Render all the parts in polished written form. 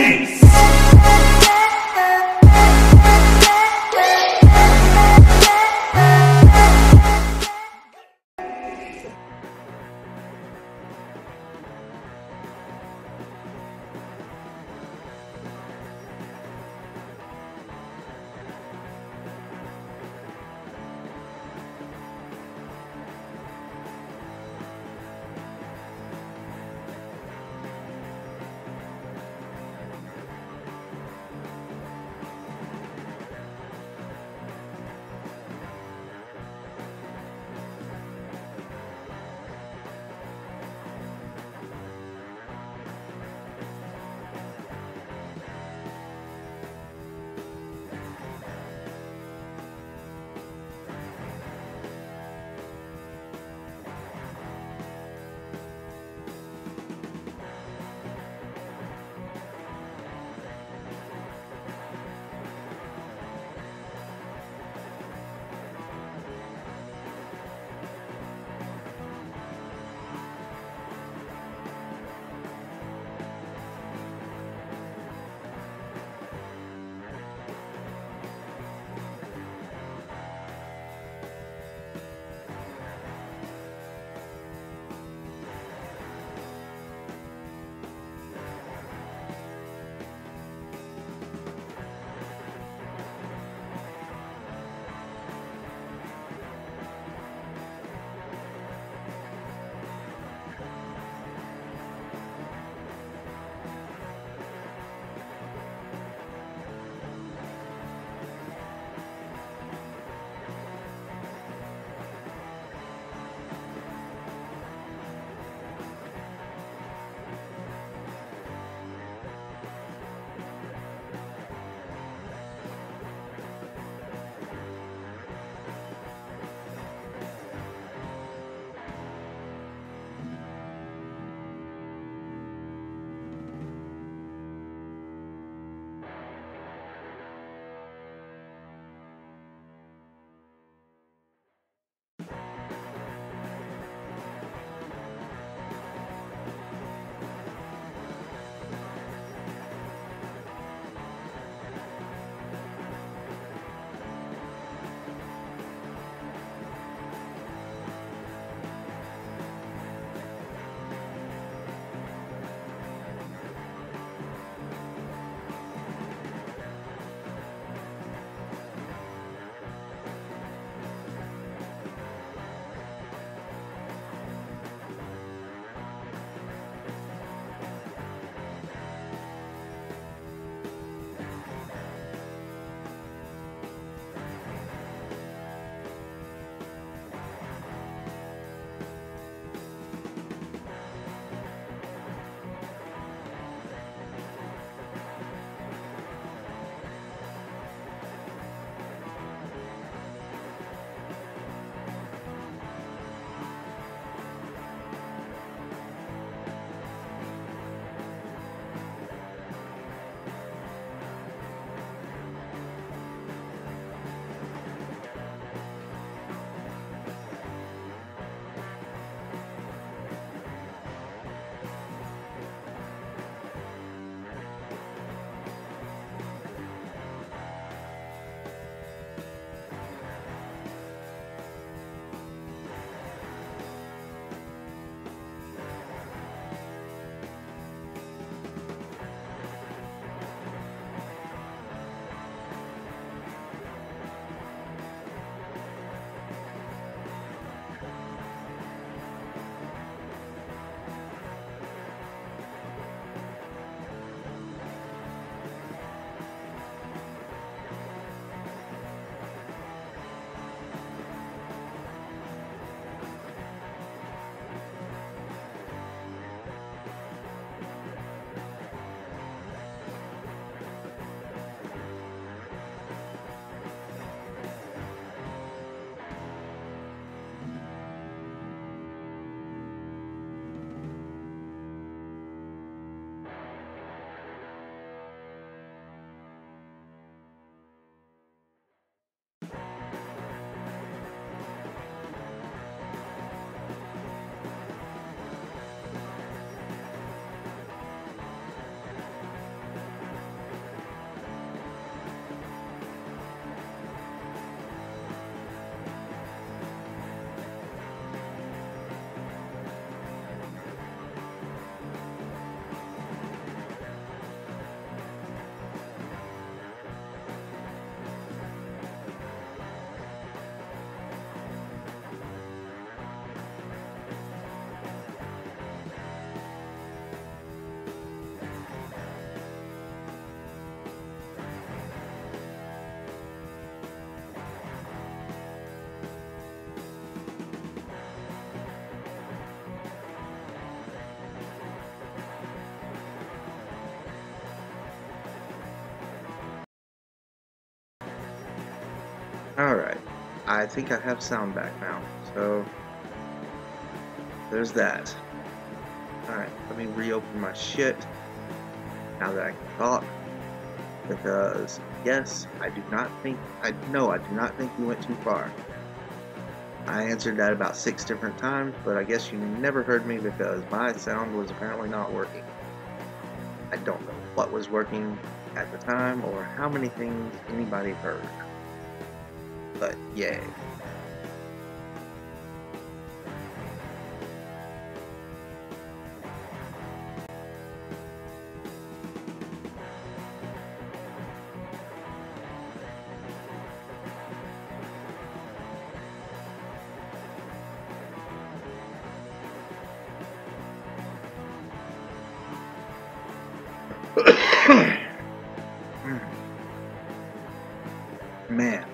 Peace. Alright, I think I have sound back now, so there's that. Alright, let me reopen my shit now that I can talk, because yes, I do not think you went too far. I answered that about 6 different times, but I guess you never heard me because my sound was apparently not working. I don't know what was working at the time or how many things anybody heard. But yay. Man.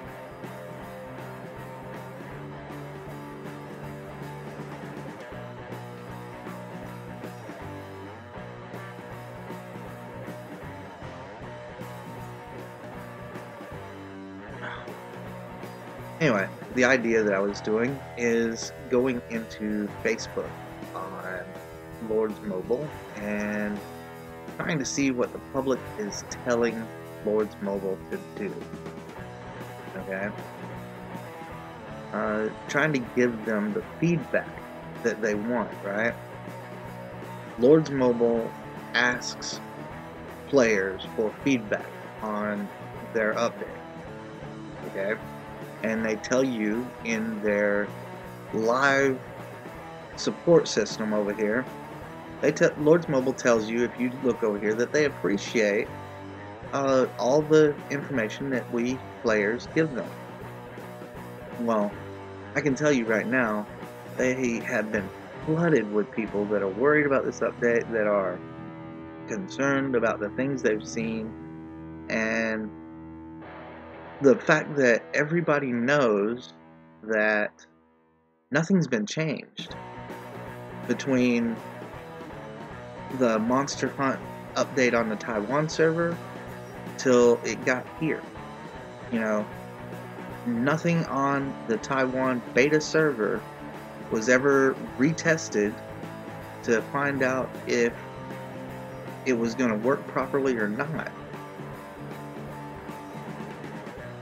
Anyway, the idea that I was doing is going into Facebook on Lords Mobile and trying to see what the public is telling Lords Mobile to do. Okay? Trying to give them the feedback that they want, right? Lords Mobile asks players for feedback on their update. Okay? And they tell you in their live support system over here, Lords Mobile tells you, if you look over here, that they appreciate all the information that we players give them. Well, I can tell you right now, they have been flooded with people that are worried about this update, that are concerned about the things they've seen, and the fact that everybody knows that nothing's been changed between the Monster Hunt update on the Taiwan server till it got here. You know, nothing on the Taiwan beta server was ever retested to find out if it was going to work properly or not.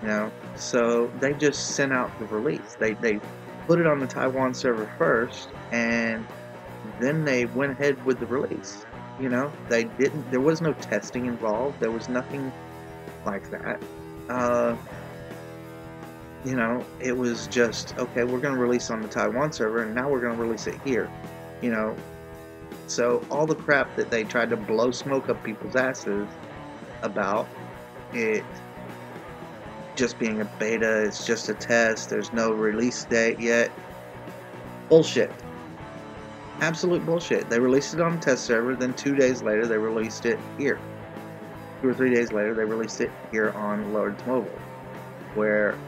You know, so they just sent out the release. They put it on the Taiwan server first, and then they went ahead with the release. You know, there was no testing involved. There was nothing like that. You know, it was just, okay, we're going to release on the Taiwan server, and now we're going to release it here. You know, so all the crap that they tried to blow smoke up people's asses about it just being a beta, it's just a test, there's no release date yet. Bullshit. Absolute bullshit. They released it on the test server, then 2 days later they released it here. 2 or 3 days later they released it here on Lords Mobile, where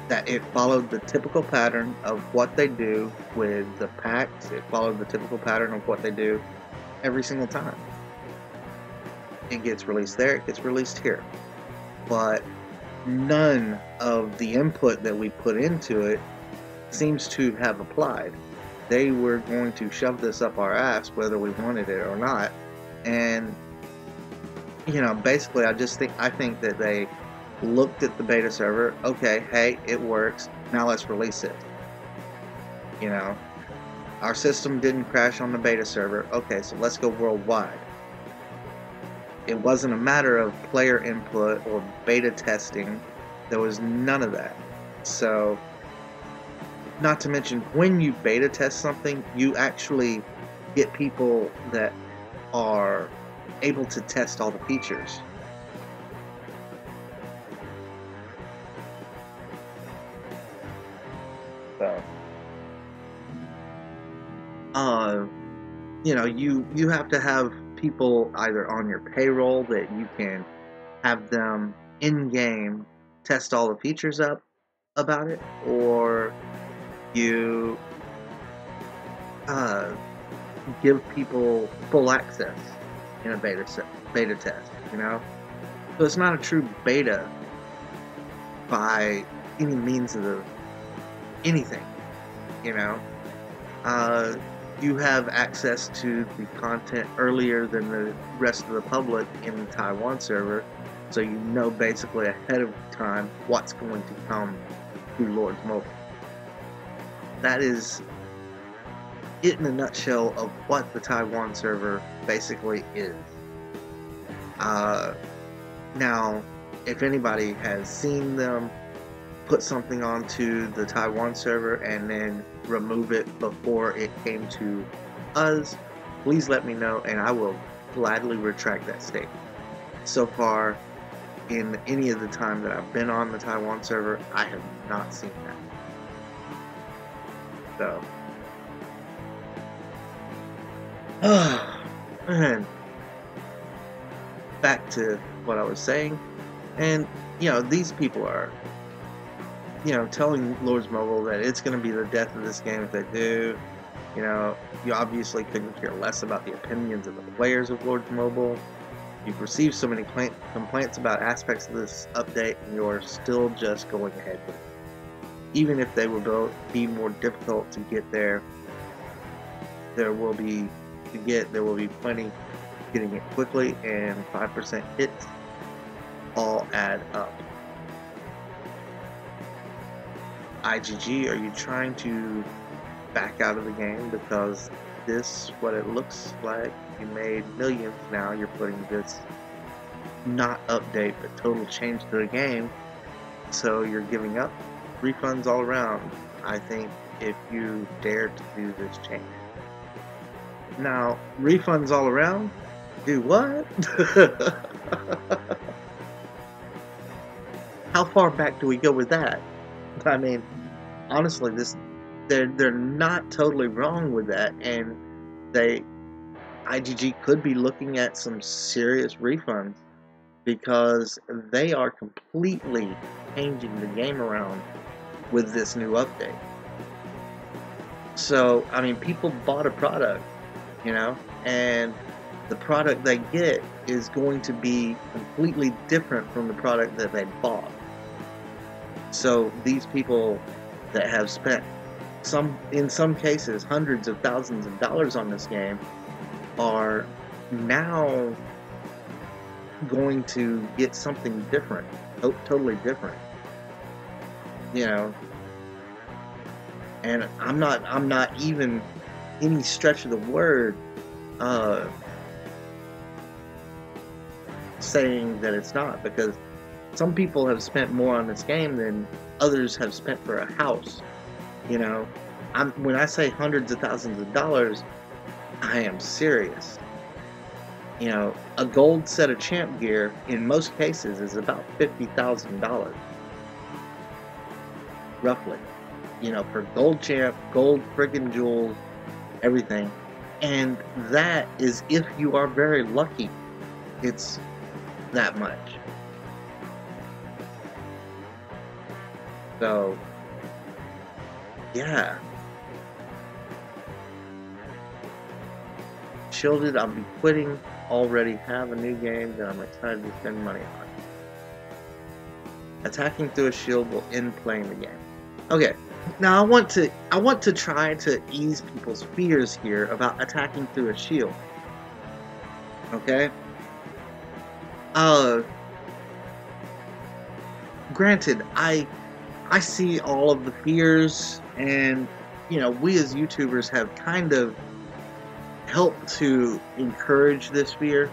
that it followed the typical pattern of what they do with the packs. It followed the typical pattern of what they do every single time. It gets released there, it gets released here. But none of the input that we put into it seems to have applied. They were going to shove this up our ass whether we wanted it or not. And, you know, basically I think that they looked at the beta server, okay, hey, it works, now let's release it. You know, our system didn't crash on the beta server, okay, so let's go worldwide. It wasn't a matter of player input or beta testing. There was none of that. So, not to mention, when you beta test something, you actually get people that are able to test all the features. So, you know, you have to have people either on your payroll that you can have them in-game test all the features up about it, or you give people full access in a beta test, you know? So it's not a true beta by any means of anything, you know. You have access to the content earlier than the rest of the public in the Taiwan server, so you know basically ahead of time what's going to come through Lords Mobile. That is it in a nutshell of what the Taiwan server basically is. Now, if anybody has seen them put something onto the Taiwan server and then remove it before it came to us, please let me know and I will gladly retract that statement. So far, in any of the time that I've been on the Taiwan server, I have not seen that. So, and back to what I was saying, and you know, these people are, you know, telling Lords Mobile that it's going to be the death of this game if they do. You know, you obviously couldn't care less about the opinions of the players of Lords Mobile. You've received so many complaints about aspects of this update, and you're still just going ahead with it. Even if they will be more difficult to get there, there will be plenty getting it quickly, and 5% hits all add up. IGG, are you trying to back out of the game because this, what it looks like, you made millions, now you're putting this not update but total change to the game, so you're giving up? Refunds all around, I think, if you dare to do this change. Now, refunds all around? Do what? How far back do we go with that? I mean, honestly, they're not totally wrong with that, and IGG could be looking at some serious refunds because they are completely changing the game around with this new update. So, I mean, people bought a product, you know, and the product they get is going to be completely different from the product that they bought. So these people that have spent in some cases hundreds of thousands of dollars on this game are now going to get something different, totally different, you know. And I'm not even any stretch of the word saying that it's not, because some people have spent more on this game than others have spent for a house. You know, when I say hundreds of thousands of dollars, I am serious. You know, a gold set of champ gear in most cases is about $50,000, roughly. You know, for gold champ, gold friggin' jewels, everything. And that is if you are very lucky. It's that much. So, yeah. Shielded, I'll be quitting. Already have a new game that I'm excited to spend money on. Attacking through a shield will end playing the game. Okay, now I want to try to ease people's fears here about attacking through a shield. Okay? Granted, I see all of the fears, and you know, we as YouTubers have kind of helped to encourage this fear,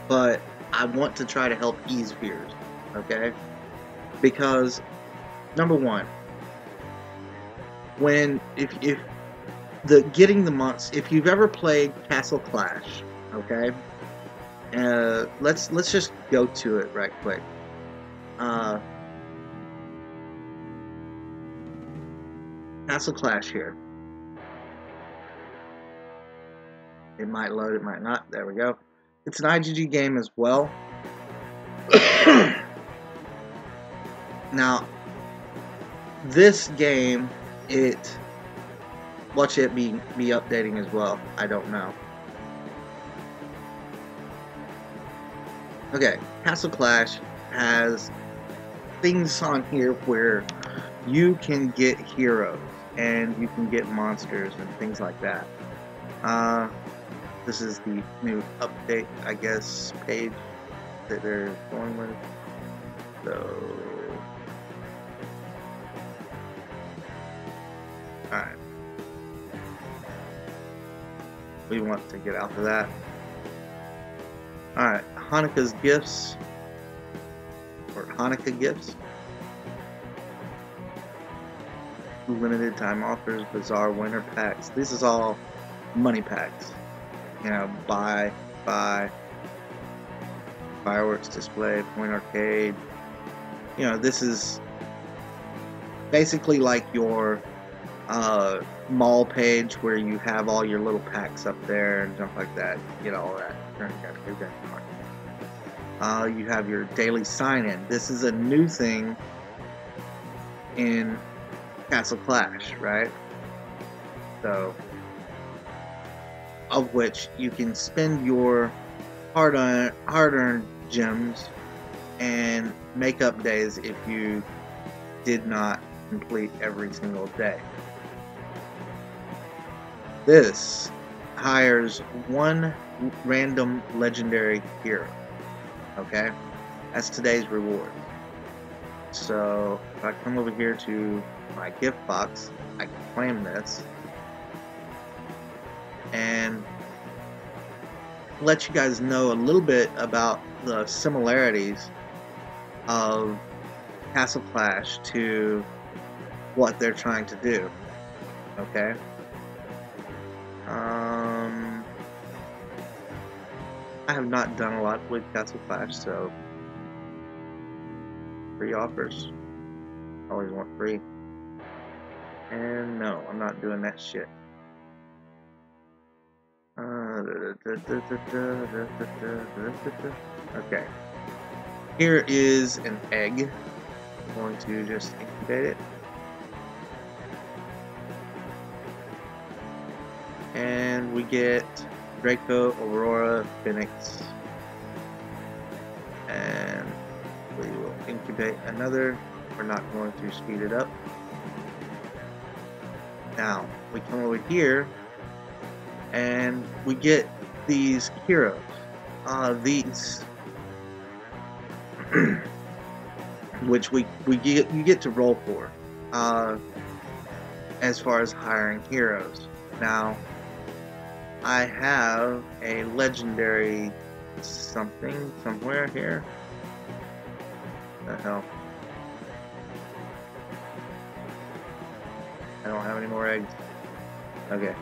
but I want to try to help ease fears, okay? Because number one, if getting the months, if you've ever played Castle Clash, okay, let's just go to it right quick. Castle Clash here. It might load, it might not. There we go. It's an IGG game as well. Now, this game, watch it be updating as well. I don't know. Okay, Castle Clash has things on here where you can get heroes and you can get monsters and things like that. This is the new update, I guess, page that they're going with. So, alright. We want to get out of that. Alright, Hanukkah's gifts. Or Hanukkah gifts. Limited time offers, bizarre winter packs. This is all money packs. You know, buy, fireworks display, point arcade. You know, this is basically like your mall page where you have all your little packs up there and stuff like that. You get all that. You have your daily sign-in. This is a new thing in Castle Clash, right? So, of which you can spend your hard-earned gems and make up days if you did not complete every single day. This hires one random legendary hero. Okay? That's today's reward. So, if I come over here to my gift box, I can claim this and let you guys know a little bit about the similarities of Castle Clash to what they're trying to do. Okay? I have not done a lot with Castle Clash, so free offers. Always want free. And no, I'm not doing that shit. Okay. Here is an egg. I'm going to just incubate it. And we get Draco, Aurora, Phoenix. And we will incubate another. We're not going to speed it up. Now, we come over here and we get these heroes. These which you get to roll for as far as hiring heroes. Now, I have a legendary something somewhere here. What the hell? I don't have any more eggs. Okay.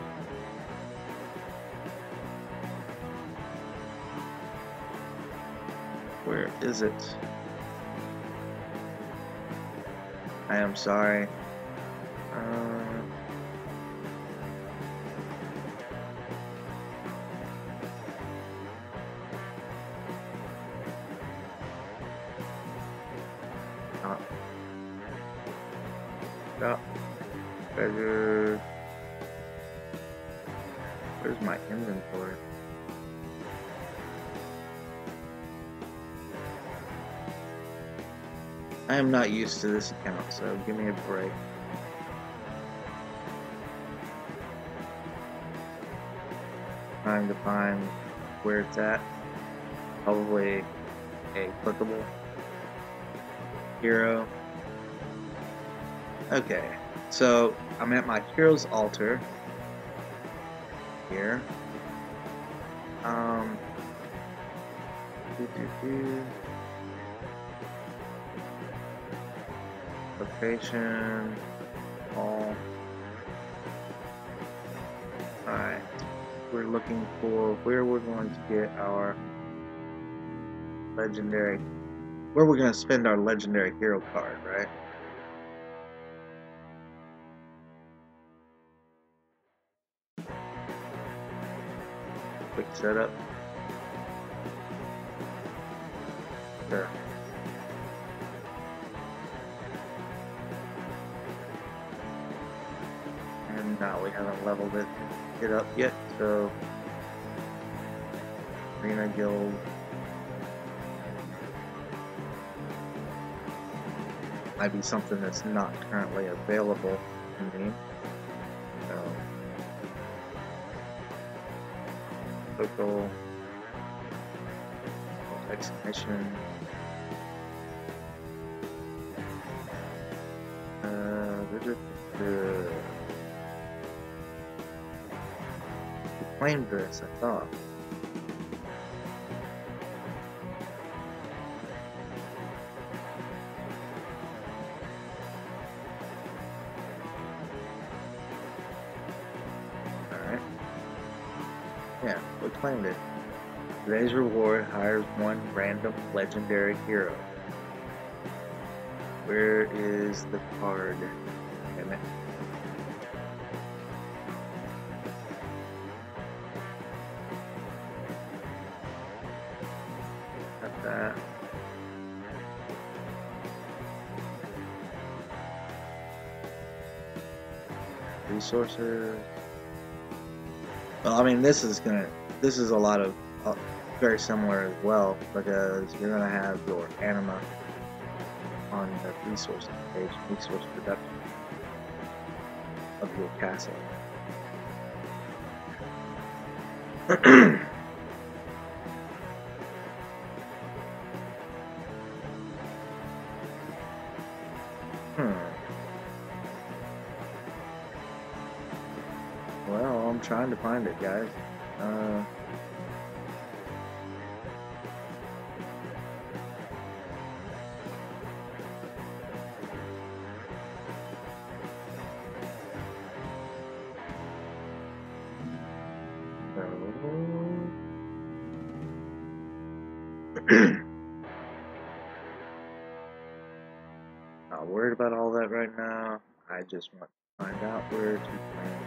Where is it? I am sorry. Stop. Treasure. Where's my inventory? I am not used to this account, so give me a break. Trying to find where it's at. Probably a clickable hero. Okay, so I'm at my hero's altar here. Location, all. Alright, we're looking for where we're going to get our legendary, where we're going to spend our legendary hero card, right? Quick setup. Sure. And now we haven't leveled it up yet, so Arena Guild. might be something that's not currently available to me. So, total exclamation. We claimed this, I thought. Alright. Yeah, we claimed it. Today's reward hires one random legendary hero. Where is the card? Damn it. Got that. Resources. Well, I mean, this is a lot of very similar as well, because you're gonna have your anima on the resource page, resource production of your castle. Well, I'm trying to find it, guys. Not worried about all that right now. I just want to find out where to plan.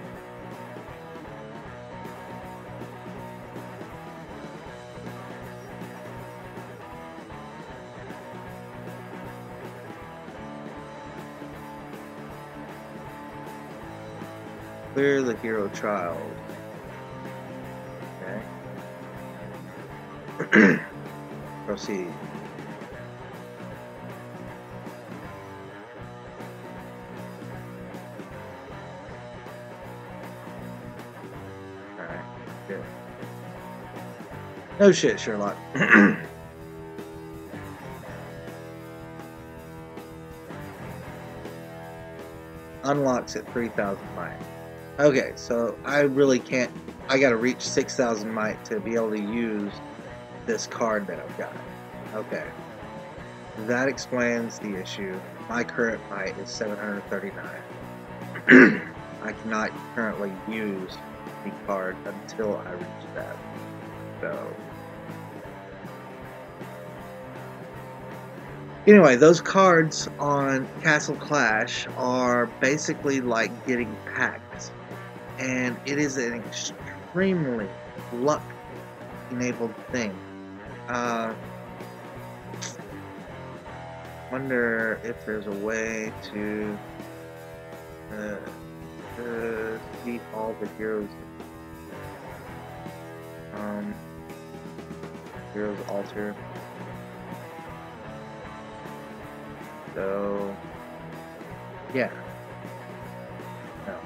Clear the hero child. Okay. Proceed. Alright, good. No shit, Sherlock. Unlocks at 3,000 might. Okay, so I really can't. I gotta reach 6,000 might to be able to use this card that I've got. Okay. That explains the issue. My current might is 739. I cannot currently use the card until I reach that. So. Anyway, those cards on Castle Clash are basically like getting packs. And it is an extremely luck-enabled thing. Wonder if there's a way to beat all the heroes. Heroes altar. So, yeah. No.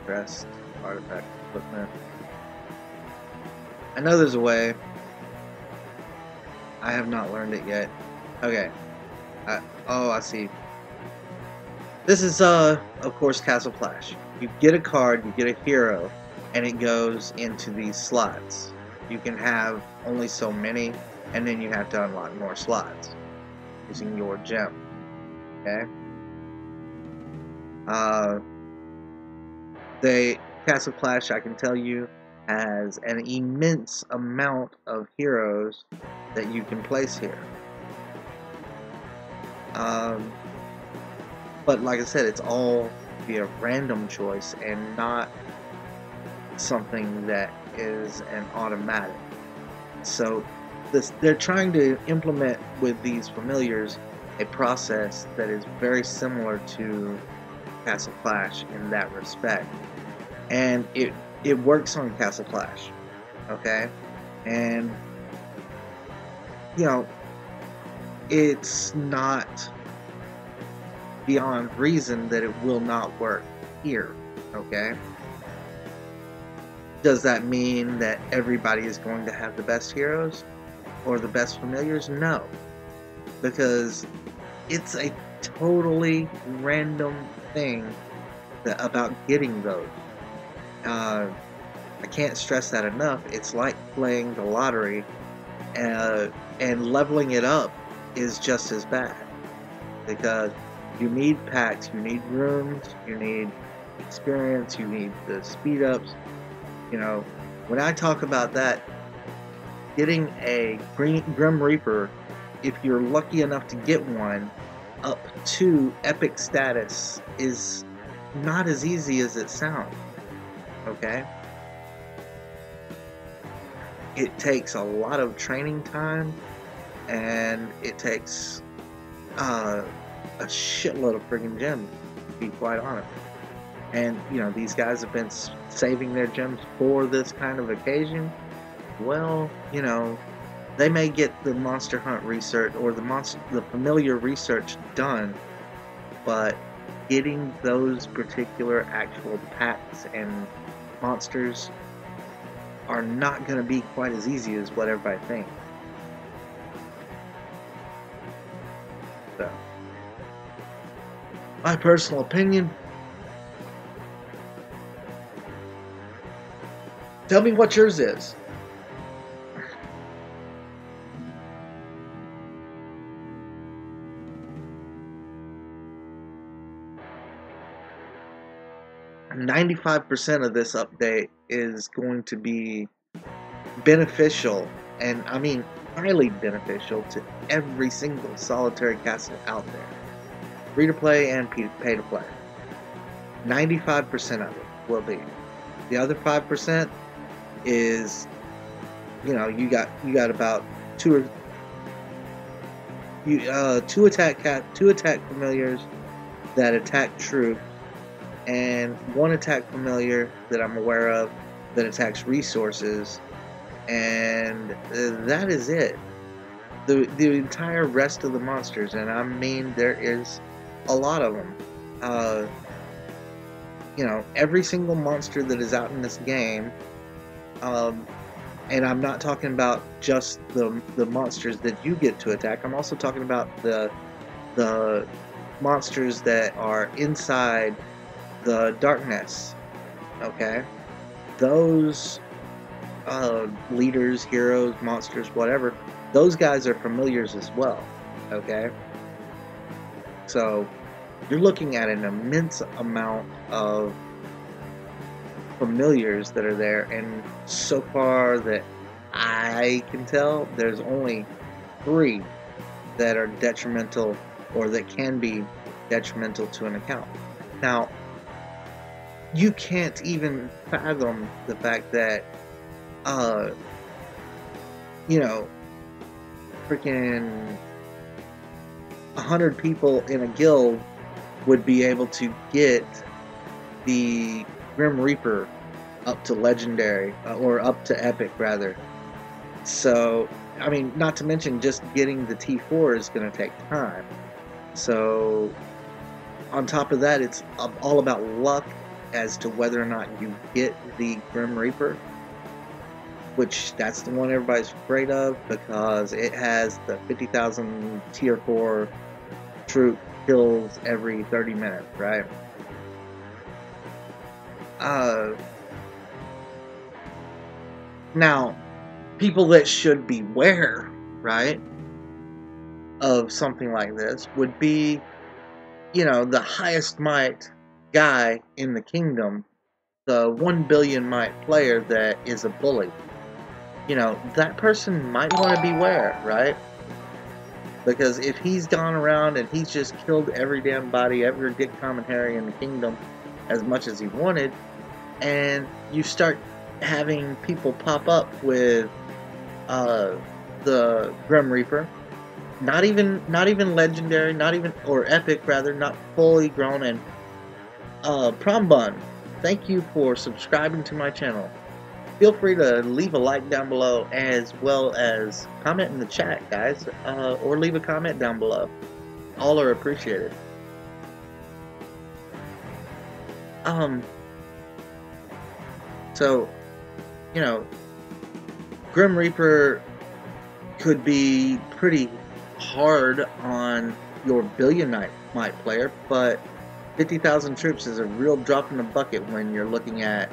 Rest, artifact, equipment. I know there's a way. I have not learned it yet. Okay. Oh, I see. This is, of course, Castle Clash. You get a card, you get a hero, and it goes into these slots. You can have only so many, and then you have to unlock more slots using your gem. Okay? Castle Clash, I can tell you, has an immense amount of heroes that you can place here. But like I said, it's all via random choice and not something that is an automatic. So they're trying to implement with these familiars a process that is very similar to Castle Clash in that respect. And it works on Castle Clash, okay? And you know, it's not beyond reason that it will not work here, okay? Does that mean that everybody is going to have the best heroes or the best familiars? No, because it's a totally random thing about getting those. I can't stress that enough. It's like playing the lottery, and leveling it up is just as bad, because you need packs, you need rooms, you need experience, you need the speed ups. You know, when I talk about that, getting a Grim Reaper, if you're lucky enough to get one, up to epic status is not as easy as it sounds, okay? It takes a lot of training time, and it takes a shitload of friggin' gems, to be quite honest. And, you know, these guys have been saving their gems for this kind of occasion. Well, you know, they may get the monster hunt research or the familiar research done, but getting those particular actual packs and monsters are not going to be quite as easy as what everybody thinks. So, my personal opinion. Tell me what yours is. And 95% of this update is going to be beneficial, and I mean highly beneficial, to every single solitary castle out there. Free to play and pay to play. 95% of it will be. The other 5% is, you know, you got about two attack familiars that attack troops, and one attack familiar that I'm aware of that attacks resources, and that is it. The entire rest of the monsters, and I mean there is a lot of them. You know, every single monster that is out in this game, and I'm not talking about just the monsters that you get to attack. I'm also talking about the monsters that are inside the darkness. Okay, those leaders, heroes, monsters, whatever, those guys are familiars as well. Okay, so you're looking at an immense amount of familiars that are there, and so far that I can tell, there's only 3 that are detrimental, or that can be detrimental to an account. Now, you can't even fathom the fact that, you know, freaking 100 people in a guild would be able to get the Grim Reaper up to legendary, or up to epic rather. So, I mean, not to mention just getting the T4 is going to take time. So, on top of that, it's all about luck as to whether or not you get the Grim Reaper, which that's the one everybody's afraid of, because it has the 50,000 tier 4 troop kills every 30 minutes, right? Now, people that should beware, right, of something like this would be, you know, the highest might guy in the kingdom, the 1 billion might player that is a bully. You know, that person might want to beware, right? Because if he's gone around and he's just killed every damn body, every Dick, Tom, and Harry in the kingdom as much as he wanted, and you start having people pop up with the Grim Reaper, not even legendary, not even, or epic rather, not fully grown. And Prom Bun, thank you for subscribing to my channel. feel free to leave a like down below, as well as comment in the chat, guys, or leave a comment down below. All are appreciated. So, you know, Grim Reaper could be pretty hard on your Billion Might player, but 50,000 troops is a real drop in the bucket when you're looking at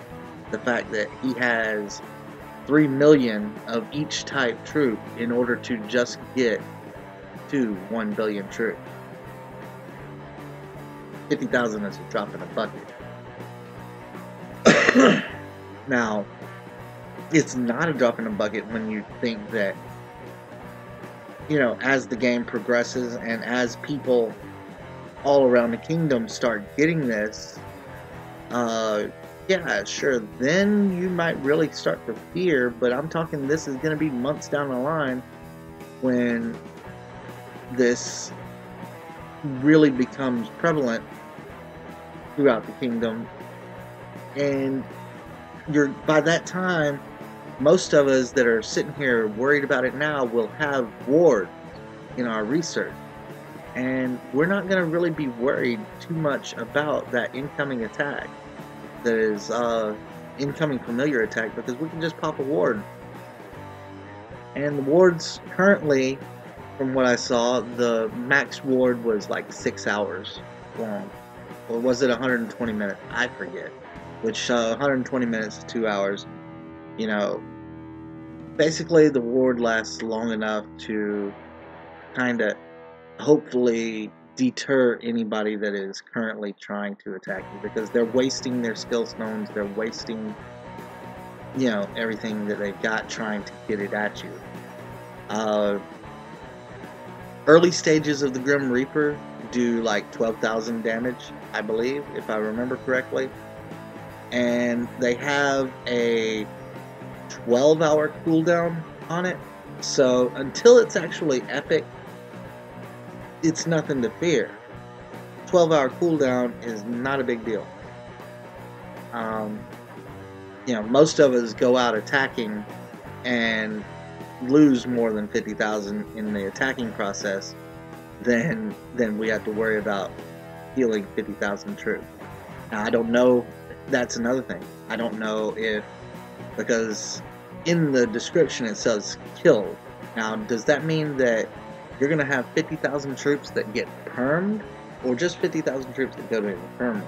the fact that he has 3 million of each type troop in order to just get to 1 billion troops. 50,000 is a drop in the bucket. Now, it's not a drop in the bucket when you think that, you know, as the game progresses and as people all around the kingdom start getting this, yeah, sure, then you might really start to fear, but I'm talking this is going to be months down the line when this really becomes prevalent throughout the kingdom, and by that time, most of us that are sitting here worried about it now will have wards in our research, and we're not going to really be worried too much about that incoming attack, that is incoming familiar attack, because we can just pop a ward. And the wards currently, from what I saw, the max ward was like 6 hours long, or was it 120 minutes? I forget. Which 120 minutes to 2 hours, you know, basically the ward lasts long enough to kind of hopefully deter anybody that is currently trying to attack you, because they're wasting their skill stones, they're wasting, you know, everything that they've got trying to get it at you. Early stages of the Grim Reaper do like 12,000 damage, I believe, if I remember correctly. And they have a 12-hour cooldown on it, so until it's actually epic, it's nothing to fear. 12-hour cooldown is not a big deal. You know, most of us go out attacking and lose more than 50,000 in the attacking process, then we have to worry about healing 50,000 troops. Now, I don't know. That's another thing. I don't know if, because in the description it says killed. Now, does that mean that you're going to have 50,000 troops that get permed, or just 50,000 troops that go to the infirmary?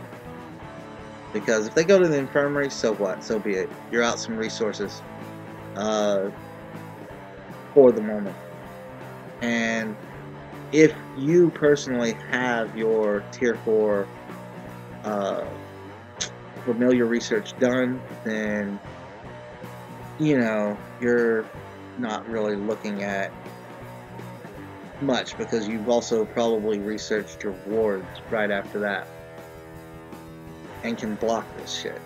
Because if they go to the infirmary, so what? So be it. You're out some resources for the moment. And if you personally have your tier 4 familiar research done, then, you know, you're not really looking at much, because you've also probably researched your wards right after that and can block this shit.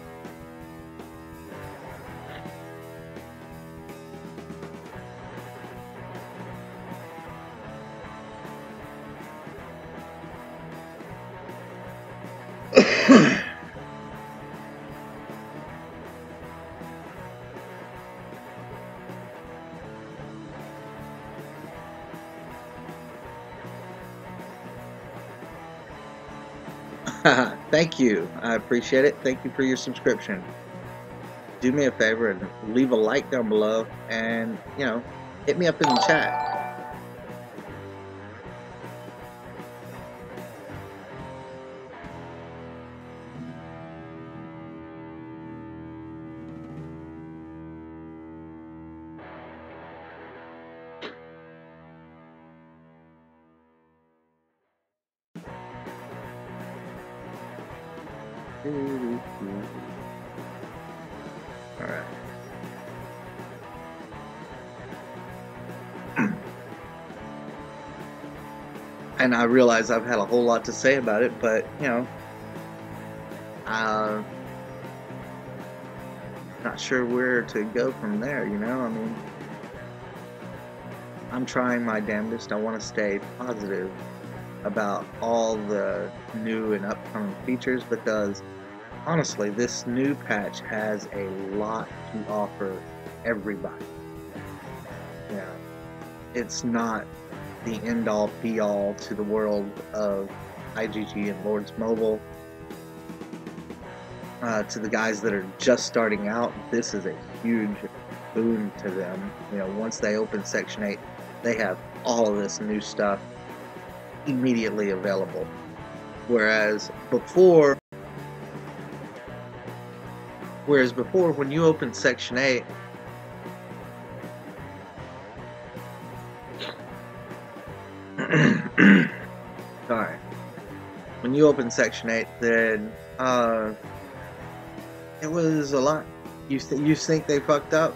Thank you. I appreciate it. Thank you for your subscription. Do me a favor and leave a like down below, and, you know, hit me up in the chat. Alright. And I realize I've had a whole lot to say about it, but, you know, not sure where to go from there, you know? I mean, I'm trying my damnedest. I want to stay positive about all the new and upcoming features, because honestly, this new patch has a lot to offer everybody. You know, it's not the end-all be-all to the world of IGG and Lords Mobile. To the guys that are just starting out, this is a huge boon to them. You know, once they open Section 8, they have all of this new stuff immediately available. Whereas before, when you open Section 8, sorry, when you open Section 8, then it was a lot. You think they fucked up?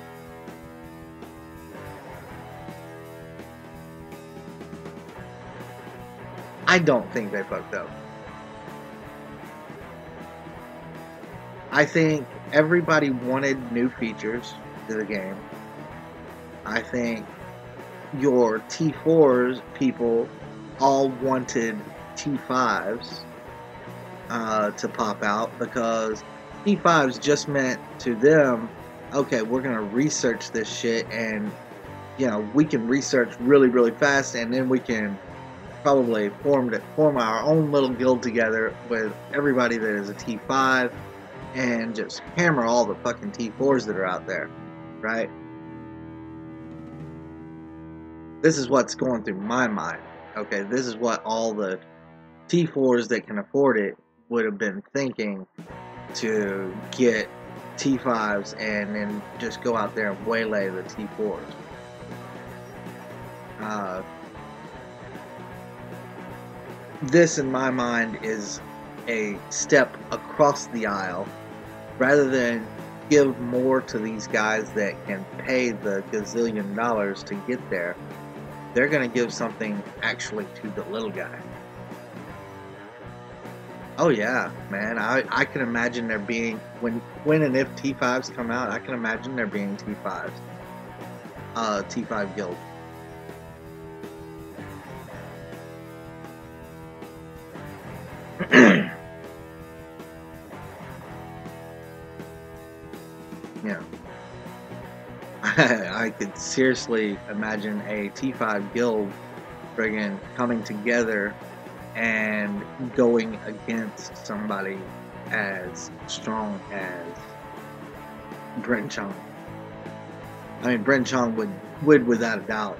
I don't think they fucked up. I think everybody wanted new features to the game. I think your T4s people all wanted T5s to pop out, because T5s just meant to them, okay, we're gonna research this shit, and you know, we can research really, really fast, and then we can probably form our own little guild together with everybody that is a T5 and just hammer all the fucking T4s that are out there, right? This is what's going through my mind. Okay, this is what all the T4s that can afford it would have been thinking, to get T5s and then just go out there and waylay the T4s. This, in my mind, is a step across the aisle. Rather than give more to these guys that can pay the gazillion dollars to get there, they're going to give something actually to the little guy. Oh yeah, man, I can imagine there being, when and if T5s come out, I can imagine there being T5s. T5 guild. Yeah. I could seriously imagine a T5 guild friggin' coming together and going against somebody as strong as Brent Chong. I mean, Brent Chong would without a doubt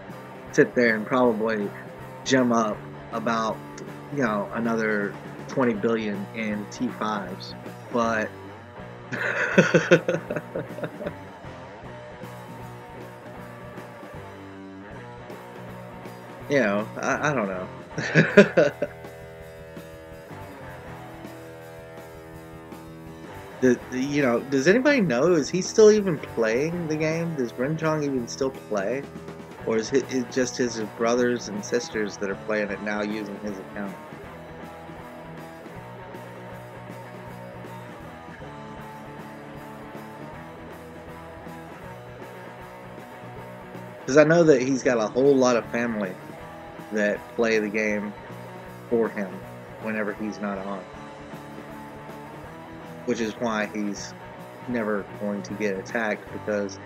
sit there and probably gem up about, you know, another 20 billion in T5s, but you know, I don't know. You know, does anybody know, is he still even playing the game? Does Brenchong even still play? Or is it just his brothers and sisters that are playing it now using his account? Because I know that he's got a whole lot of family that play the game for him whenever he's not on. Which is why he's never going to get attacked, because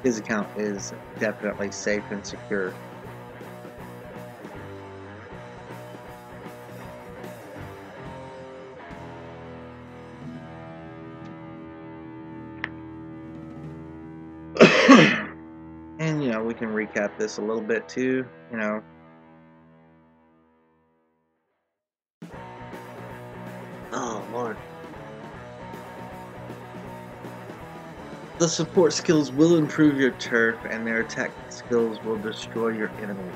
his account is definitely safe and secure. And, you know, we can recap this a little bit too, you know. Oh, Lord. The support skills will improve your turf, and their attack skills will destroy your enemy.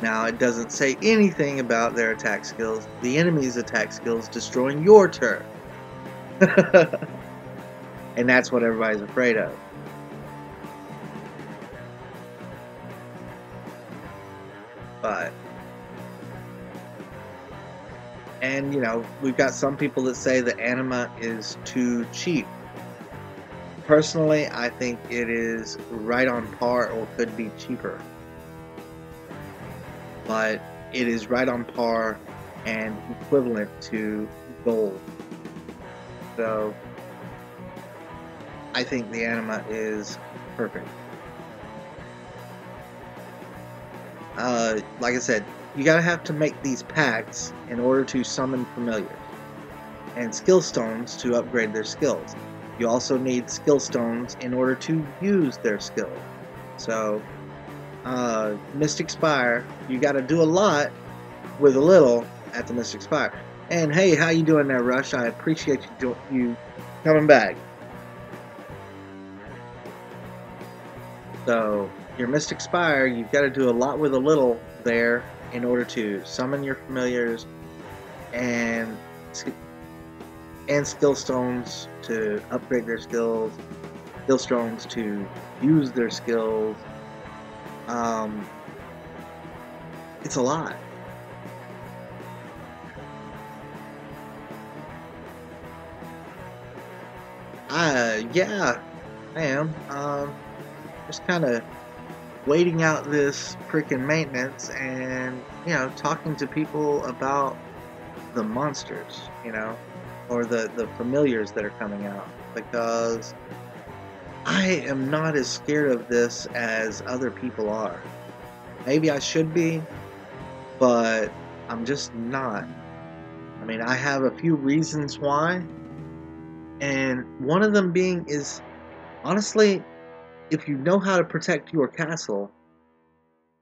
Now, it doesn't say anything about their attack skills. The enemy's attack skills destroying your turf. And that's what everybody's afraid of. But, and, you know, we've got some people that say the anima is too cheap. Personally, I think it is right on par, or could be cheaper. But it is right on par and equivalent to gold. So I think the anima is perfect. Like I said, you gotta have to make these packs in order to summon familiars, and skill stones to upgrade their skills. You also need skill stones in order to use their skill. So, Mystic Spire, you gotta do a lot with a little at the Mystic Spire. And hey, how you doing there, Rush? I appreciate you coming back. So, your Mystic Spire, you've got to do a lot with a little there in order to summon your familiars and skill stones to upgrade their skills, skill stones to use their skills. It's a lot. Yeah, I am. Just kind of waiting out this freaking maintenance and, you know, talking to people about the monsters, you know, or the familiars that are coming out, because I am not as scared of this as other people are. Maybe I should be, but I'm just not. I mean, I have a few reasons why, and one of them being is, honestly, if you know how to protect your castle,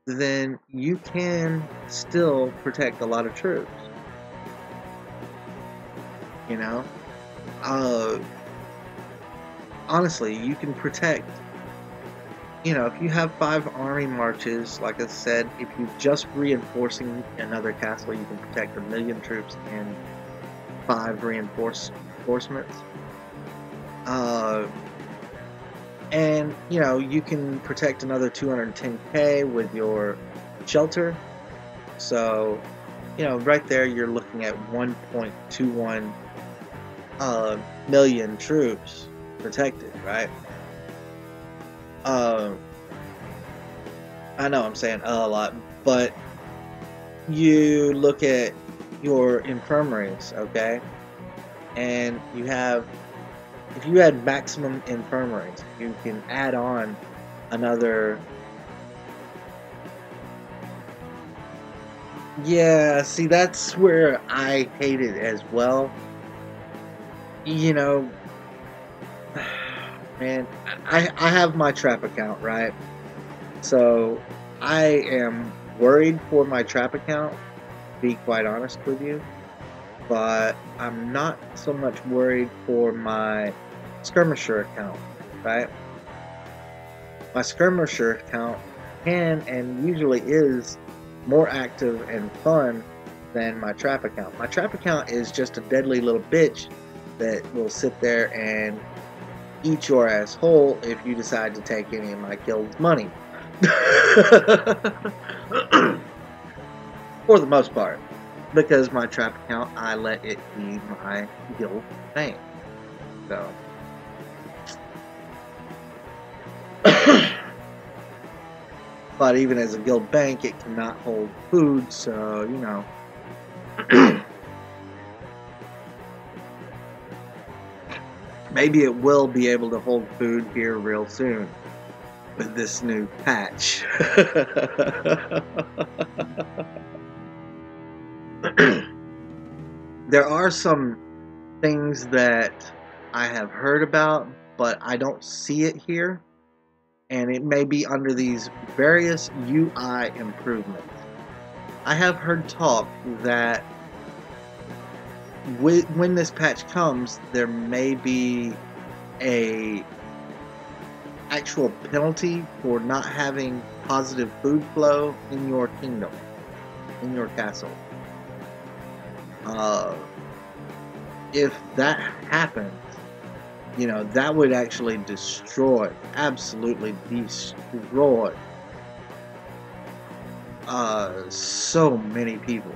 then you can still protect a lot of troops. You know? Honestly, you can protect, you know, if you have 5 army marches, like I said, if you're just reinforcing another castle, you can protect 1,000,000 troops and 5 reinforcements. And, you know, you can protect another 210k with your shelter. So, you know, right there you're looking at 1.21 million troops protected, right? I know I'm saying a lot, but you look at your infirmaries, okay? And you have, if you had maximum infirmaries, you can add on another. Yeah, see, that's where I hate it as well. You know, man, I have my trap account, right? So I am worried for my trap account, to be quite honest with you. But I'm not so much worried for my skirmisher account, right? My skirmisher account can and usually is more active and fun than my trap account. My trap account is just a deadly little bitch that will sit there and eat your ass whole if you decide to take any of my guild's money. For the most part. Because my trap account, I let it be my guild bank. So. But even as a guild bank, it cannot hold food, so, you know. Maybe it will be able to hold food here real soon with this new patch. There are some things that I have heard about, but I don't see it here. And it may be under these various UI improvements. I have heard talk that when this patch comes, there may be a actual penalty for not having positive food flow in your kingdom, in your castle. If that happens, you know, that would actually destroy, absolutely destroy so many people,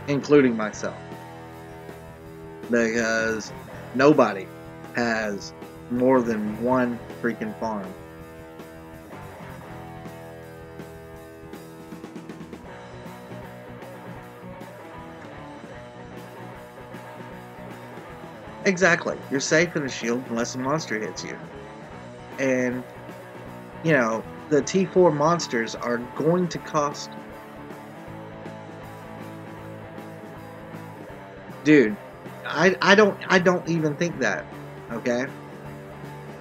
including myself, because nobody has more than one freaking farm. exactly. You're safe in the shield unless a monster hits you. And, you know, the T4 monsters are going to cost... Dude, I don't even think that, okay?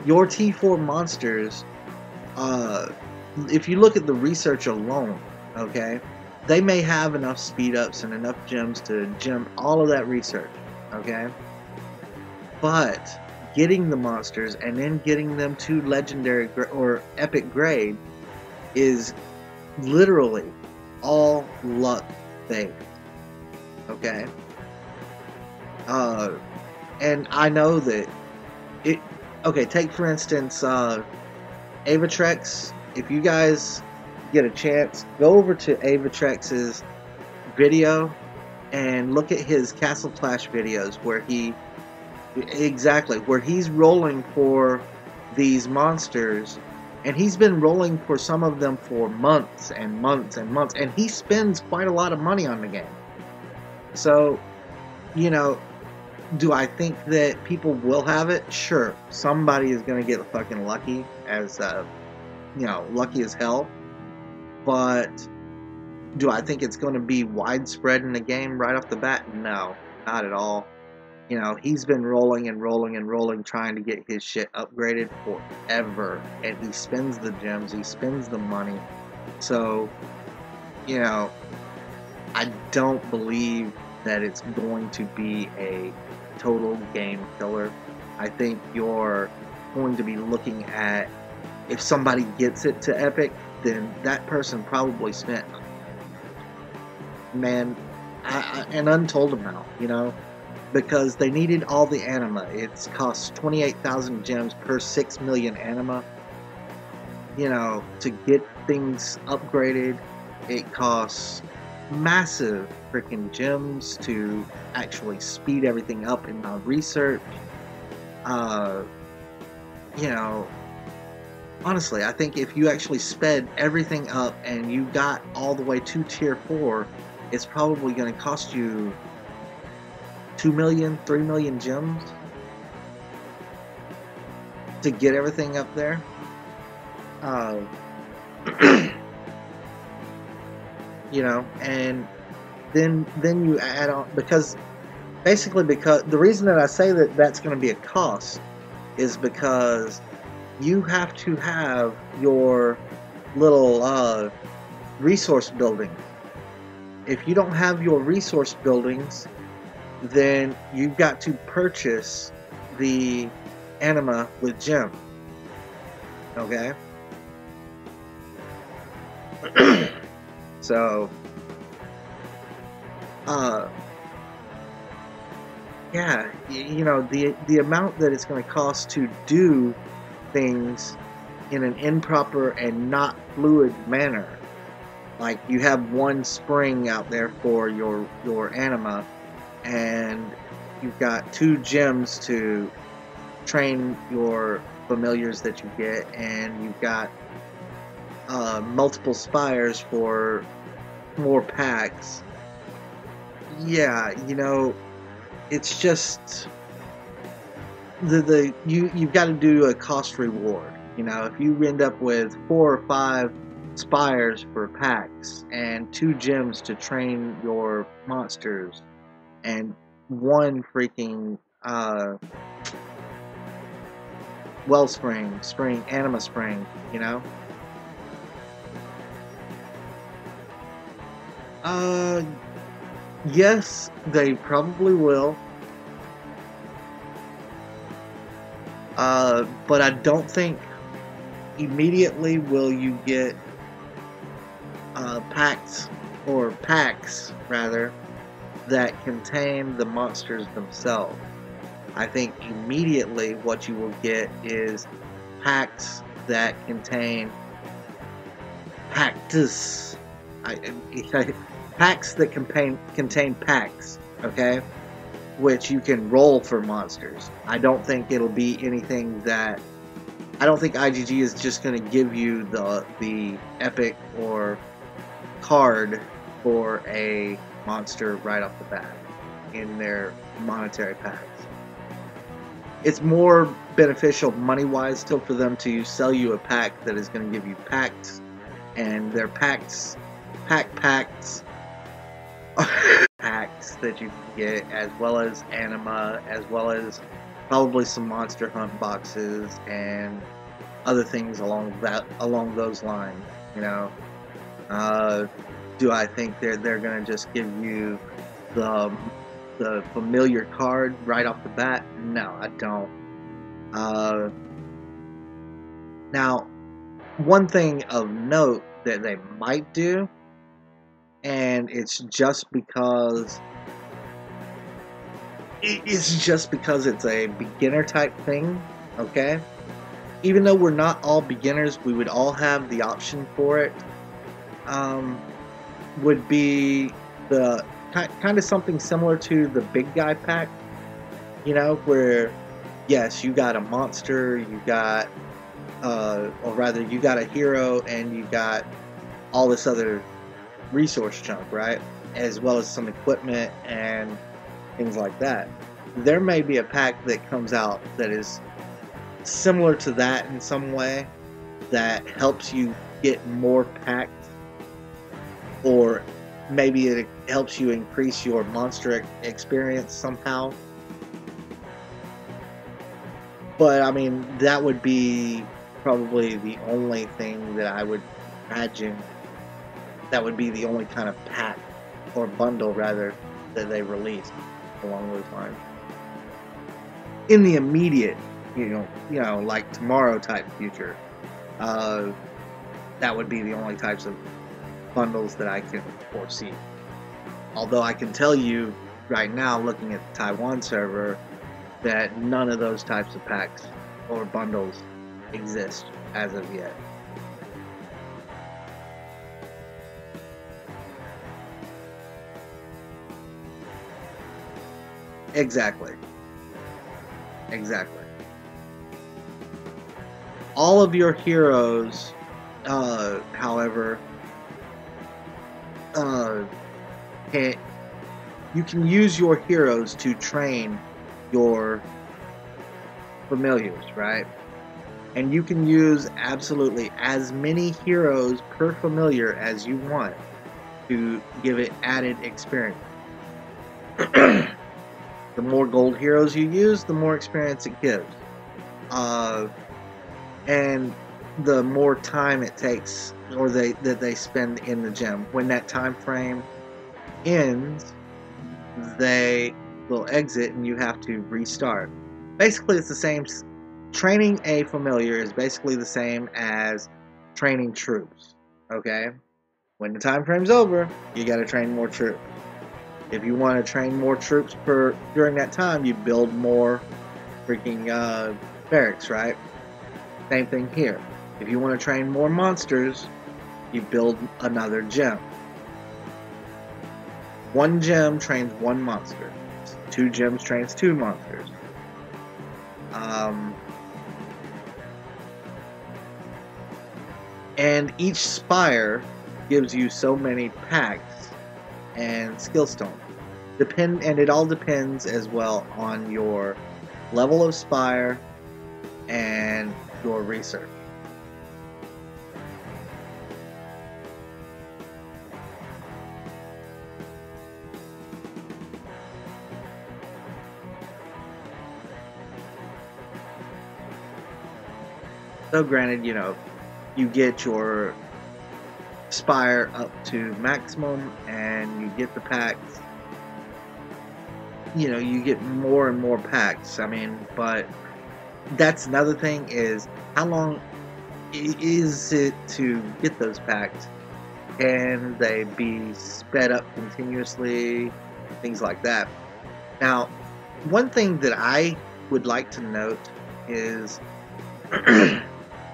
Your T4 monsters, if you look at the research alone, okay, they may have enough speed ups and enough gems to gem all of that research, okay? But getting the monsters and then getting them to legendary or epic grade is literally all luck based, okay? And I know that it. Okay, take for instance Avatrex. If you guys get a chance, go over to Avatrex's video and look at his Castle Clash videos where he's rolling for these monsters, and he's been rolling for some of them for months and months and months, and he spends quite a lot of money on the game. So, you know, do I think that people will have it? Sure. Somebody is going to get fucking lucky as, lucky as hell. But do I think it's going to be widespread in the game right off the bat? No, not at all. You know, he's been rolling and rolling and rolling trying to get his shit upgraded forever. And he spends the gems, he spends the money. So, you know, I don't believe that it's going to be a total game killer. I think you're going to be looking at, if somebody gets it to epic, then that person probably spent, man, an untold amount, you know, because they needed all the anima. It's cost 28,000 gems per 6 million anima. You know, to get things upgraded, it costs massive freaking gems to actually speed everything up in my research. You know, honestly, I think if you actually sped everything up and you got all the way to tier 4, it's probably going to cost you 2 million, 3 million gems to get everything up there. You know, and then you add on, because the reason that I say that that's going to be a cost is because you have to have your little resource building. If you don't have your resource buildings, then you've got to purchase the anima with gem. Okay? So, yeah, you know, the amount that it's going to cost to do things in an improper and not fluid manner. Like, you have one spring out there for your anima, and you've got 2 gems to train your familiars that you get, and you've got multiple spires for more packs. Yeah, you know, it's just you've got to do a cost reward. You know, if you end up with 4 or 5 spires for packs and 2 gems to train your monsters and 1 freaking wellspring, anima spring, you know. Yes, they probably will. But I don't think immediately will you get packs rather that contain the monsters themselves. I think immediately what you will get is packs that contain packs that contain packs, okay, which you can roll for monsters. I don't think it'll be anything that, I don't think IGG is just going to give you the epic or card for a monster right off the bat in their monetary packs. it's more beneficial money-wise still for them to sell you a pack that is going to give you packs, and their packs, packs, packs that you can get, as well as anima, as well as probably some Monster Hunt boxes and other things along those lines. You know, do I think they're gonna just give you the familiar card right off the bat? No, I don't. Now, one thing of note that they might do, and it's just because it's a beginner type thing, okay? Even though we're not all beginners, we would all have the option for it. Would be the kind of something similar to the big guy pack, you know, where yes, you got a monster, you got, or rather, you got a hero, and you got all this other resource chunk, right? As well as some equipment and things like that. There may be a pack that comes out that is similar to that in some way, that helps you get more packs, or maybe it helps you increase your monster experience somehow. But I mean, that would be probably the only thing that I would imagine. That would be the only kind of pack, or bundle rather, that they release along those lines. In the immediate, you know, like tomorrow type future, that would be the only types of bundles that I can foresee. Although I can tell you right now, looking at the Taiwan server, that none of those types of packs or bundles exist as of yet. Exactly. All of your heroes, however, you can use your heroes to train your familiars, right? And you can use absolutely as many heroes per familiar as you want to give it added experience. The more gold heroes you use, the more experience it gives. And the more time it takes, or that they spend in the gym. When that time frame ends, they will exit and you have to restart. Basically, it's the same. Training a familiar is basically the same as training troops. Okay? When the time frame's over, you gotta train more troops. If you want to train more troops during that time, you build more freaking barracks, right? Same thing here. If you want to train more monsters, you build another gym. One gym trains one monster. Two gyms trains two monsters. And each spire gives you so many packs and skill stones. And it all depends as well on your level of spire and your research. So granted, you know, you get your spire up to maximum and you get the packs. You know, you get more and more packs. I mean, but that's another thing, is how long is it to get those packs? Can they be sped up continuously? Things like that. Now, one thing that I would like to note is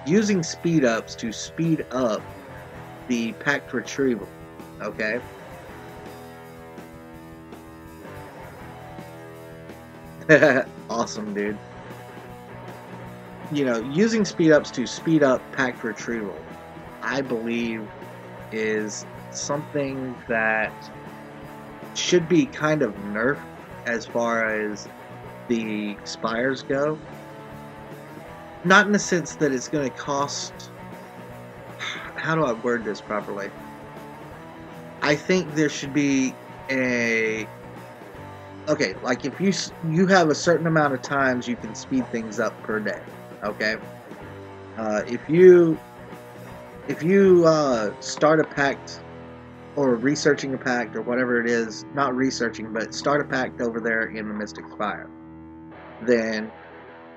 using speed ups to speed up the pack retrieval. Okay? Awesome, dude. You know, using speed ups to speed up pack retrieval, I believe, is something that should be kind of nerfed, as far as the spires go. Not in the sense that it's going to cost. How do I word this properly? I think there should be a. Okay, like if you have a certain amount of times you can speed things up per day. Okay, if you start a pact or researching a pact or whatever it is, not researching, but start a pact over there in the Mystic Spire, then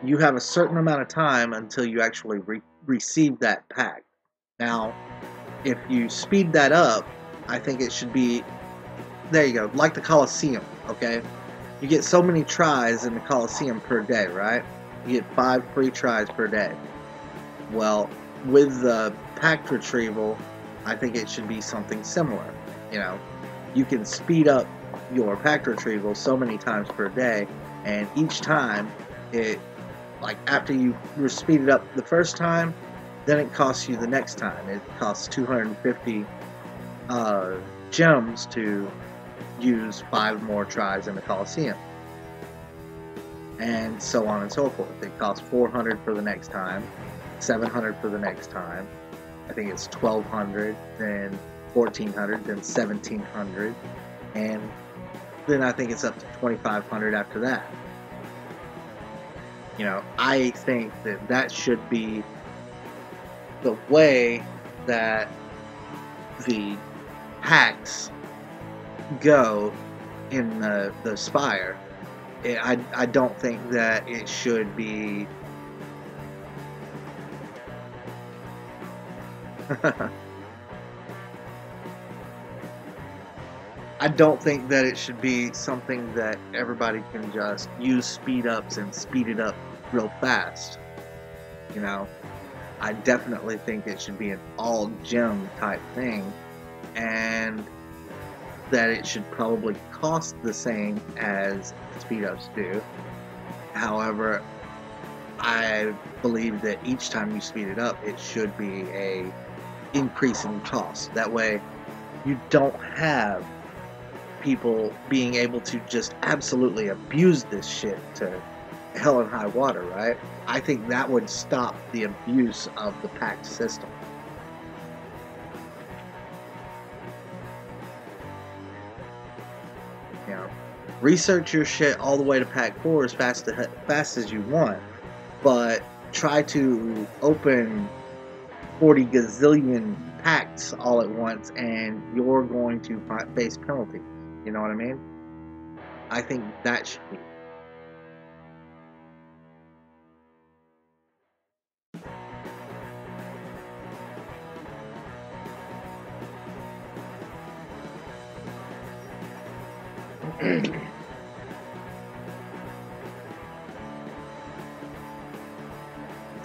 you have a certain amount of time until you actually receive that pact. Now, if you speed that up, I think it should be, there you go, like the Colosseum, okay? You get so many tries in the Colosseum per day, right? You get 5 free tries per day. Well, with the pact retrieval, I think it should be something similar. You know, you can speed up your pact retrieval so many times per day, and each time it, like after you speed it up the first time, then it costs you the next time. It costs 250 gems to use 5 more tries in the Colosseum, and so on and so forth. It costs 400 for the next time, 700 for the next time. I think it's 1200, then 1400, then 1700, and then I think it's up to 2500 after that. You know, I think that that should be the way that the hacks go in the Spire. I don't think that it should be I don't think that it should be something that everybody can just use speed ups and speed it up real fast. You know, I definitely think it should be an all gem type thing, and that it should probably cost the same as speed ups do. However, I believe that each time you speed it up, it should be a increase in cost. That way, you don't have people being able to just absolutely abuse this shit to hell and high water, right? I think that would stop the abuse of the pact system. You know, research your shit all the way to pack 4 as fast as you want, but try to open 40 gazillion pacts all at once and you're going to face penalties. You know what I mean? I think that should be.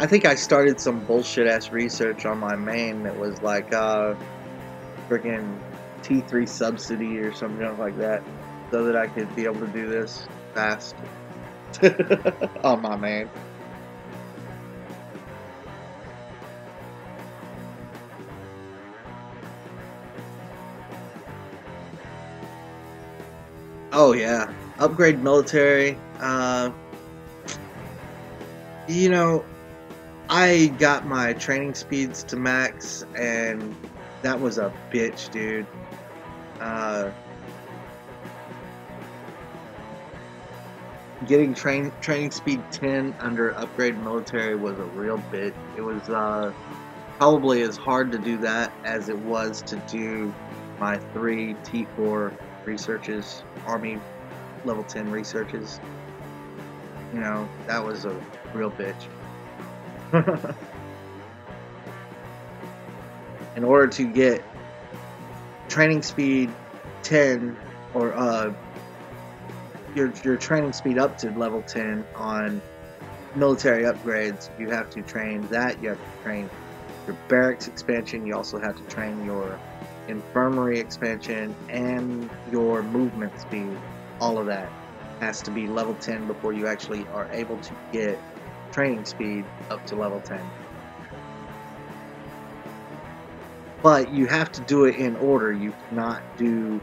I think I started some bullshit ass research on my main that was like freaking T3 subsidy or something like that, so that I could be able to do this fast on my main. Oh yeah, upgrade military. You know, I got my training speeds to max, and that was a bitch, dude. Getting training speed 10 under upgrade military was a real bitch. It was probably as hard to do that as it was to do my 3 T4 researches, Army level 10 researches. You know, that was a real bitch. In order to get training speed 10, or your training speed up to level 10 on military upgrades, you have to train that. You have to train your barracks expansion. You also have to train your infirmary expansion and your movement speed. All of that has to be level 10 before you actually are able to get training speed up to level 10. But you have to do it in order. You cannot do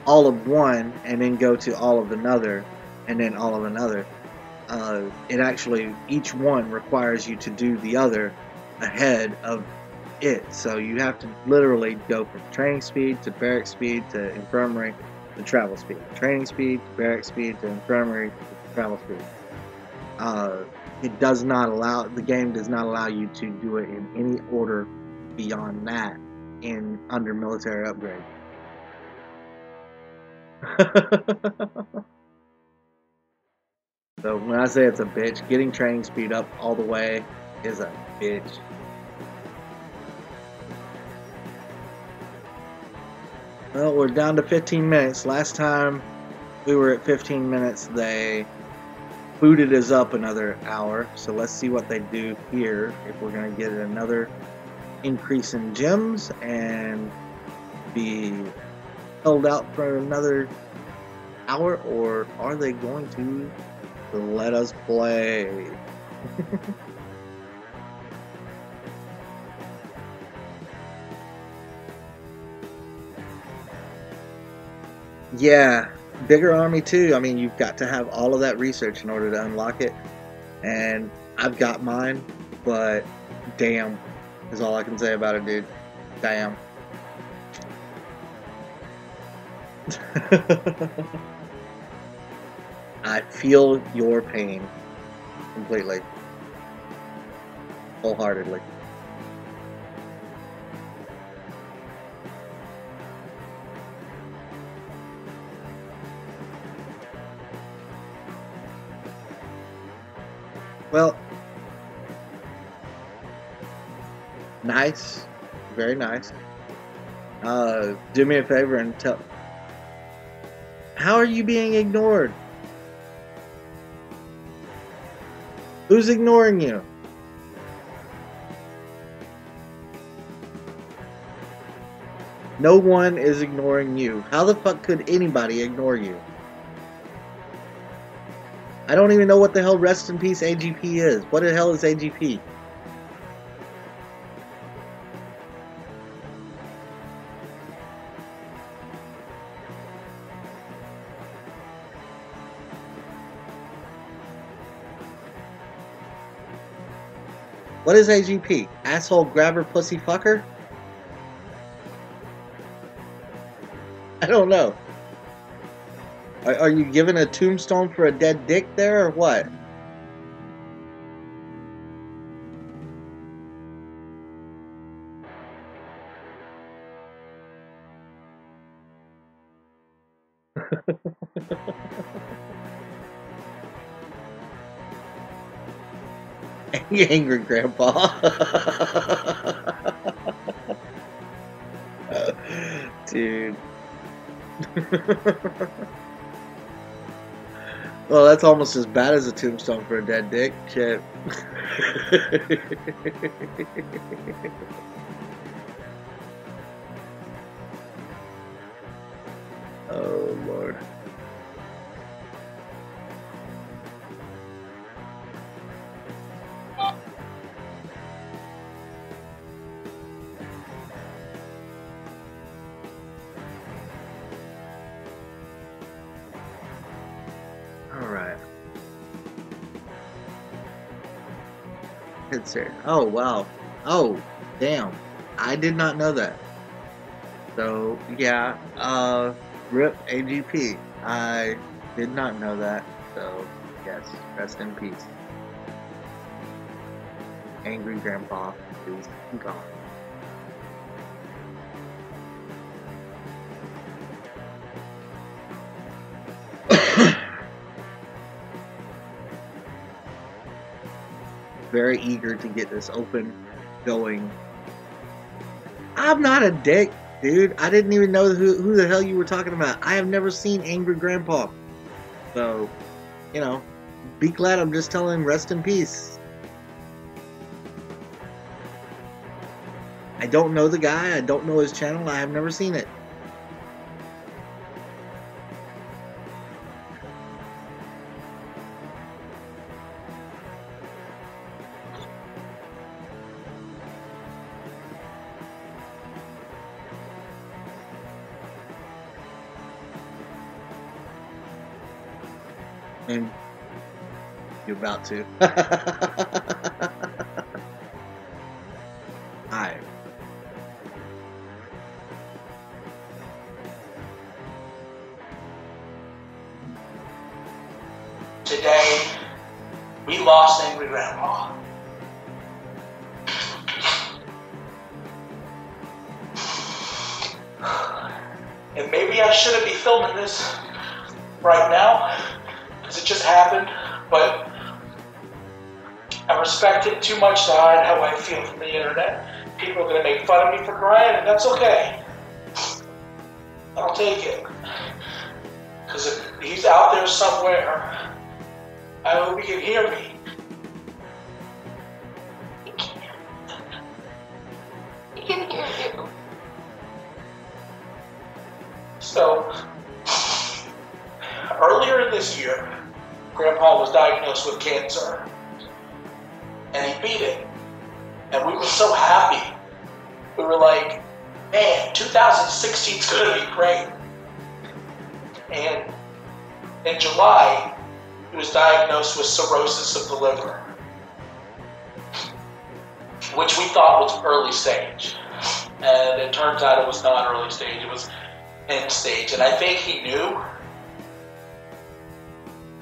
all of one and then go to all of another. and then all of another. It actually, each one requires you to do the other ahead of it. So you have to literally go from training speed to barrack speed to infirmary to travel speed. Training speed to barrack speed to infirmary to travel speed. It does not allow, the game does not allow you to do it in any order beyond that in under military upgrade. So when I say it's a bitch, getting training speed up all the way is a bitch. Well, we're down to 15 minutes. Last time we were at 15 minutes, they booted us up another hour. So let's see what they do here. If we're going to get another increase in gems and be held out for another hour, or are they going to let us play? Yeah, bigger army too. I mean, you've got to have all of that research in order to unlock it. And I've got mine, but damn is all I can say about it, dude. Damn. I feel your pain completely, wholeheartedly. Well, nice, very nice. Do me a favor and tell. How are you being ignored? Who's ignoring you? No one is ignoring you. How the fuck could anybody ignore you? I don't even know what the hell Rest in Peace AGP is. What the hell is AGP? What is AGP? Asshole grabber pussy fucker? I don't know. Are you giving a tombstone for a dead dick there, or what? Angry grandpa. Dude. Well, that's almost as bad as a tombstone for a dead dick. Shit. Oh, Lord. Alright. It's here. Oh, wow. Oh, damn. I did not know that. So, yeah, RIP AGP. I did not know that. So, yes, rest in peace. Angry grandpa is gone. Very eager to get this open going. I'm not a dick, dude. I didn't even know who the hell you were talking about. I have never seen Angry Grandpa. So, you know, be glad I'm just telling him rest in peace. I don't know the guy. I don't know his channel. I have never seen it. And you're about to. Alright. Today, we lost Angry Grandpa. And maybe I shouldn't be filming this right now, because it just happened, but I respect it too much to hide how I feel from the internet. People are going to make fun of me for crying, and that's okay. I'll take it. Because if he's out there somewhere, I hope he can hear me. He can hear you. So, earlier this year, Grandpa was diagnosed with cancer. And he beat it. And we were so happy. We were like, man, 2016 is going to be great. And in July, he was diagnosed with cirrhosis of the liver, which we thought was early stage. And it turns out it was not early stage, it was end stage. And I think he knew.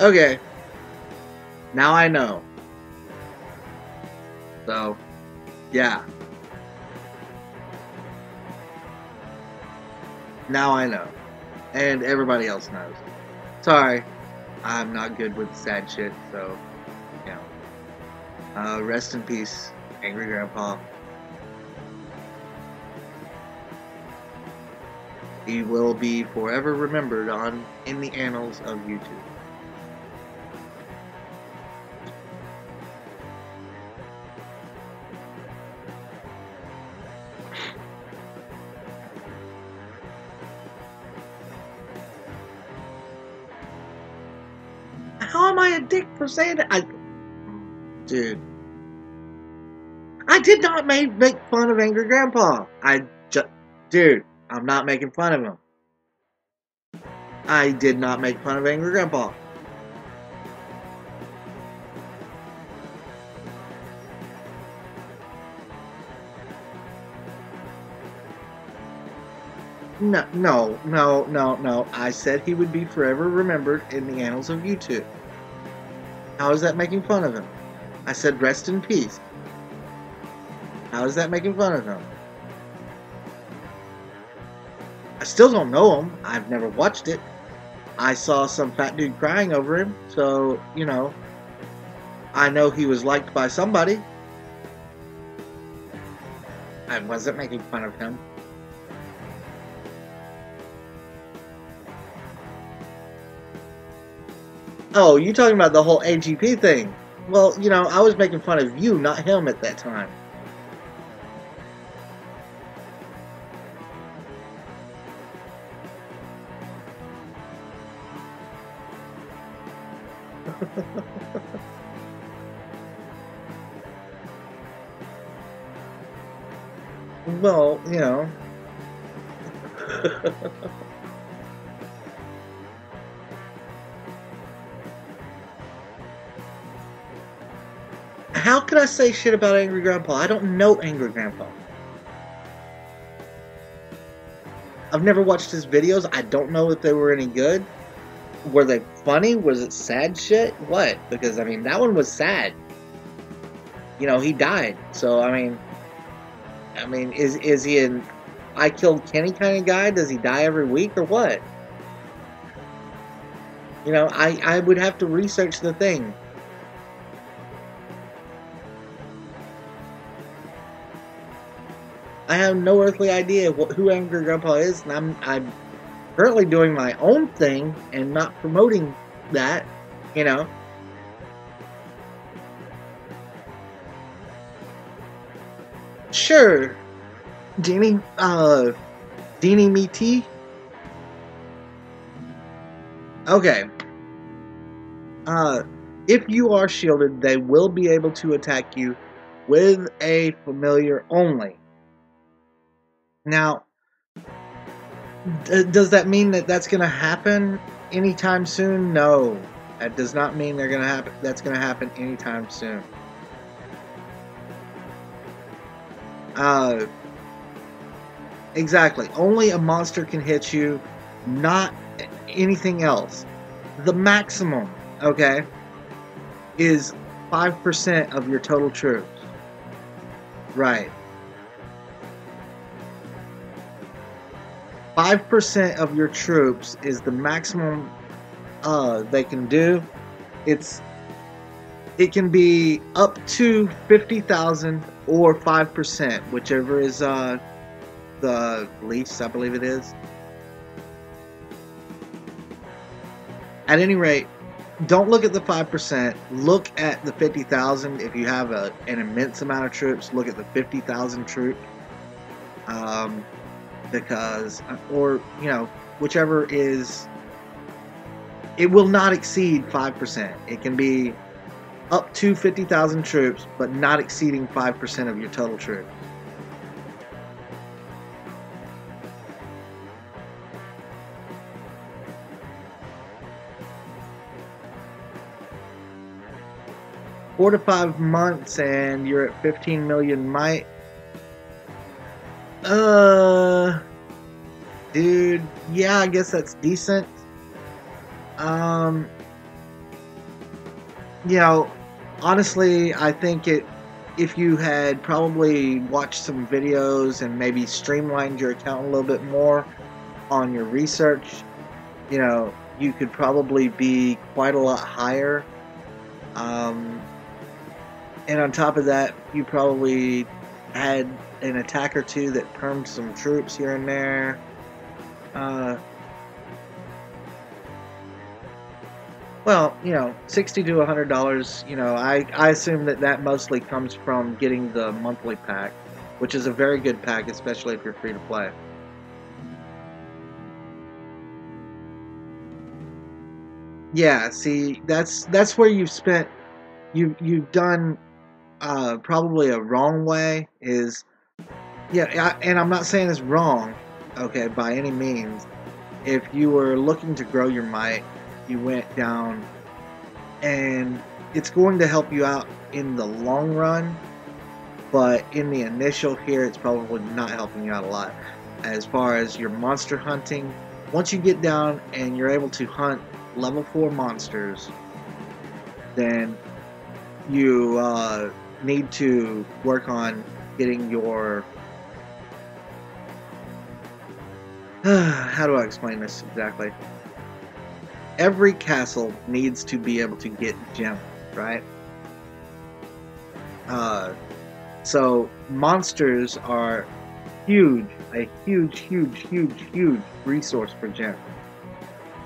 Okay. Now I know. So, yeah. Now I know. And everybody else knows. Sorry. I'm not good with sad shit, so, you know. Rest in peace, Angry Grandpa. He will be forever remembered in the annals of YouTube. How am I a dick for saying that? Dude. I did not make fun of Angry Grandpa. Dude, I'm not making fun of him. I did not make fun of Angry Grandpa. No. I said he would be forever remembered in the annals of YouTube. How is that making fun of him? I said rest in peace. How is that making fun of him? I still don't know him. I've never watched it. I saw some fat dude crying over him, so, you know, I know he was liked by somebody. I wasn't making fun of him. Oh, you talking about the whole AGP thing? Well, you know, I was making fun of you, not him at that time. Well, you know. How could I say shit about Angry Grandpa? I don't know Angry Grandpa. I've never watched his videos. I don't know if they were any good. Were they funny? Was it sad shit? What? Because, I mean, that one was sad. You know, he died. So, I mean, is he an I Killed Kenny kind of guy? Does he die every week or what? You know, I would have to research the thing. I have no earthly idea who Angry Grandpa is, and I'm currently doing my own thing and not promoting that, you know. Sure, Deanie Me Tea. Okay. If you are shielded, they will be able to attack you with a familiar only. Now, does that mean that that's going to happen anytime soon? No. That does not mean they're gonna happen. That's gonna happen anytime soon. Exactly. Only a monster can hit you, not anything else. The maximum, okay, is 5% of your total troops. Right. 5% of your troops is the maximum they can do. It can be up to 50,000 or 5%, whichever is the least, I believe it is. At any rate, don't look at the 5%. Look at the 50,000. If you have an immense amount of troops, look at the 50,000 troops. Because, or, you know, whichever is, it will not exceed 5%. It can be up to 50,000 troops, but not exceeding 5% of your total troops. Four to 5 months and you're at 15 million might. Dude, yeah, I guess that's decent. You know, honestly, I think if you had probably watched some videos and maybe streamlined your account a little bit more on your research, you know, you could probably be quite a lot higher. And on top of that, you probably had an attack or two that permed some troops here and there. Well, you know, $60 to $100, you know, I assume that mostly comes from getting the monthly pack, which is a very good pack, especially if you're free to play. Yeah, see, that's where you've done probably a wrong way is, yeah, and I'm not saying it's wrong, okay, by any means. If you were looking to grow your might, you went down, and it's going to help you out in the long run, but in the initial here, it's probably not helping you out a lot. As far as your monster hunting, once you get down and you're able to hunt level 4 monsters, then you need to work on getting your how do I explain this exactly? Every castle needs to be able to get gems, right? So monsters are a huge resource for gems.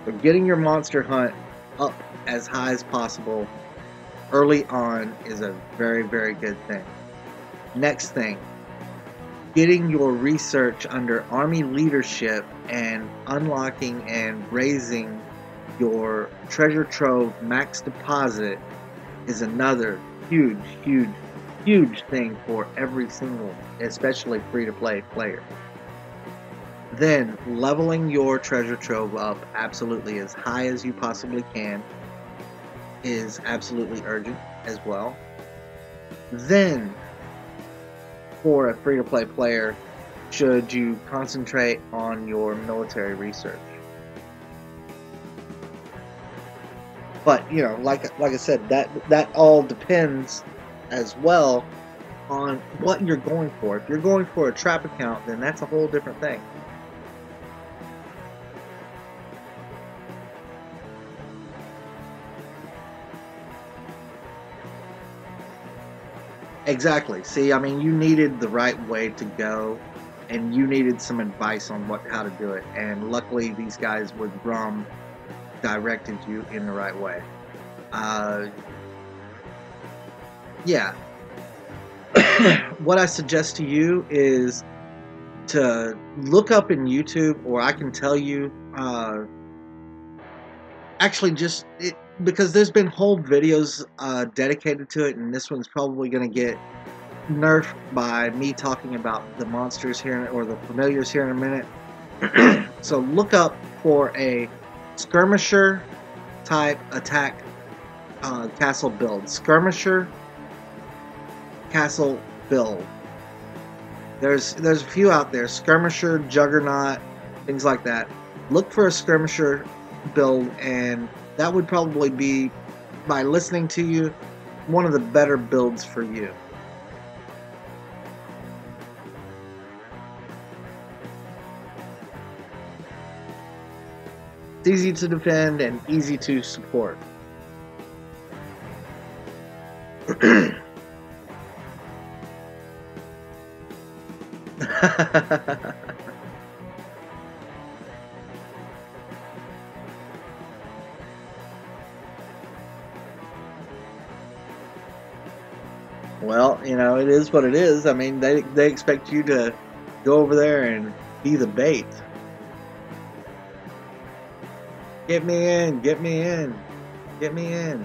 So getting your monster hunt up as high as possible early on is a very, very good thing. Next thing, getting your research under army leadership and unlocking and raising your treasure trove max deposit is another huge thing for every single, especially free-to-play player. Then leveling your treasure trove up absolutely as high as you possibly can is absolutely urgent as well. Then for a free-to-play player, should you concentrate on your military research. But, you know, like I said, that all depends as well on what you're going for. If you're going for a trap account, then that's a whole different thing. Exactly. See, I mean, you needed the right way to go, and you needed some advice on how to do it. And luckily, these guys with Rum directed you in the right way. Yeah. What I suggest to you is to look up in YouTube, or I can tell you, actually just because there's been whole videos dedicated to it, and this one's probably going to get nerfed by me talking about the monsters here, or the familiars here in a minute. So look up for a skirmisher type attack castle build. Skirmisher castle build. There's a few out there. Skirmisher, Juggernaut, things like that. Look for a skirmisher build, and that would probably be, by listening to you, one of the better builds for you. It's easy to defend and easy to support. Well, you know, it is what it is. I mean, they expect you to go over there and be the bait. Get me in, get me in, get me in.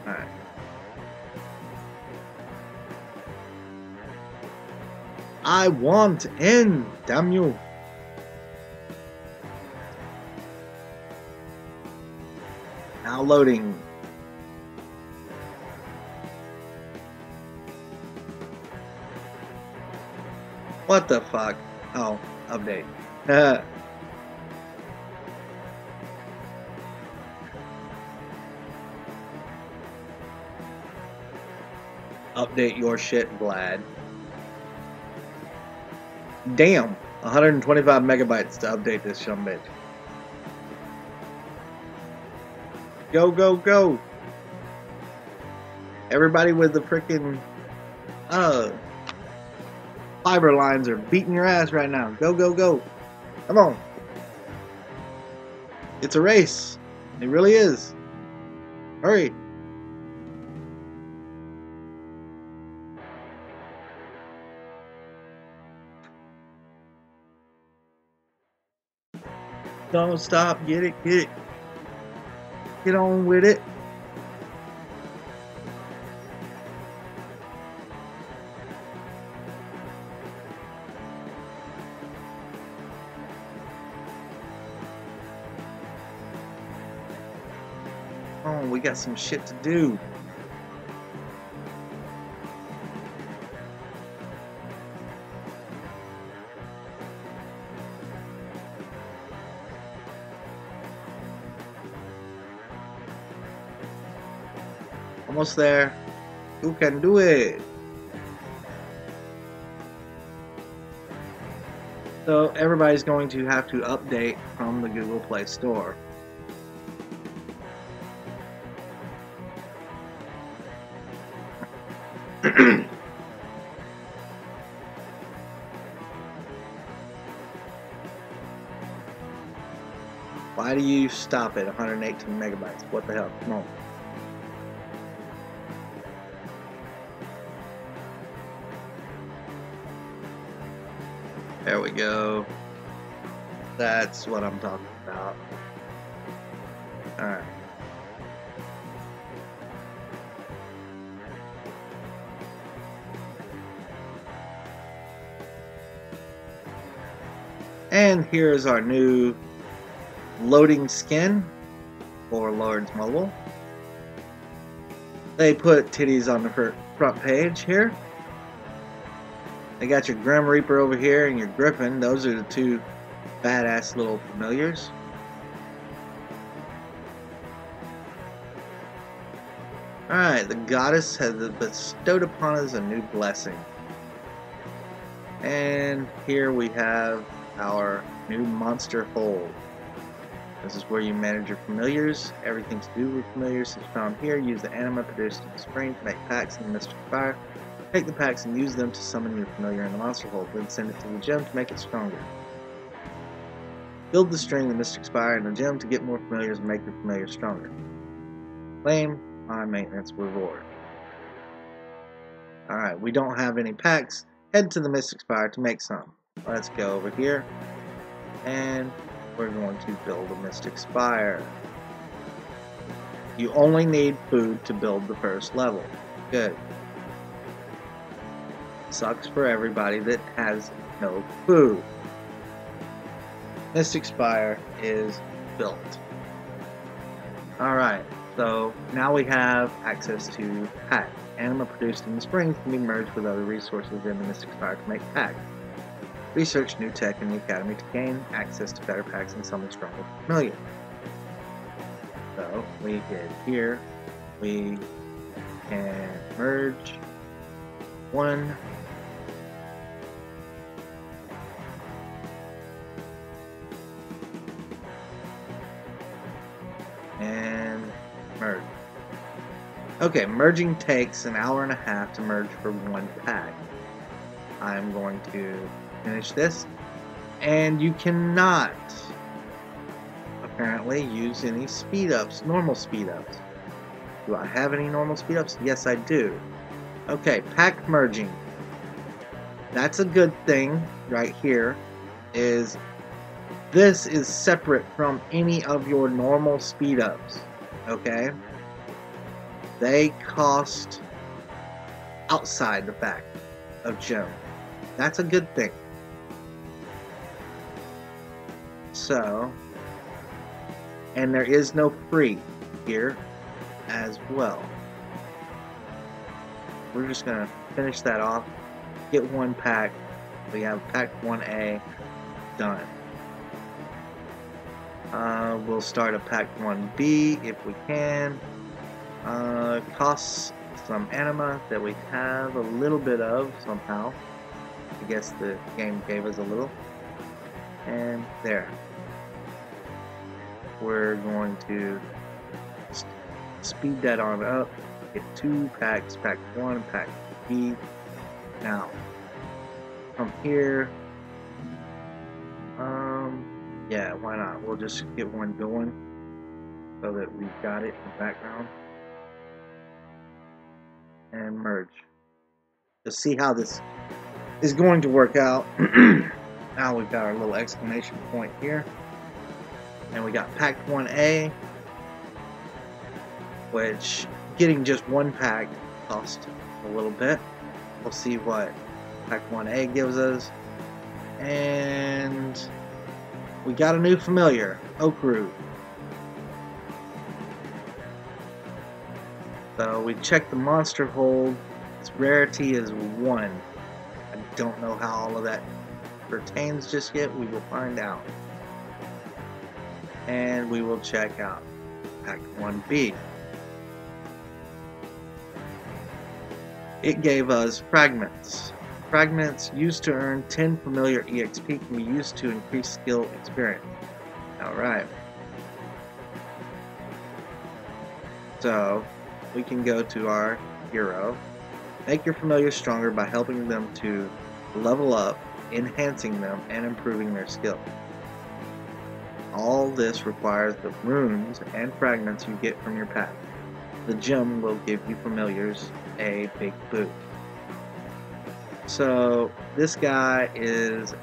Alright. I want in, damn you. Now loading. What the fuck? Oh, update. Update your shit, Vlad. Damn, 125 megabytes to update this scumbitch. Go, go, go! Everybody with the frickin' fiber lines are beating your ass right now. Go, go, go! Come on! It's a race. It really is. Hurry! Don't stop. Get it, get it. Get on with it. Oh, we got some shit to do. Almost there. You can do it. So everybody's going to have to update from the Google Play Store. Why do you stop at 118 megabytes? What the hell? Come on. There we go. That's what I'm talking about. Alright. And here's our new loading skin for Lords Mobile. They put titties on the front page here. They got your Grim Reaper over here and your Griffin. Those are the two badass little familiars. Alright, the goddess has bestowed upon us a new blessing. And here we have our new monster hold. This is where you manage your familiars. Everything to do with familiars is found here. Use the anima produced in the spring to make packs in the Mystic Spire. Take the packs and use them to summon your familiar in the monster hold, then send it to the gem to make it stronger. Build the string, the Mystic Spire, and the gem to get more familiars and make your familiar stronger. Claim my maintenance reward. Alright, we don't have any packs. Head to the Mystic Spire to make some. Let's go over here, and we're going to build a Mystic Spire. You only need food to build the first level. Good. Sucks for everybody that has no food. Mystic Spire is built. Alright, so now we have access to packs. Anima produced in the springs can be merged with other resources in the Mystic Spire to make packs. Research new tech in the Academy to gain access to better packs and summon stronger familiar. So we get here, we can merge one and merge. Okay, merging takes an hour and a half to merge for one pack. I'm going to finish this, and you cannot apparently use any speed ups, normal speed ups. Do I have any normal speed ups? Yes, I do. Okay, pack merging. That's a good thing right here. This is separate from any of your normal speed ups. Okay? They cost outside the fact of gem. That's a good thing. So, and there is no free here as well. We're just going to finish that off. Get one pack. We have pack 1A done. We'll start a pack 1B if we can. Costs some anima that we have a little bit of somehow. I guess the game gave us a little. And there. We're going to speed that on up. Get 2 packs, pack 1, pack B. Now, from here, yeah, why not? We'll just get one going so that we've got it in the background. And merge. To see how this is going to work out. Now we've got our little exclamation point here. And we got pack 1A, which getting just one pack cost a little bit. We'll see what pack 1A gives us. And we got a new familiar, Oakroot. So we checked the monster hold. Its rarity is 1. I don't know how all of that pertains just yet. We will find out. And we will check out pack 1B. It gave us fragments. Fragments used to earn 10 familiar EXP can be used to increase skill experience. Alright. So, we can go to our hero. Make your familiar stronger by helping them to level up, enhancing them, and improving their skill. All this requires the runes and fragments you get from your pack. The gem will give you familiars a big boost. So this guy is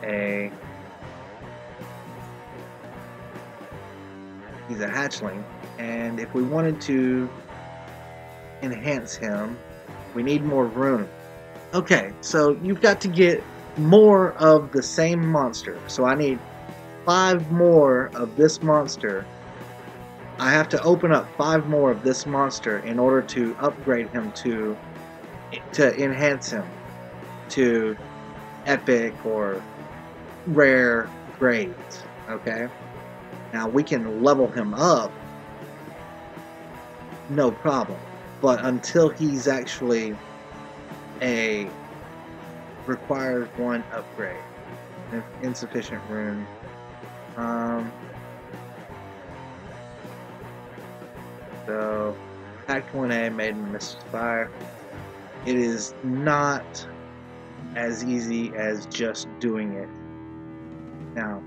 he's a hatchling, and if we wanted to enhance him, we need more runes. Okay, so you've got to get more of the same monster. So I need 5 more of this monster. I have to open up 5 more of this monster in order to upgrade him to enhance him to epic or rare grades. Okay, now we can level him up, no problem, but until he's actually requires 1 upgrade. Insufficient runes. So pack 1A made in Mystic Spire. It is not as easy as just doing it. Now,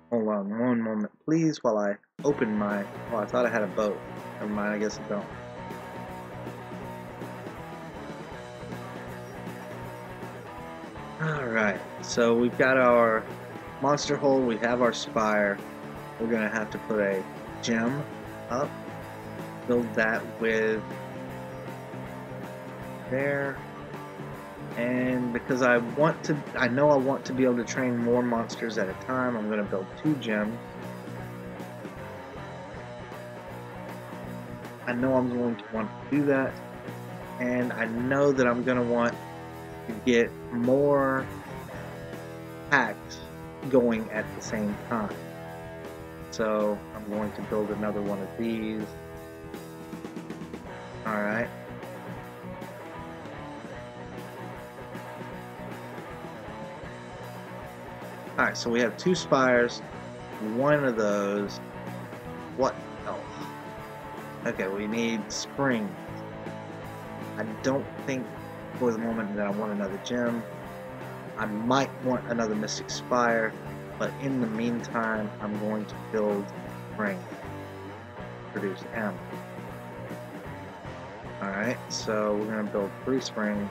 hold on one moment, please, while I open my. Oh, I thought I had a boat. Never mind, I guess I don't. Alright, so we've got our monster hole, we have our spire. We're gonna have to put a gem up. build that with there. And because I know I want to be able to train more monsters at a time, I'm going to build 2 gems. I know I'm going to want to do that. And I know that I'm going to want to get more packs going at the same time. So I'm going to build another one of these. Alright. Alright, so we have 2 spires. One of those. What else? Okay, we need springs. I don't think for the moment that I want another gem. I might want another Mystic Spire, but in the meantime, I'm going to build spring. Produce M. Alright, so we're going to build 3 springs.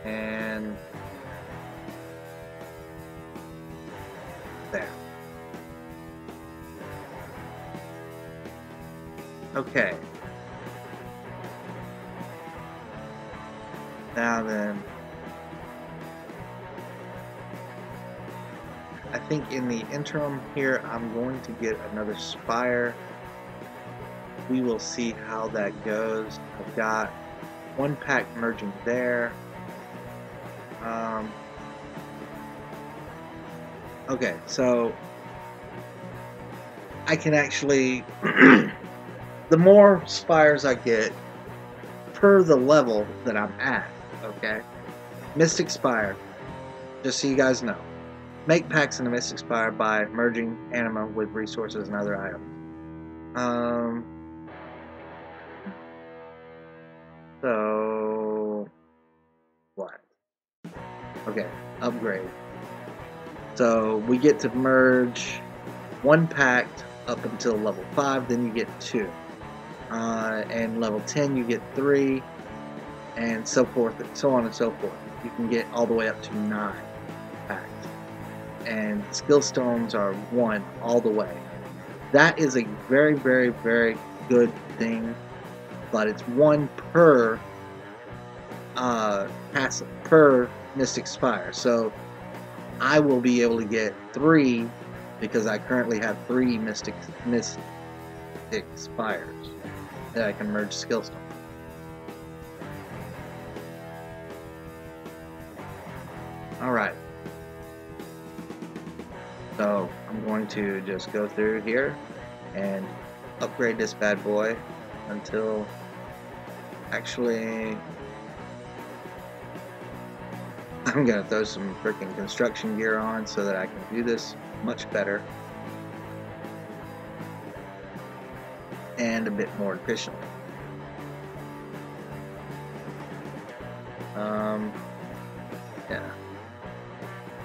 And there. Okay. Now then, I think in the interim here, I'm going to get another spire. We will see how that goes. I've got 1 pack merging there. Okay, so I can actually, the more spires I get per the level that I'm at, okay? Mystic Spire, just so you guys know. Make packs in the Mystic Spire by merging anima with resources and other items. So, what? Okay, upgrade. So we get to merge 1 pack up until level 5, then you get 2. And level 10 you get 3, and so forth, and so on and so forth. You can get all the way up to 9 packs. And skill stones are 1 all the way. That is a very, very, very good thing, but it's 1 per per Mystic Spire. So I will be able to get 3 because I currently have 3 Mystic Spires that I can merge skill stones. Alright. So I'm going to just go through here and upgrade this bad boy until actually I'm going to throw some freaking construction gear on so that I can do this much better and a bit more efficiently. Yeah.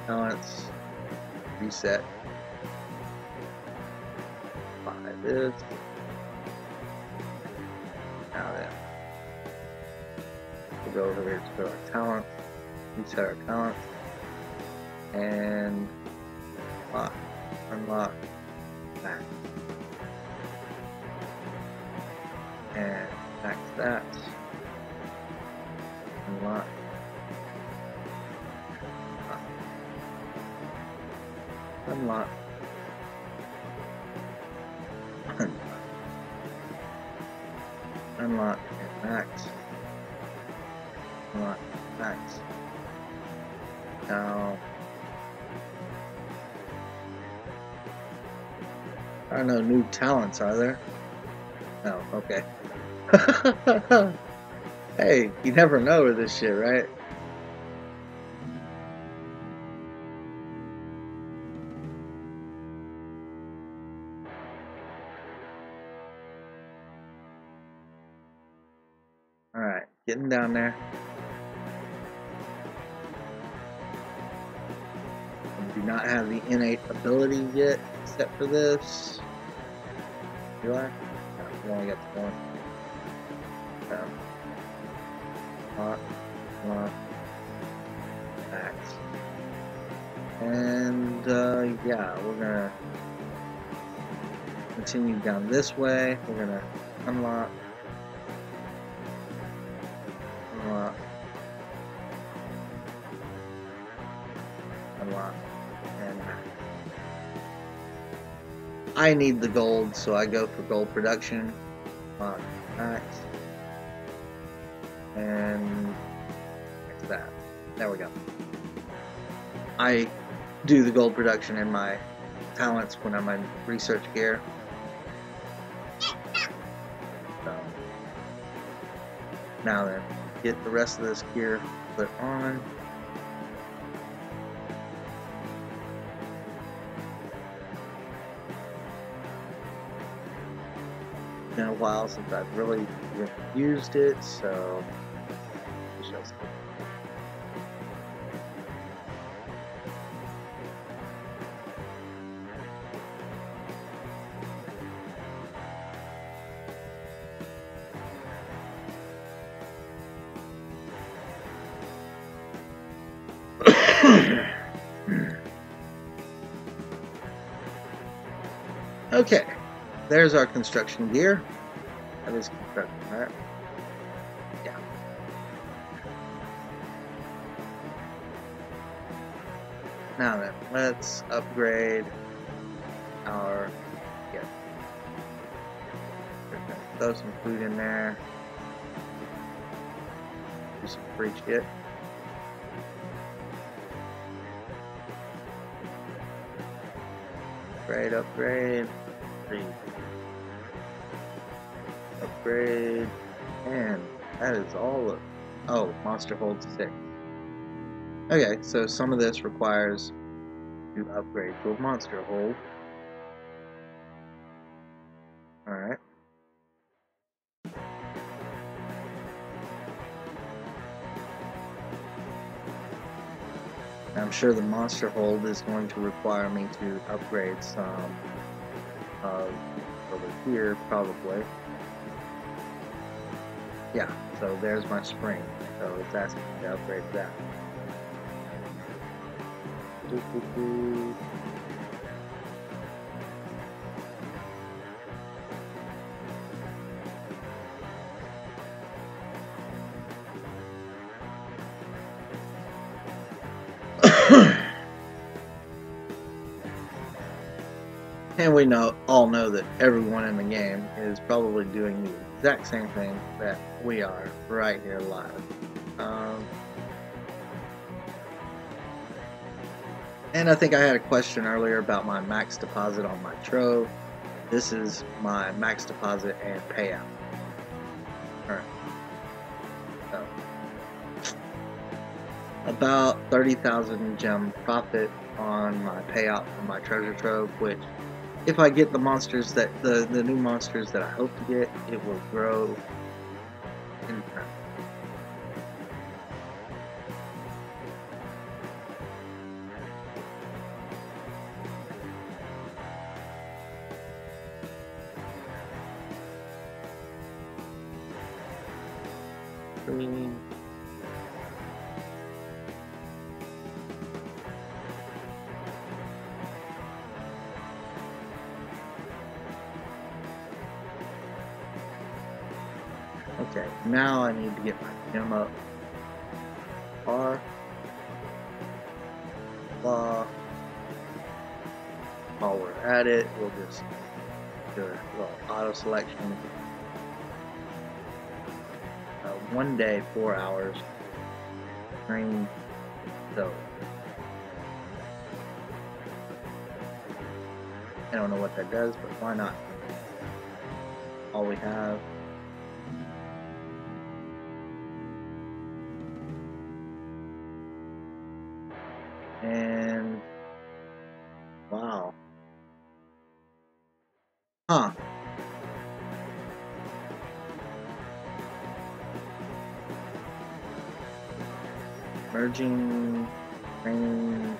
Now let's reset. Buy this. Now then, we'll go over here to our talent. Reset our talent and unlock that and max that, unlock, unlock, unlock and max, unlock, max. Now, I don't know, new talents, are there? No, okay. Hey, you never know with this shit, right? Alright, getting down there. I do not have the innate ability yet, except for this. Do I? No, I only got the 1. Lock, max. And, yeah, we're gonna continue down this way. We're gonna unlock, unlock, unlock, and I need the gold, so I go for gold production. Unlock max, and that's that. There we go. I do the gold production in my talents when I'm in research gear. So, now then, get the rest of this gear put on. It's been a while since I've really used it, so we shall see. Okay, there's our construction gear. That is construction, right? Yeah. Now then, let's upgrade our gear. Throw some food in there. Do some free shit. Upgrade, upgrade. Upgrade, and that is all of. Oh, monster holds 6. Okay, so some of this requires to upgrade to a monster hold. Alright. I'm sure the monster hold is going to require me to upgrade some over here, probably. Yeah, so there's my spring. So it's asking me to upgrade that. And we all know that everyone in the game is probably doing the exact same thing that we are right here live. And I think I had a question earlier about my max deposit on my Trove. This is my max deposit and payout. Alright. So, about 30,000 gem profit on my payout from my treasure trove, which if I get the monsters that the new monsters that I hope to get, it will grow in time. Okay, now I need to get my gem up. R. Blah. While we're at it, we'll just do a little auto selection. 1 day, 4 hours. Green. So. I don't know what that does, but why not? All we have. And wow. Huh. Merging, training.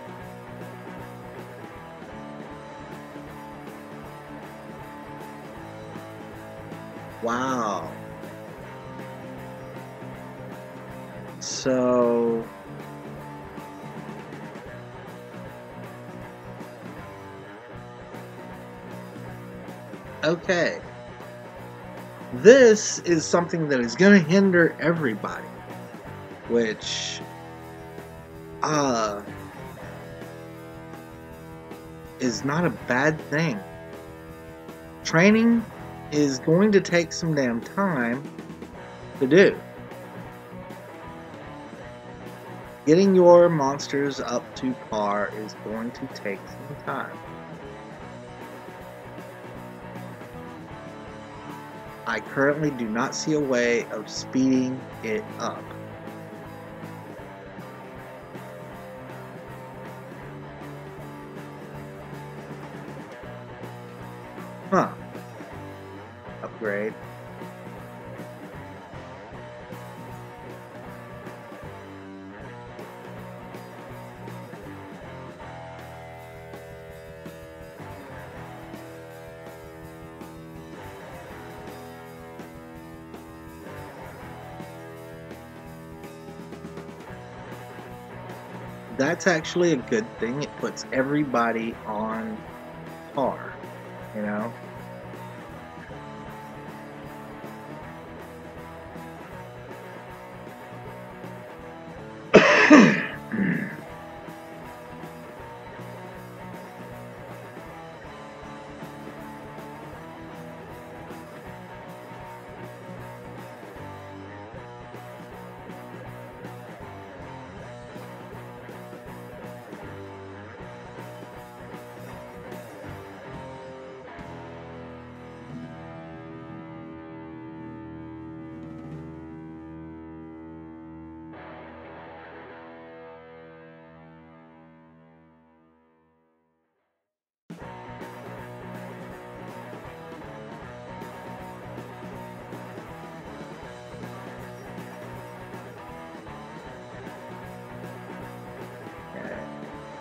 Wow. So Okay. This is something that is going to hinder everybody, which is not a bad thing. Training is going to take some damn time to do. Getting your monsters up to par is going to take some time. I currently do not see a way of speeding it up. Huh. Upgrade. That's actually a good thing. It puts everybody on par, you know?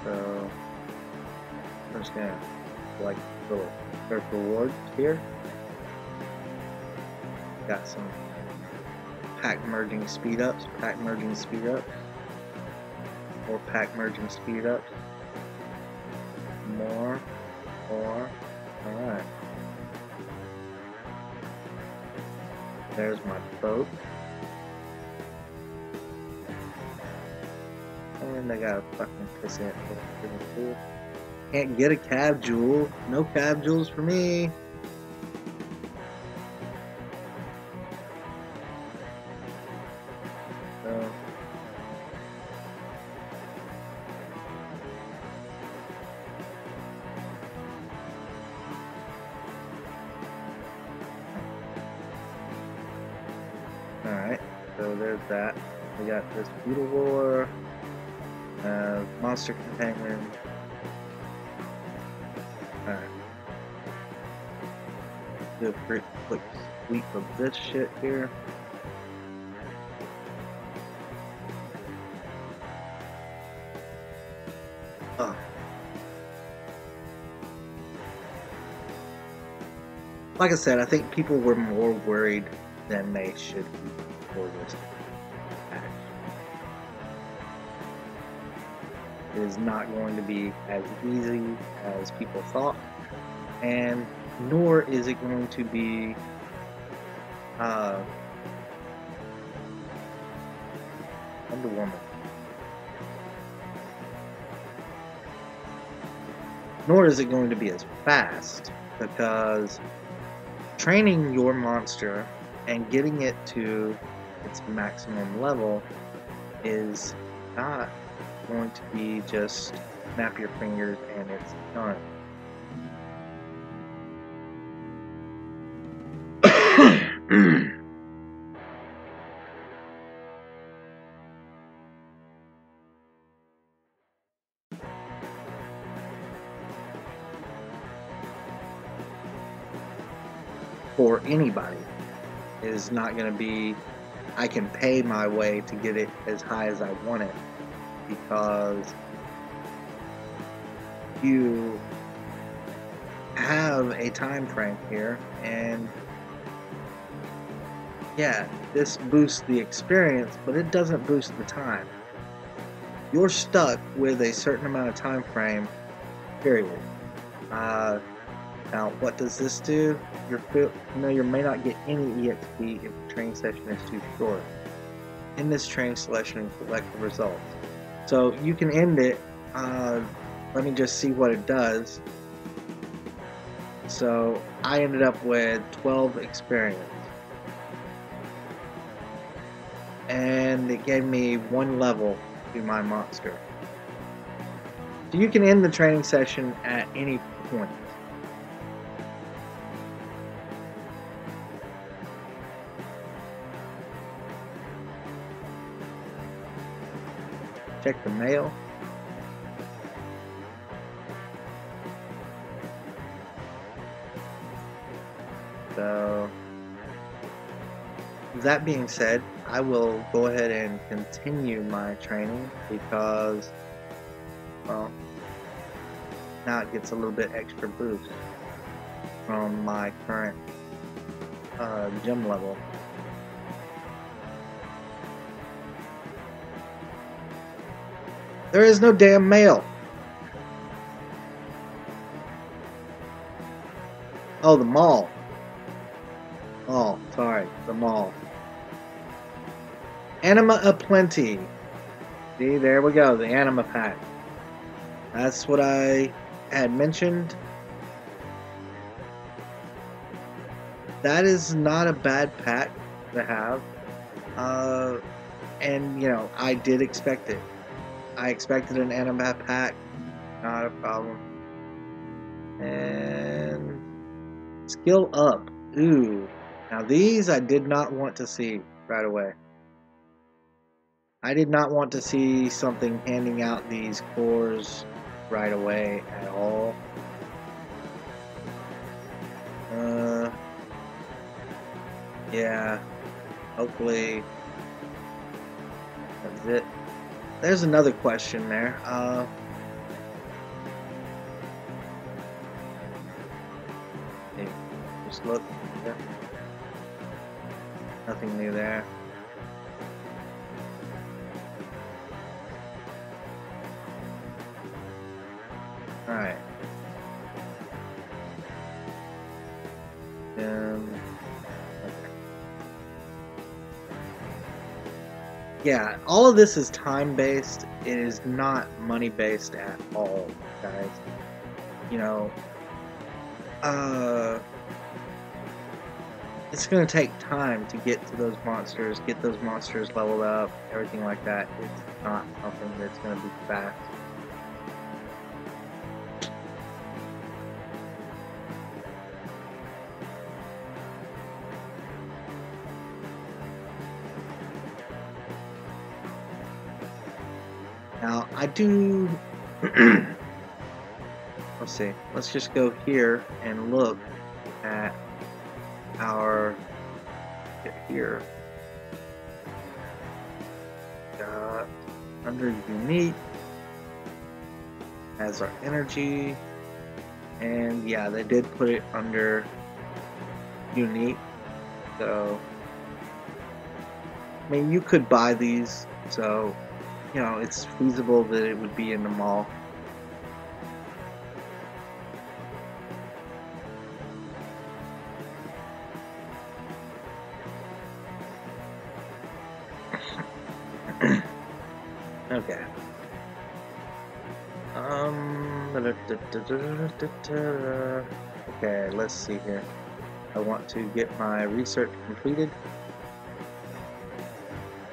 So I'm just gonna select little search rewards here. Got some pack merging speed ups, more pack merging speed ups, more. Alright. There's my boat. And I got a fucking percent. Can't get a cab jewel. No cab jewels for me. So. Alright, so there's that. We got this Beetle Roar. Monster Companion. Alright. Do a quick sweep of this shit here. Oh. Like I said, I think people were more worried than they should be for this. It is not going to be as easy as people thought, and nor is it going to be Wonder Woman. Nor is it going to be as fast, because training your monster and getting it to its maximum level is not going to be just snap your fingers and it's done. For anybody, it is not going to be, I can pay my way to get it as high as I want it, because you have a time frame here, and yeah, this boosts the experience, but it doesn't boost the time. You're stuck with a certain amount of time frame, period. Now, what does this do? Your familiar may not get any EXP if the training session is too short. In this training selection and select the results. So you can end it. Let me just see what it does. So I ended up with 12 experience. And it gave me 1 level to my monster. So you can end the training session at any point. Check the mail. So, that being said, I will go ahead and continue my training because, well, now it gets a little bit extra boost from my current gym level. There is no damn mail. Oh, the mall. Oh, sorry, the mall. Anima aplenty. See, there we go, the anima pack. That's what I had mentioned. That is not a bad pack to have. And, you know, I did expect it. I expected an anima pack, not a problem. And skill up. Ooh. Now these I did not want to see right away. I did not want to see something handing out these cores right away at all. Yeah. Hopefully that's it. There's another question there. Okay, just look. Yeah. Nothing new there. Alright. Yeah, all of this is time-based. It is not money-based at all, guys. You know, it's going to take time to get to those monsters, get those monsters leveled up, everything like that. It's not something that's going to be fast. Now, I do... Let's see. Let's just go here and look at our... here. Got under unique as our energy. And yeah, they did put it under unique. So, I mean, you could buy these, so... You know, it's feasible that it would be in the mall. Okay. Okay, let's see here. I want to get my research completed.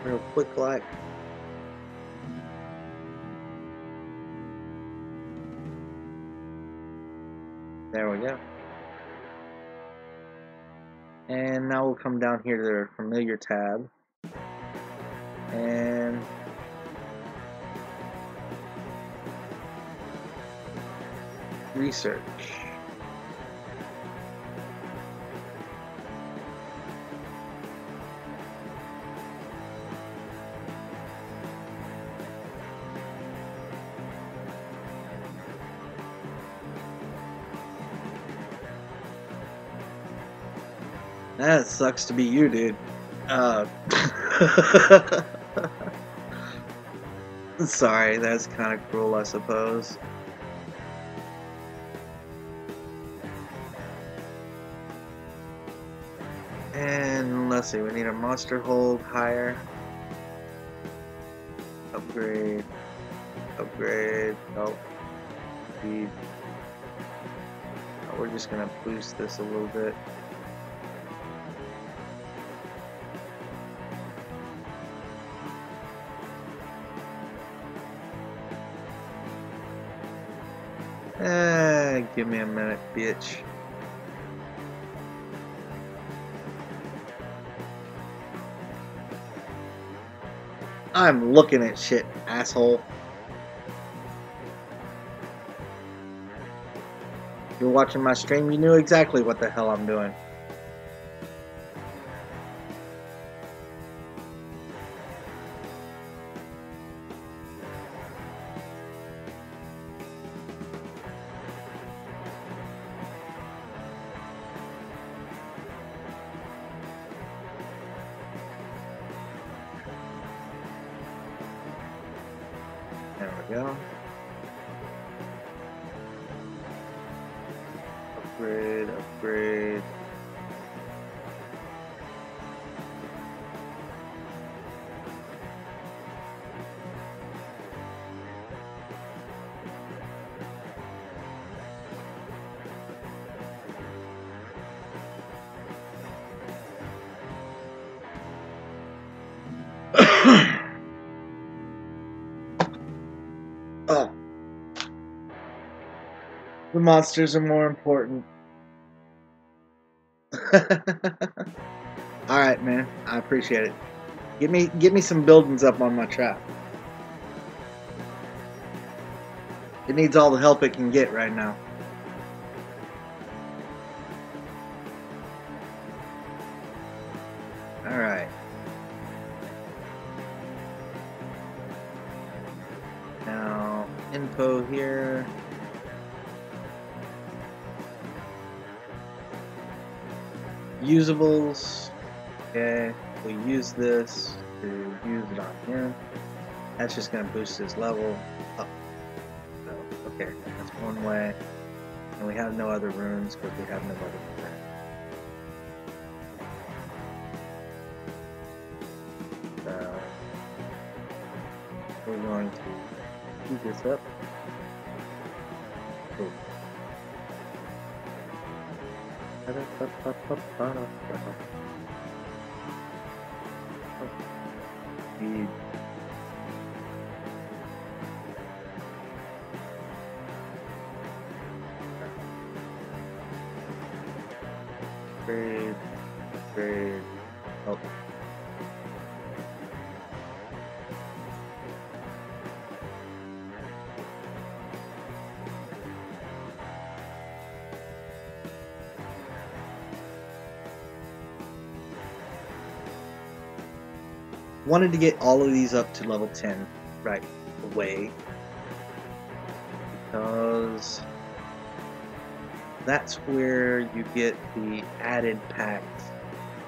Real quick like. There we go. And now we'll come down here to the familiar tab. And research. That sucks to be you, dude. Sorry, that's kind of cruel, I suppose. see, we need a monster hold higher. Upgrade. Upgrade. Oh. Speed. We're just gonna boost this a little bit. Give me a minute, bitch. I'm looking at shit, asshole. You're watching my stream, you knew exactly what the hell I'm doing. There we go. Upgrade, upgrade. Oh. The monsters are more important. Alright, man. I appreciate it. Get me some buildings up on my trap. It needs all the help it can get right now. Alright. Now, info here. Usables. Okay, we use this to use it on here. That's just going to boost his level up. So, okay, that's one way. And we have no other runes because we have no other plan. So, we're going to heat this up. Cool. Speed. Grade. Grade. Oh. Wanted to get all of these up to level 10 right away because that's where you get the added packs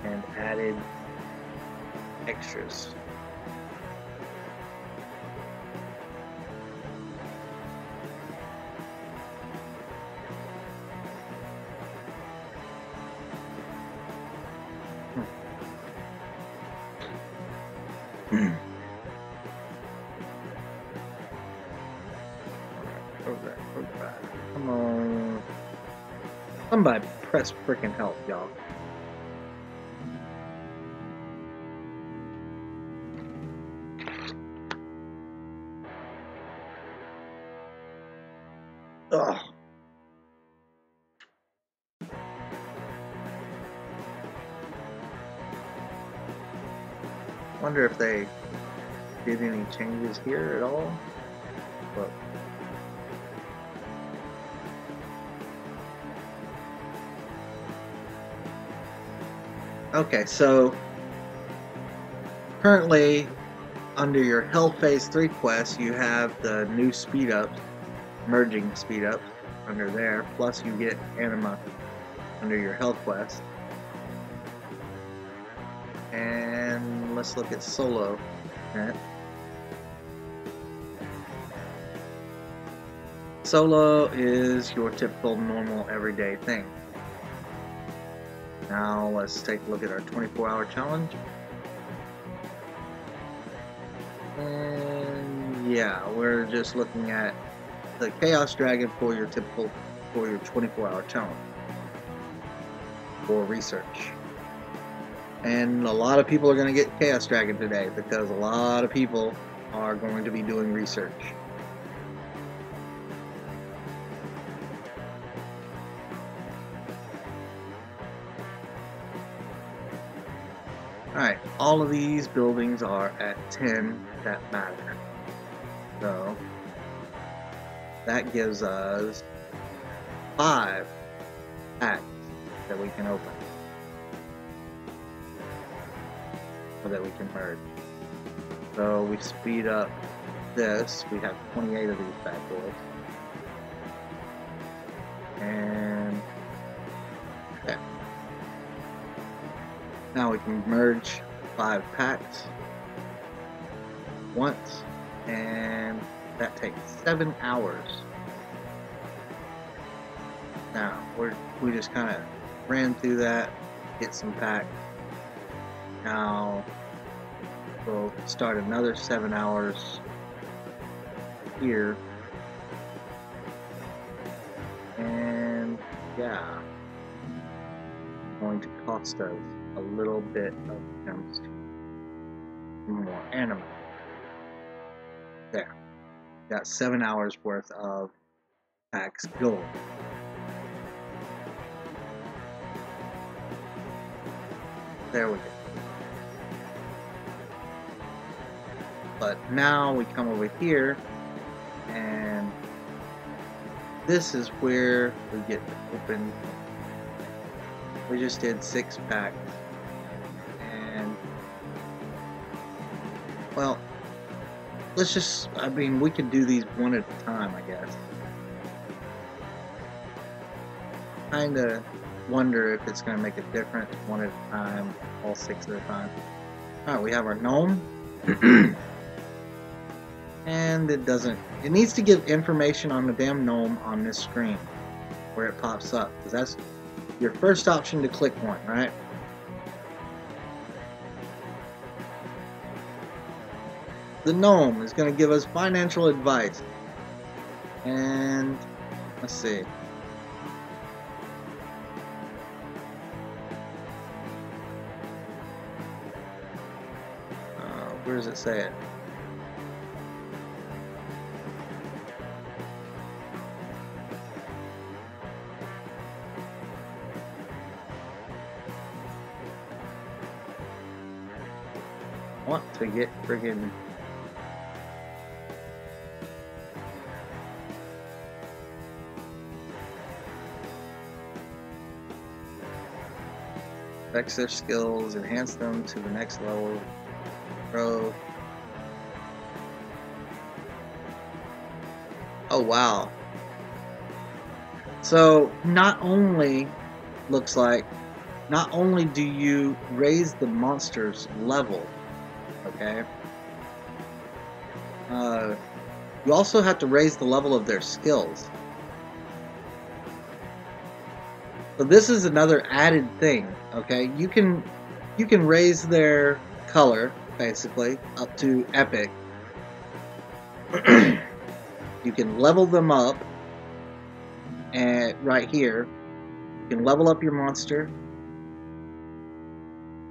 and added extras. Come on. Somebody press frickin' help, y'all. Ugh. Wonder if they did any changes here at all. But okay, so currently under your Hell Phase 3 quest, you have the new speed ups, merging speed ups under there, plus you get Anima under your Hell quest. And let's look at solo. Right. Solo is your typical normal everyday thing. Now let's take a look at our 24-hour challenge. And yeah, we're just looking at the Chaos Dragon for your 24-hour challenge for research. And a lot of people are going to get Chaos Dragon today because a lot of people are going to be doing research. Alright, all of these buildings are at 10 that matter. So that gives us 5 packs that we can open. Or that we can merge. So we speed up this. We have 28 of these bad boys. And okay. Now we can merge 5 packs once, and that takes 7 hours. Now we just kind of ran through that, get some packs. Now we'll start another 7 hours here, and yeah, going to cost us a little bit of chemistry. More anima. There. Got 7 hours worth of packs gold. There we go. But now we come over here, and this is where we get to open. We just did 6 packs, and well, let's just, I mean, we can do these one at a time, I guess. Kinda wonder if it's gonna make a difference one at a time, all 6 at a time. Alright, we have our gnome. And it needs to give information on the damn gnome on this screen where it pops up, because that's your first option to click one, right? The gnome is going to give us financial advice. And let's see. Where does it say it? Want to get friggin' affects their skills, enhance them to the next level, grow. Oh wow. So not only do you raise the monster's level, okay, you also have to raise the level of their skills. So this is another added thing, okay? You can raise their color basically up to epic. You can level them up, and right here you can level up your monster,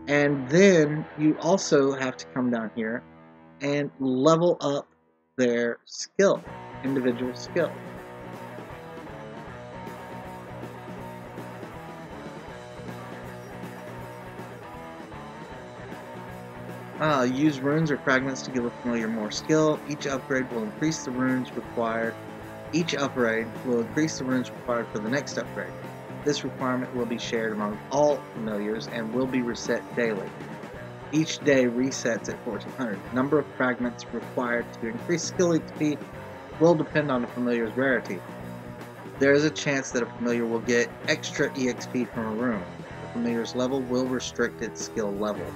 and then you also have to come down here and level up their skill, individual skill. Use runes or fragments to give a familiar more skill. Each upgrade will increase the runes required. Each upgrade will increase the runes required for the next upgrade. This requirement will be shared among all familiars and will be reset daily. Each day resets at 1400. Number of fragments required to increase skill XP will depend on the familiar's rarity. There is a chance that a familiar will get extra EXP from a rune. The familiar's level will restrict its skill level.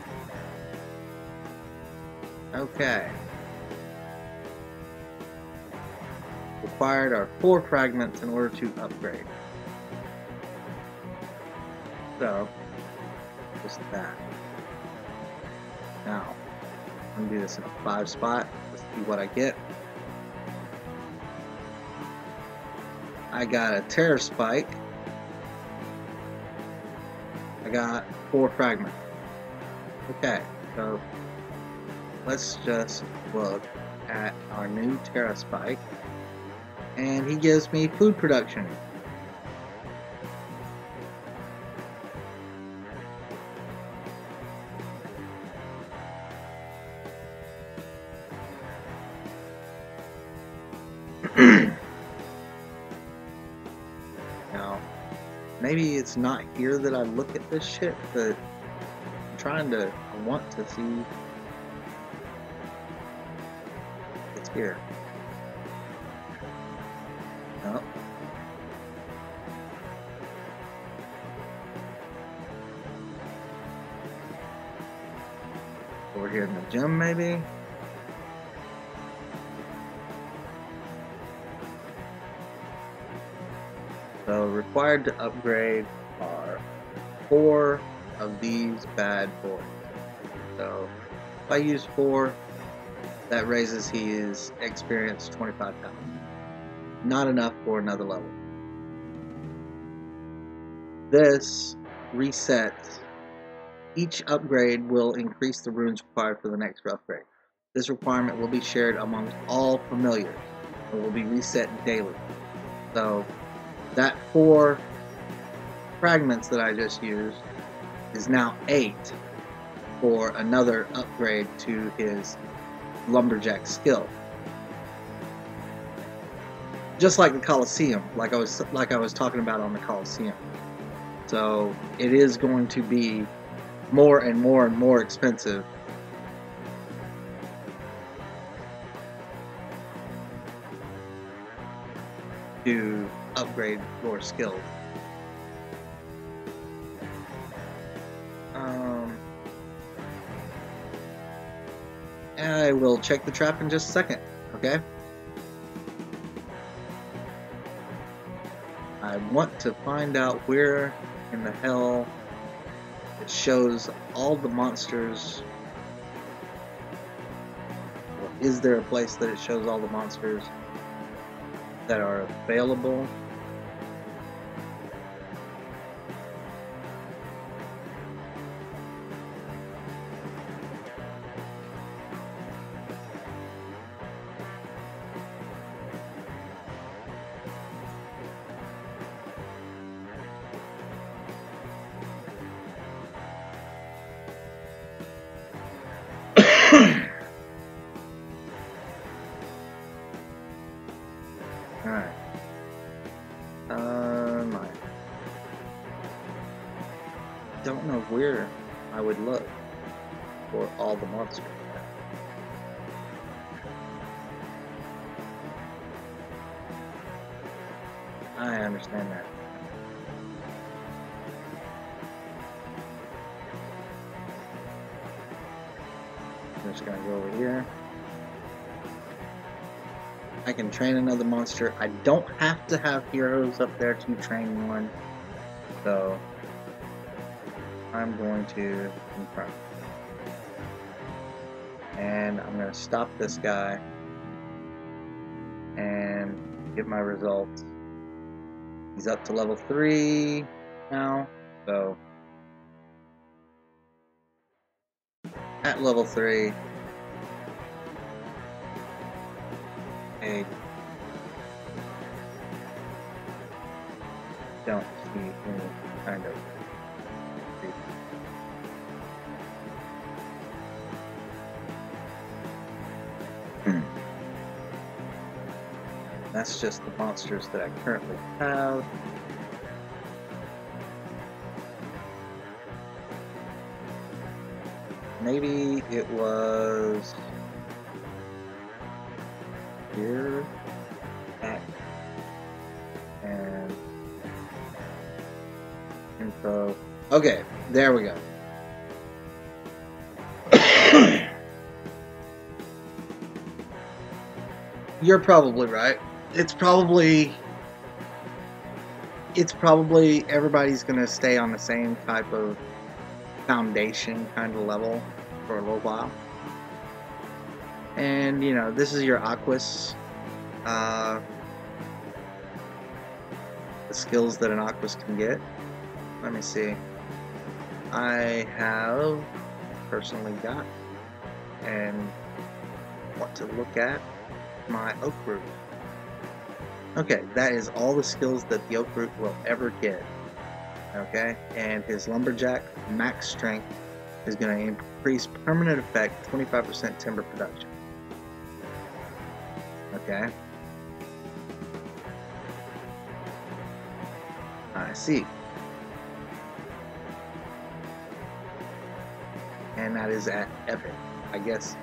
Okay. Required are 4 fragments in order to upgrade. So, just that. Now, I'm gonna do this in a 5 spot. Let's see what I get. I got a Terror Spike. I got 4 fragments. Okay, so let's just look at our new Terra Spike. And he gives me food production. Now, maybe it's not here that I look at this shit, but I want to see. It's here. No. Over here in the gym, maybe. So required to upgrade are 4 of these bad boys. So if I use 4, that raises his experience 25,000. Not enough for another level. This resets. Each upgrade will increase the runes required for the next upgrade. This requirement will be shared amongst all familiars and will be reset daily. So that 4 fragments that I just used is now 8 for another upgrade to his lumberjack skill. Just like the Colosseum, like I was talking about on the Colosseum. So it is going to be more and more and more expensive to upgrade your skills. I will check the trap in just a second, okay? I want to find out where in the hell it shows all the monsters. Or is there a place that it shows all the monsters that are available? Alright. I don't know where I would look for all the monsters. I understand that. I'm just gonna go over here. I can train another monster. I don't have to have heroes up there to train one. So I'm going to confirm. And I'm going to stop this guy and get my results. He's up to level 3 now. So at level 3, I don't see any kind of that's just the monsters that I currently have. Maybe it was here, back, and info. Okay, there we go. You're probably right. It's probably everybody's gonna stay on the same type of foundation kind of level for a little while. And you know, this is your Aquas. The skills that an Aquas can get. Let me see. I have personally got and want to look at my Oak Root. Okay, that is all the skills that the Oak Root will ever get. Okay, and his Lumberjack max strength is going to increase permanent effect 25% timber production. Okay. I see. And that is at epic. I guess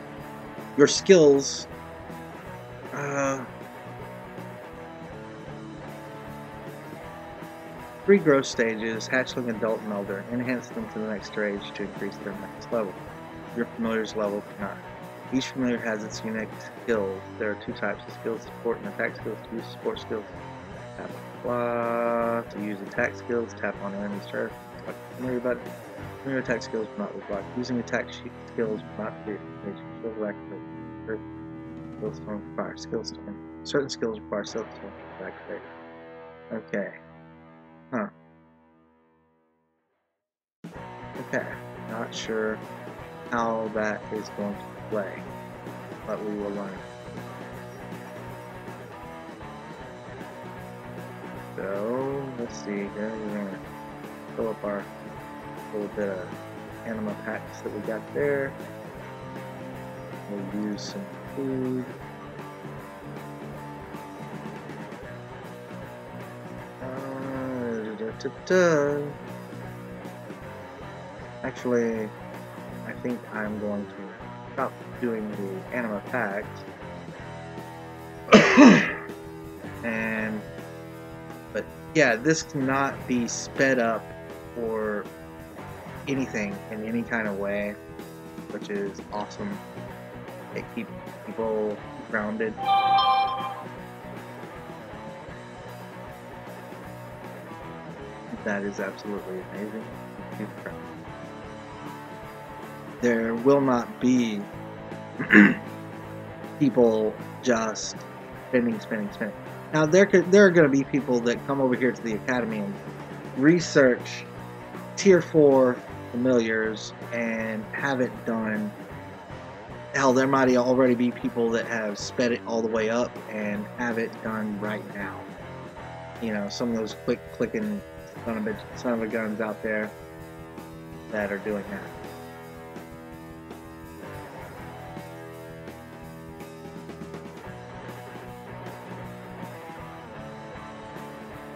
your skills three growth stages, hatchling, adult, and elder. Enhance them to the next stage to increase their max level. Your familiar's level 9. Each familiar has its unique skills. There are 2 types of skills: support and attack skills. To use support skills, tap blah. To use attack skills, tap on enemy's turn. Select the familiar button. Familiar attack skills will not be blocked. Using attack skills will not be skills will activate. Skill storm require skill storm. Certain skills require skill storm to activate. Okay. Huh. Okay. Not sure how that is going to play, but we will learn. So, let's see here. We're going to fill up our little bit of anima packs that we got there. We'll use some food. Actually, I think I'm going to stop doing the anima packs. But yeah, this cannot be sped up or anything in any kind of way, which is awesome. It keeps people grounded. That is absolutely amazing. There will not be people just spending. Now there are going to be people that come over here to the academy and research tier 4 familiars and have it done. Hell, there might already be people that have sped it all the way up and have it done right now. You know, some of those quick clicking son of a guns out there that are doing that.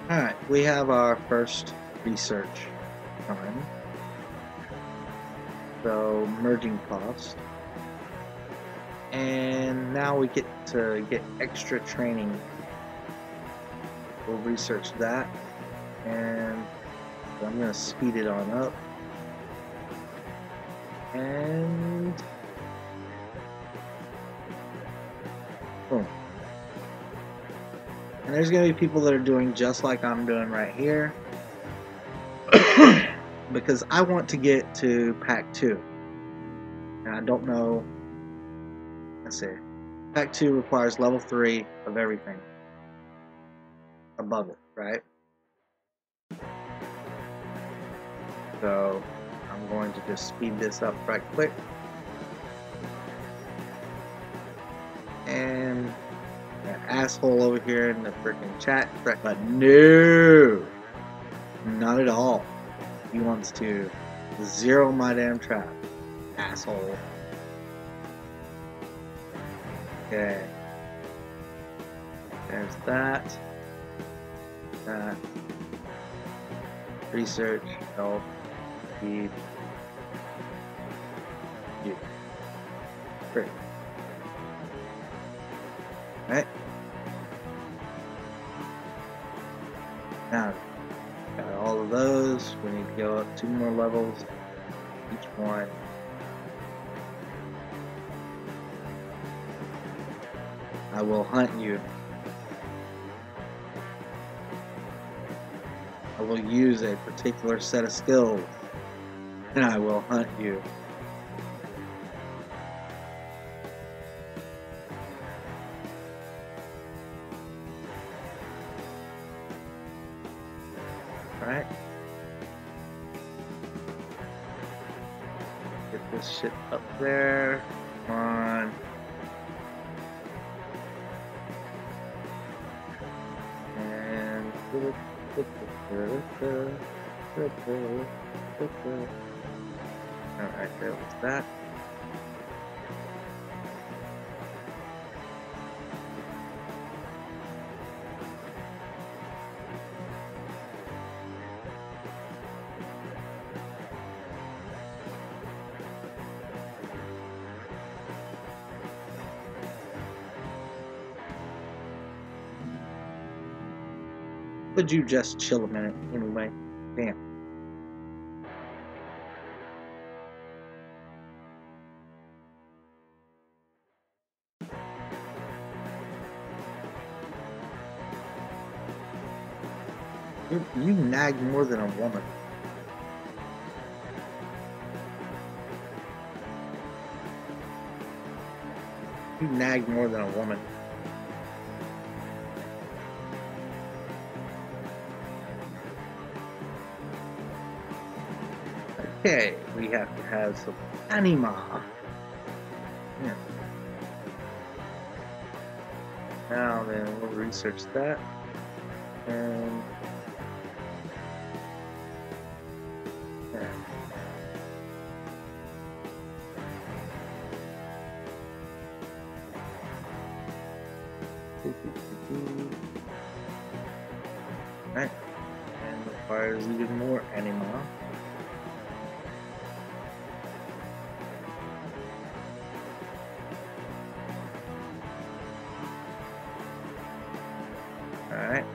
Alright, we have our first research time. So, merging cost. And now we get to get extra training. We'll research that. And so I'm going to speed it on up. And boom. And there's going to be people that are doing just like I'm doing right here. Because I want to get to Pack 2. And I don't know. Let's see. Pack 2 requires level 3 of everything above it, right? So I'm going to just speed this up right quick. And that asshole over here in the freaking chat, but no, not at all. He wants to zero my damn trap, asshole. Okay. There's that. That. Research, health, speed. You. Great. Right? Now, got all of those. We need to go up 2 more levels. Each one. I will hunt you. I will use a particular set of skills. and I will hunt you. Alright. Get this shit up there. Come on. And alright, there was that. Would you just chill a minute anyway? Damn. You nag more than a woman. You nag more than a woman. Okay, we have to have some anima. Yeah. Now then, we'll research that. And yeah. Right. And requires even more anima. Alright,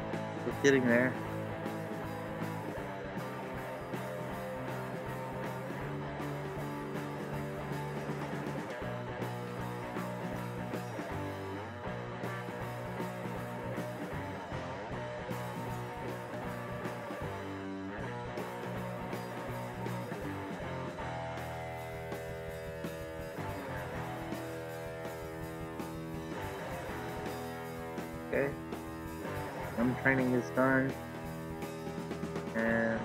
we're getting there. Okay. Some training is done. And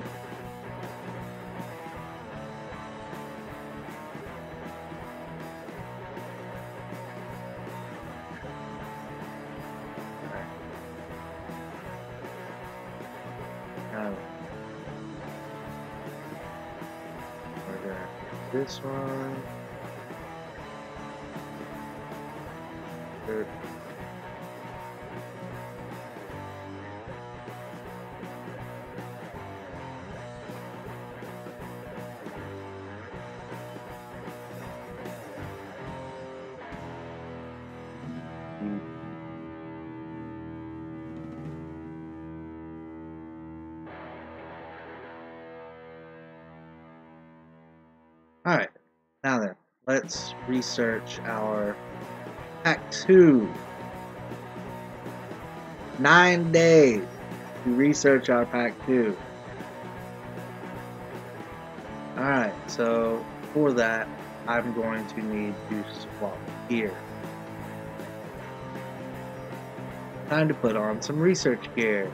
now we're gonna do this one. Good. Alright, now then, let's research our Pack 2. 9 days to research our Pack 2. Alright, so for that, I'm going to need to swap gear. Time to put on some research gear.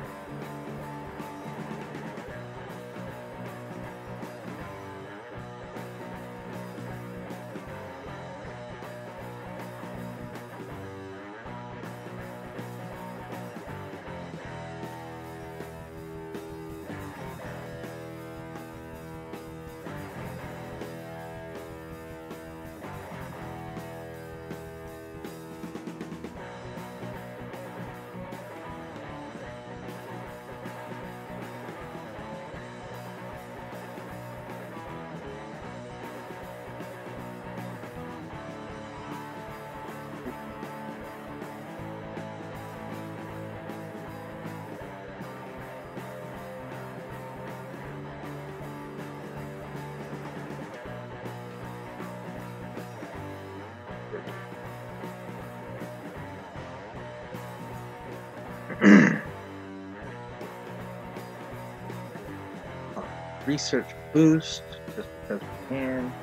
Research boost. just because we can.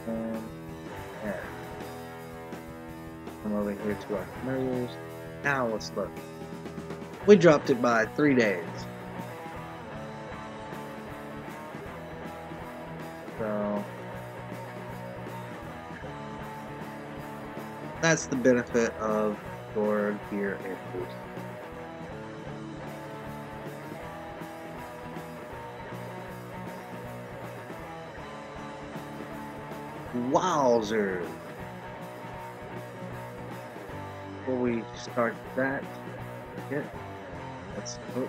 And yeah. Come over here to our familiars. Now let's look. We dropped it by 3 days. So that's the benefit of your gear and boost. Wowzer! Before we start that, let's hook.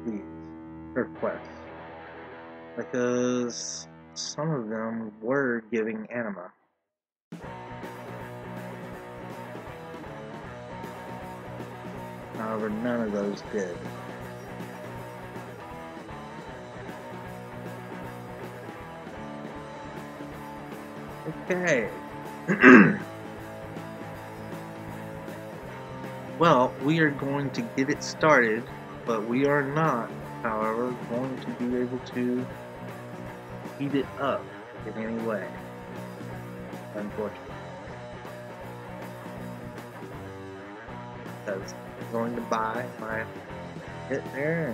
These requests, because some of them were giving anima. However, none of those did. Okay. Well, we are going to get it started, but we are not, however, going to be able to heat it up in any way, unfortunately. Because I'm going to buy my hit there,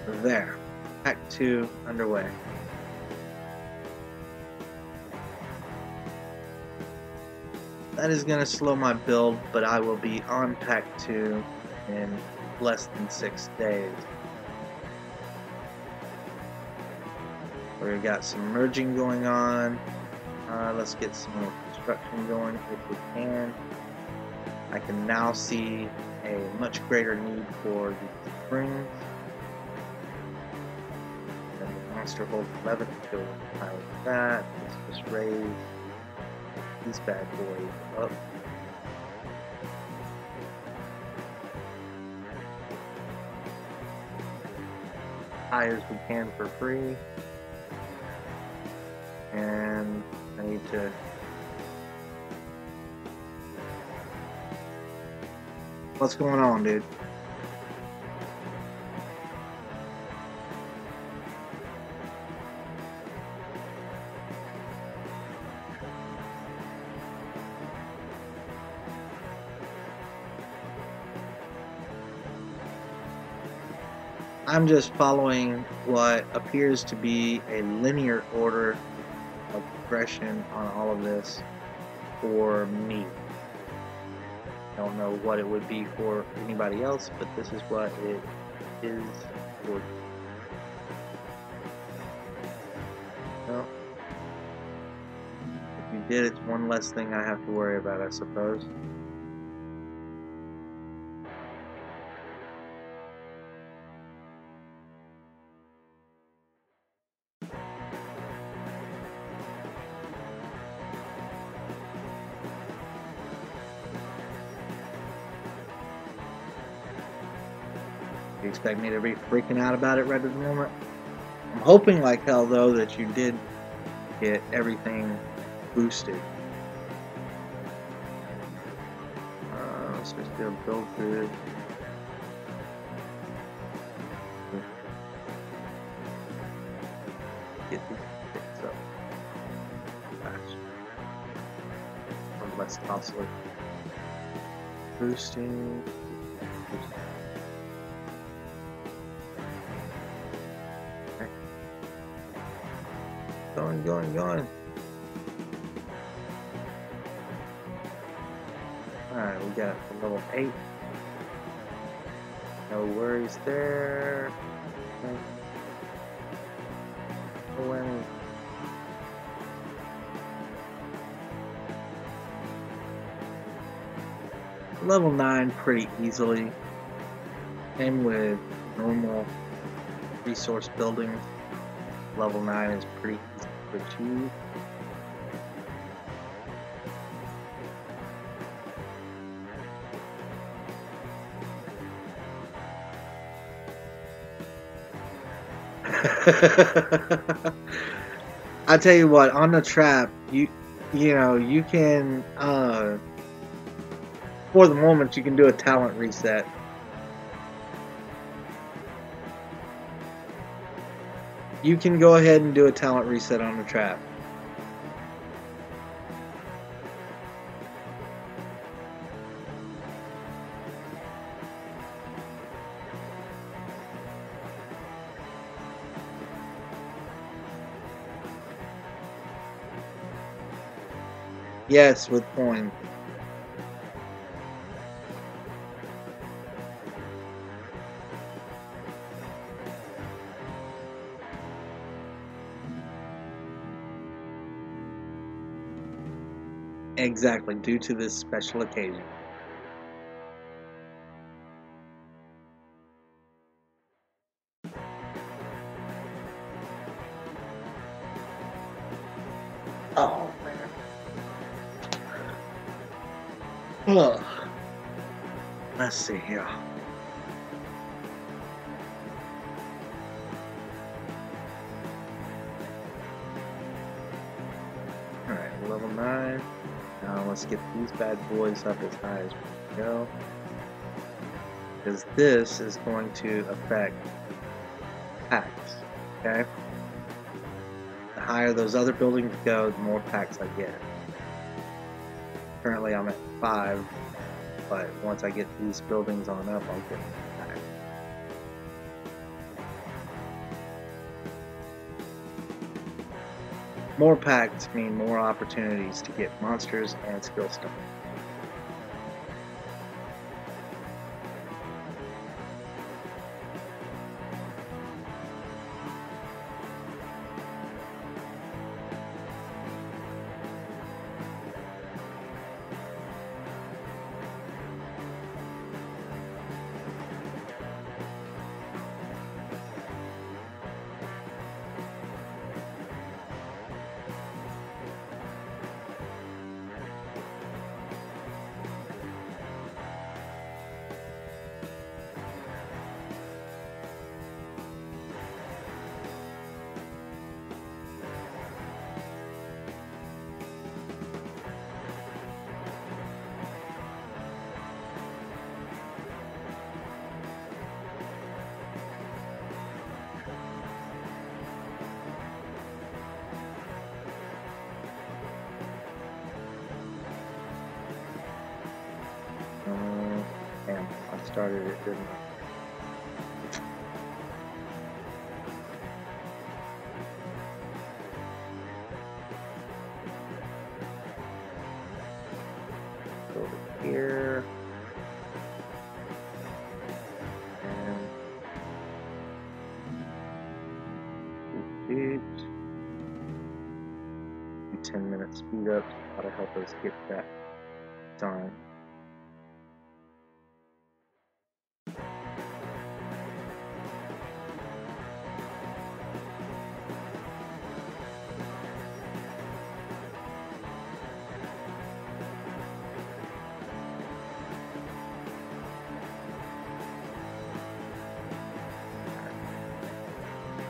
and there. Pack 2 underway. That is going to slow my build, but I will be on Pack 2 in less than 6 days. We've got some merging going on. Let's get some more construction going if we can. I can now see a much greater need for the springs. And the monster hold 11 to pilot that. Let's just raise these bad boys up. High as we can for free. And I need to what's going on, dude? I'm just following what appears to be a linear order of progression on all of this for me. I don't know what it would be for anybody else, but this is what it is for. Well, if you did, it's one less thing I have to worry about, I suppose. You expect me to be freaking out about it right at the moment? I'm hoping like hell, though, that you did get everything boosted. Let's just do a build through. Get these things up faster. Or less costly. Boosting. Going. Alright, we got a level 8. No worries there. When level 9 pretty easily. Same with normal resource building. Level 9 is pretty easy to achieve. I tell you what, on the trap, you know, you can for the moment you can do a talent reset. You can go ahead and do a talent reset on the trap. Yes, with coins. Exactly, due to this special occasion. Oh, man. Ugh. Let's see here. Alright, level 9. Now let's get these bad boys up as high as we can go. Because this is going to affect packs. Okay? The higher those other buildings go, the more packs I get. Currently I'm at 5, but once I get these buildings on up, I'll get packs. More packs mean more opportunities to get monsters and skill stones. Damn, I started it, didn't I? Go over here. And shoot. 10-minute speed up to help us get that time.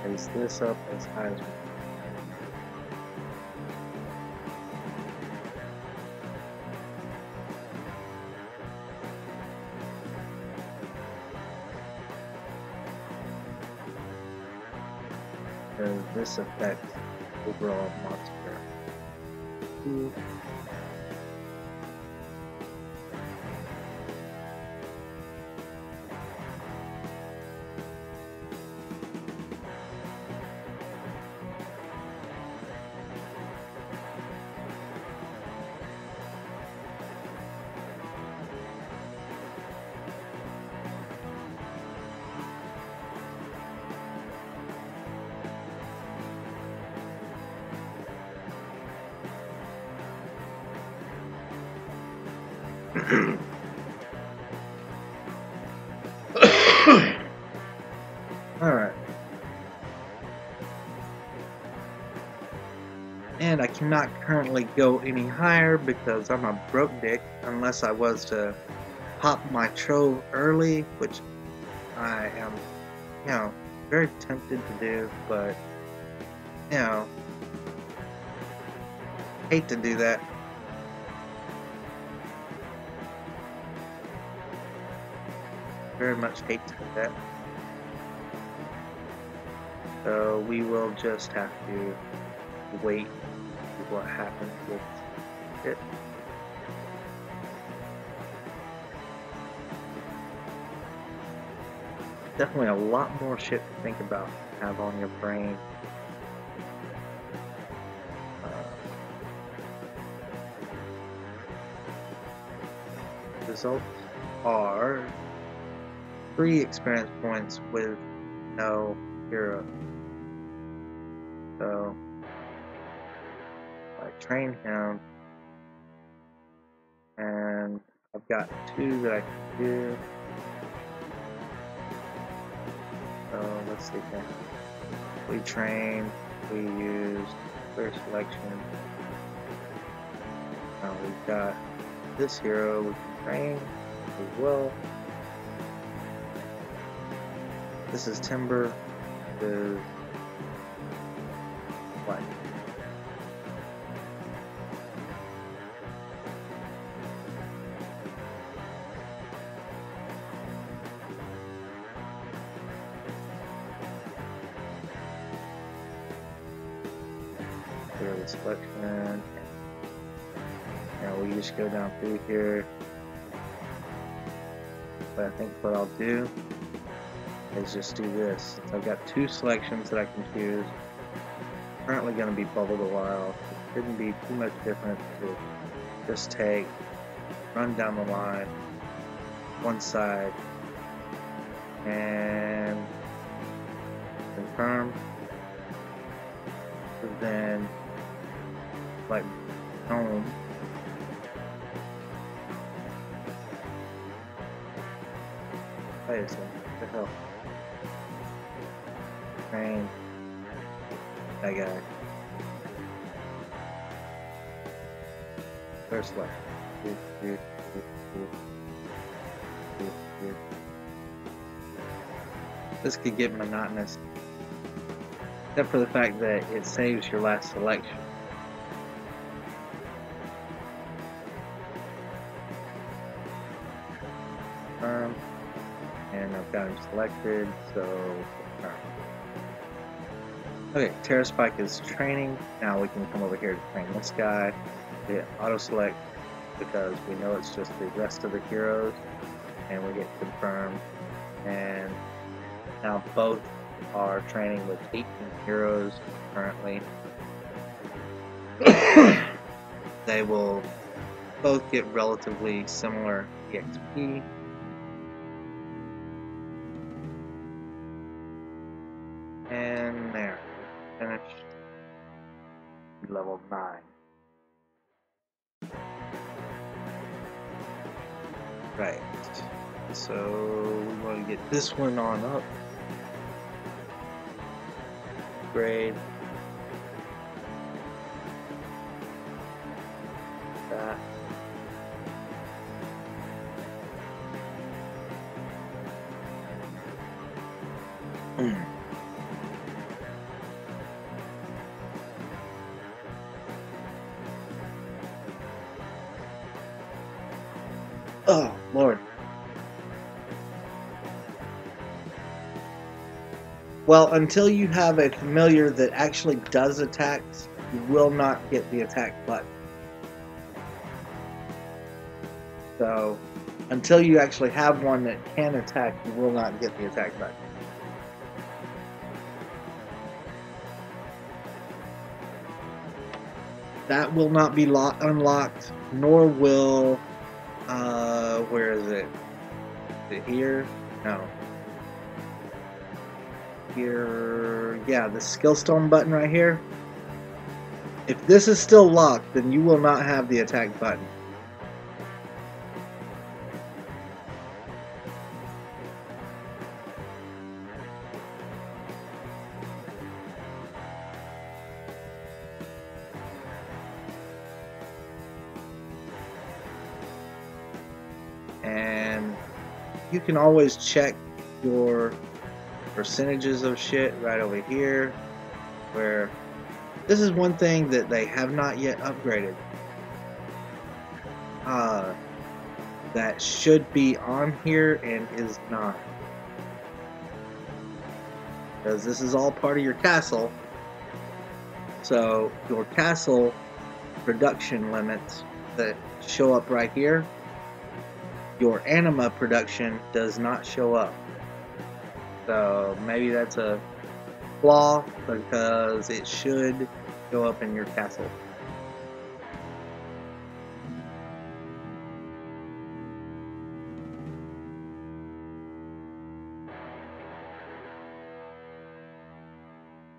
Raise this up as high as we can. Because this affects overall monster. Alright. And I cannot currently go any higher because I'm a broke dick unless I was to pop my trove early, which I am, you know, very tempted to do, but, you know, Hate to do that. Very much hate to do that. So we will just have to wait to see what happens with it. Definitely a lot more shit to think about, have on your brain. Results are 3 experience points with no hero. So I train him, and I've got 2 that I can do. So let's see here. We train, we use clear selection. Now we've got this hero we can train as well. This is Timber. This is what? Clear the selection. Now we just go down through here. But I think what I'll do is just do this. Since I've got 2 selections that I can choose. Currently going to be Bubble the Wild. It shouldn't be too much different to just take, run down the line, one side, and confirm. And then, like, home. Wait a second, what the hell? Train that guy. First left. This could get monotonous, except for the fact that it saves your last selection. And I've got him selected, so okay, Terra Spike is training. Now we can come over here to train this guy. We hit auto select because we know it's just the rest of the heroes, and we get confirmed. And now both are training with 18 heroes currently. They will both get relatively similar EXP. And there, finished. Level 9. Right, so we want to get this one on up. Grade. That. Oh, Lord. Well, until you have a familiar that actually does attacks, you will not get the attack button. So, until you actually have one that can attack, you will not get the attack button. That will not be unlocked, nor will... where is it? Is it here? No. Here, yeah, the Skillstone button right here. If this is still locked, then you will not have the attack button. And you can always check your percentages of shit right over here, where This is one thing that they have not yet upgraded. That should be on here and is not. Because this is all part of your castle. So your castle production limits that show up right here, your anima production does not show up. So maybe that's a flaw, because it should show up in your castle.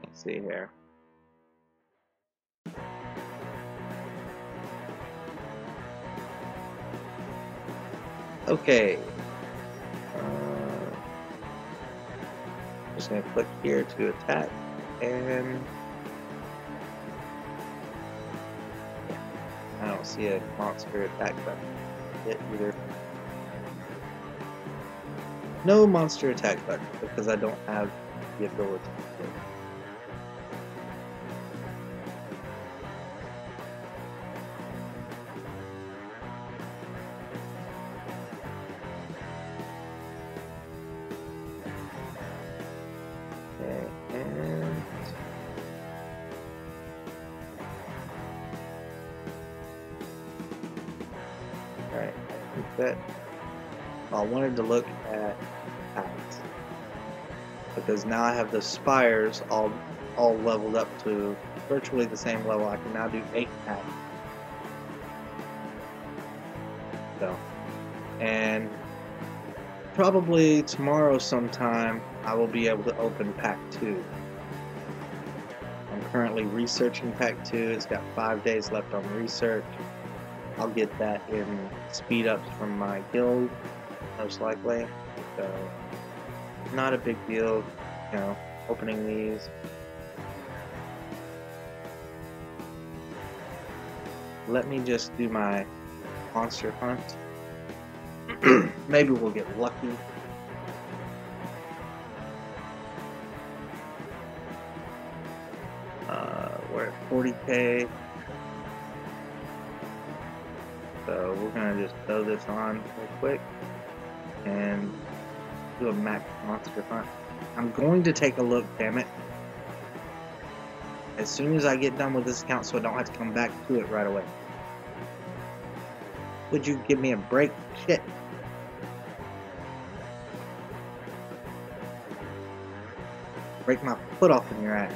Let's see here. Okay. Just gonna click here to attack, and I don't see a monster attack button yet either. No monster attack button because I don't have the ability to. Alright, I think that I wanted to look at packs, because now I have the spires all leveled up to virtually the same level. I can now do 8 packs. So, and probably tomorrow sometime I will be able to open pack 2. I'm currently researching pack 2. It's got 5 days left on research. I'll get that in speed ups from my guild, most likely. So, not a big deal, you know, opening these. Let me just do my monster hunt. Maybe we'll get lucky. We're at 40k. So we're gonna just throw this on real quick and do a max monster hunt. I'm going to take a look, damn it, as soon as I get done with this account, so I don't have to come back to it right away. Would you give me a break? Shit. Break my foot off in your ass.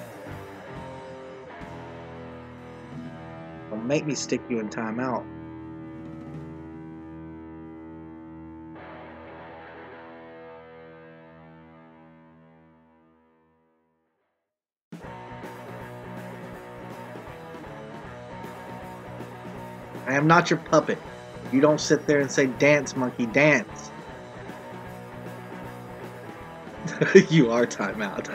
Don't make me stick you in timeout. I am not your puppet. You don't sit there and say, "Dance, monkey, dance." You are timeout.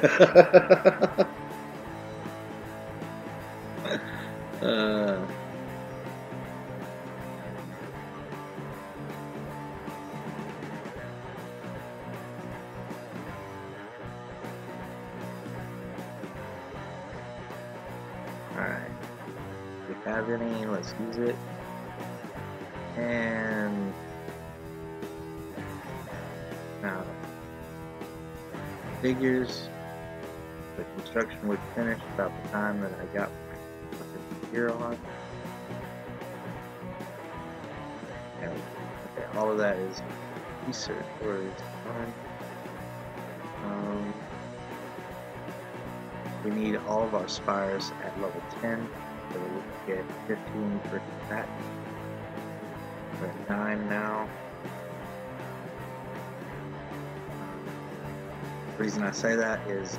Alright. If we have any, let's use it. And now figures, the construction would finish about the time that I got my gear on. And, okay, all of that is research or is fine. We need all of our spires at level 10, so we get 15 for that. We're at 9 now. The reason I say that is,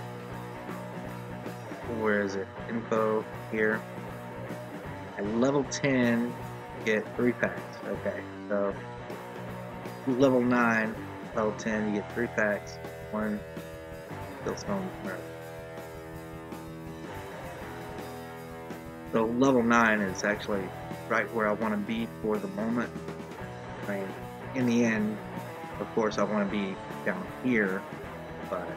where is it? Info here. At level 10, get 3 packs. Okay, so level 9, level 10, you get 3 packs. 1 Fieldstone Earth. So level 9 is actually right where I want to be for the moment. I mean, in the end, of course, I want to be down here, but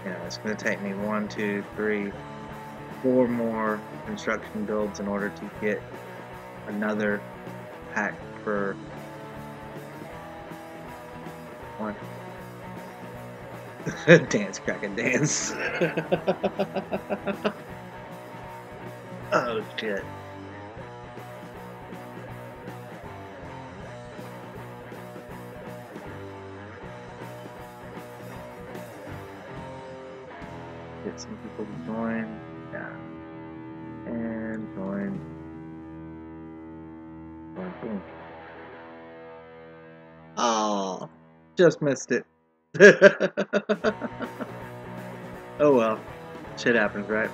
you know, it's going to take me 1, 2, 3, 4 more construction builds in order to get another pack per one. Dance, crack and dance. Oh shit. Get some people to join. Yeah. And join. Boom. Oh, just missed it. Oh well. Shit happens, right?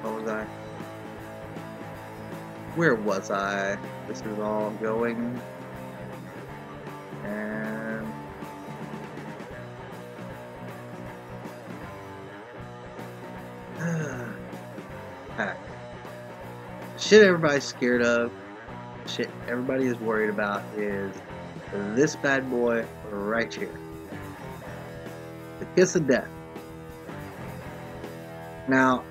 What was I? Where was I? This is all going. And pack. Shit everybody's scared of, shit everybody is worried about is this bad boy right here. The kiss of death. Now,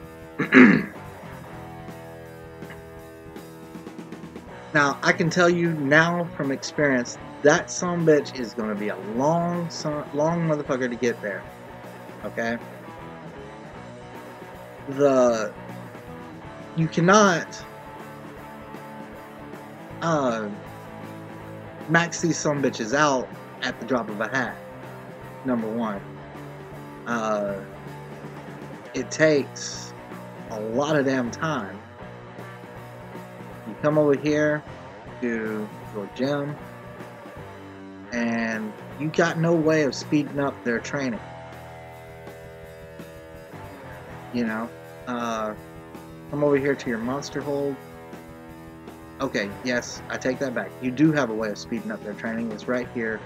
now I can tell you now from experience that sumbitch is going to be a long motherfucker to get there. Okay? You cannot max these sumbitches out at the drop of a hat. Number one. It takes a lot of damn time. You come over here to your gym and you got no way of speeding up their training. You know, come over here to your monster hold. Okay, yes, I take that back. You do have a way of speeding up their training. It's right here.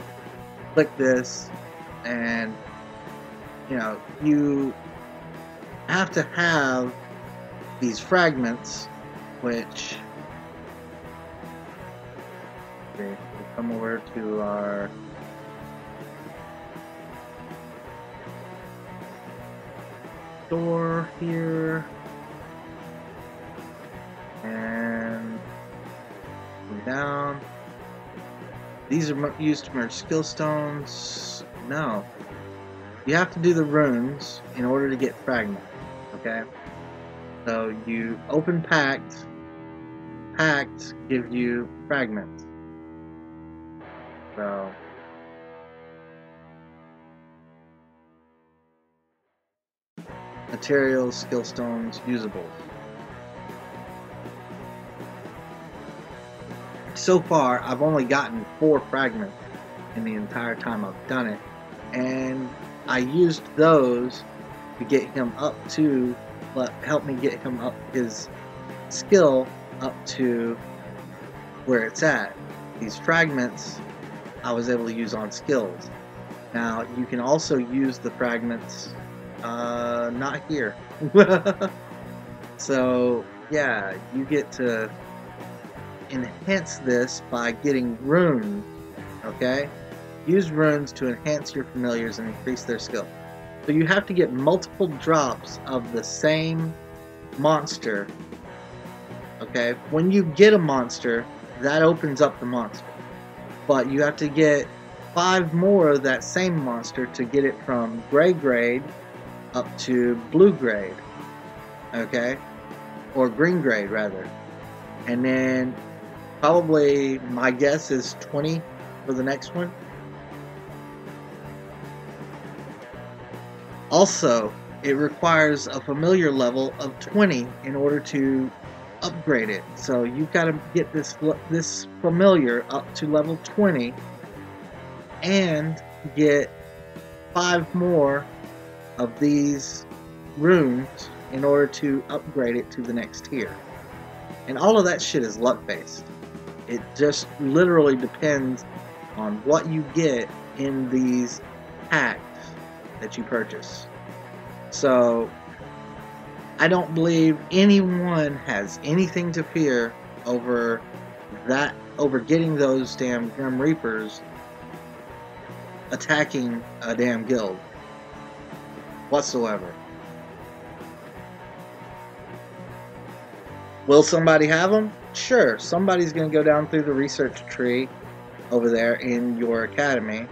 Click this, and you know, you have to have these fragments, which okay, we'll come over to our door here, and go down. These are used to merge skill stones. No, you have to do the runes in order to get fragment. Okay, so you open pact. Pacts give you fragments. So materials, skill stones, usables. So far, I've only gotten 4 fragments in the entire time I've done it, and I used those to get him up to, help me get him up his skill up to where it's at. These fragments I was able to use on skills. Now you can also use the fragments not here. So yeah, you get to enhance this by getting runes. Okay, use runes to enhance your familiars and increase their skill. So you have to get multiple drops of the same monster. Okay, when you get a monster, that opens up the monster, but you have to get 5 more of that same monster to get it from gray grade up to blue grade. Okay, or green grade rather, and then probably my guess is 20 for the next one. Also, it requires a familiar level of 20 in order to upgrade it. So you've got to get this familiar up to level 20 and get 5 more of these runes in order to upgrade it to the next tier. And all of that shit is luck based. It just literally depends on what you get in these packs that you purchase. So I don't believe anyone has anything to fear over that over getting those damn Grim Reapers attacking a damn guild whatsoever. Will somebody have them? Sure, somebody's going to go down through the research tree over there in your academy,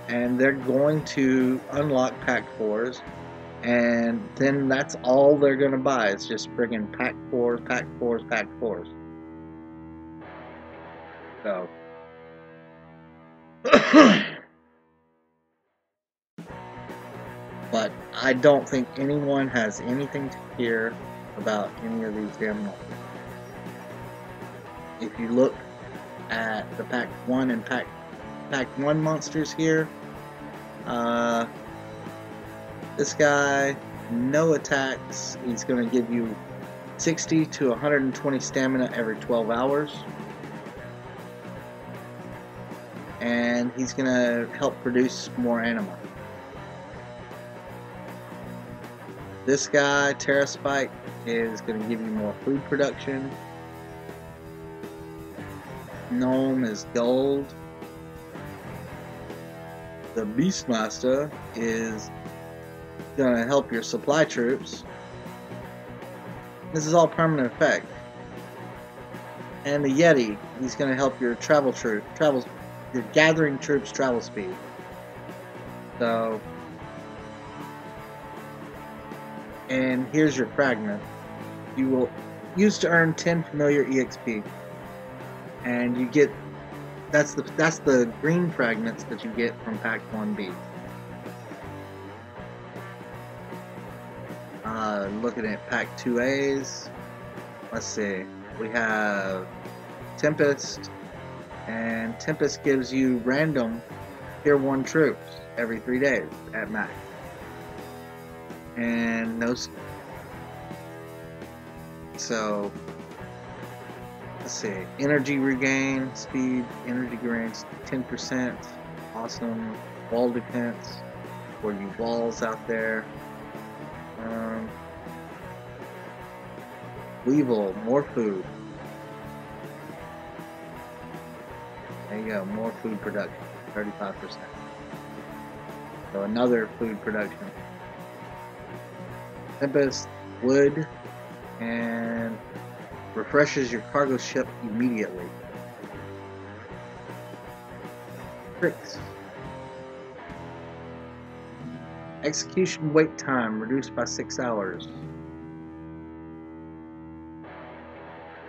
and they're going to unlock Pack 4s, and then that's all they're going to buy. It's just friggin' Pack 4s, Pack 4s, Pack 4s. So. But I don't think anyone has anything to fear about any of these damn monsters. If you look at the Pack 1 and Pack 1 monsters here, this guy, no attacks. He's going to give you 60 to 120 stamina every 12 hours. And he's going to help produce more anima. This guy, Terraspike, is going to give you more food production. Gnome is gold. The Beastmaster is going to help your supply troops. This is all permanent effect. And the Yeti, he's going to help your your gathering troops travel speed. So, and here's your fragment. You will use to earn 10 familiar EXP, and you get that's the green fragments that you get from Pack 1B. Looking at Pack 2As, let's see, we have Tempest, and Tempest gives you random Tier 1 troops every 3 days at max. And those, so let's see, energy regain, speed, energy gains 10%, awesome, wall defense for you walls out there. Weevil, more food. There you go, more food production, 35%. So another food production. Tempest, wood, and refreshes your cargo ship immediately. Tricks. Execution wait time reduced by 6 hours.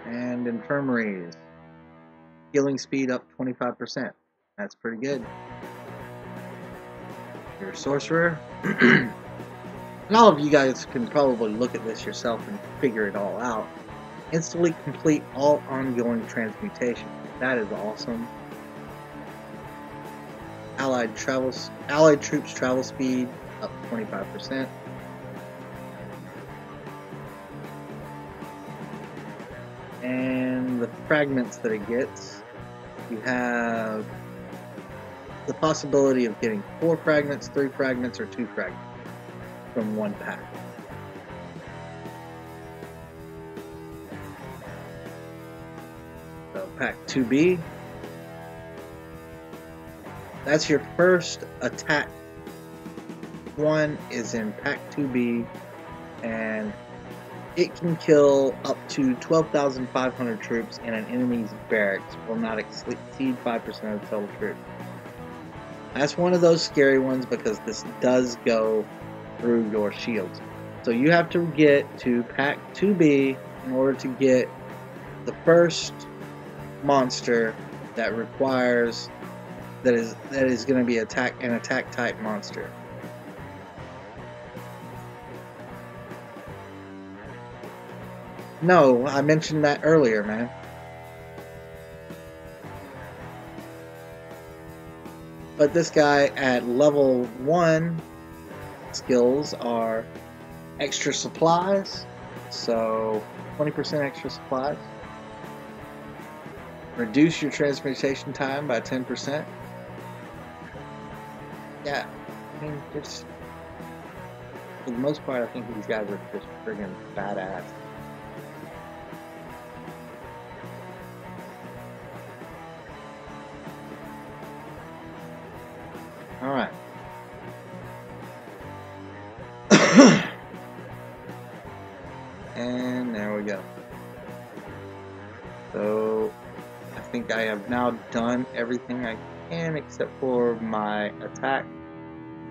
And infirmaries. Healing speed up 25%. That's pretty good. Your sorcerer. And all of you guys can probably look at this yourself and figure it all out. Instantly complete all ongoing transmutation. That is awesome. Allied troops travel speed up 25%. And the fragments that it gets, you have the possibility of getting 4 fragments, 3 fragments, or 2 fragments from one pack. So Pack 2B, that's your first attack. One is in Pack 2B, and it can kill up to 12,500 troops in an enemy's barracks, will not exceed 5% of the total troops. That's one of those scary ones because this does go through your shields. So you have to get to Pack 2B in order to get the first monster that requires that is going to be an attack type monster. No, I mentioned that earlier, man. But this guy at level 1 skills are extra supplies, so 20% extra supplies. Reduce your transmutation time by 10%. Yeah, I mean, just for the most part, I think these guys are just friggin' badass. And there we go. So I think I have now done everything I can except for my attack.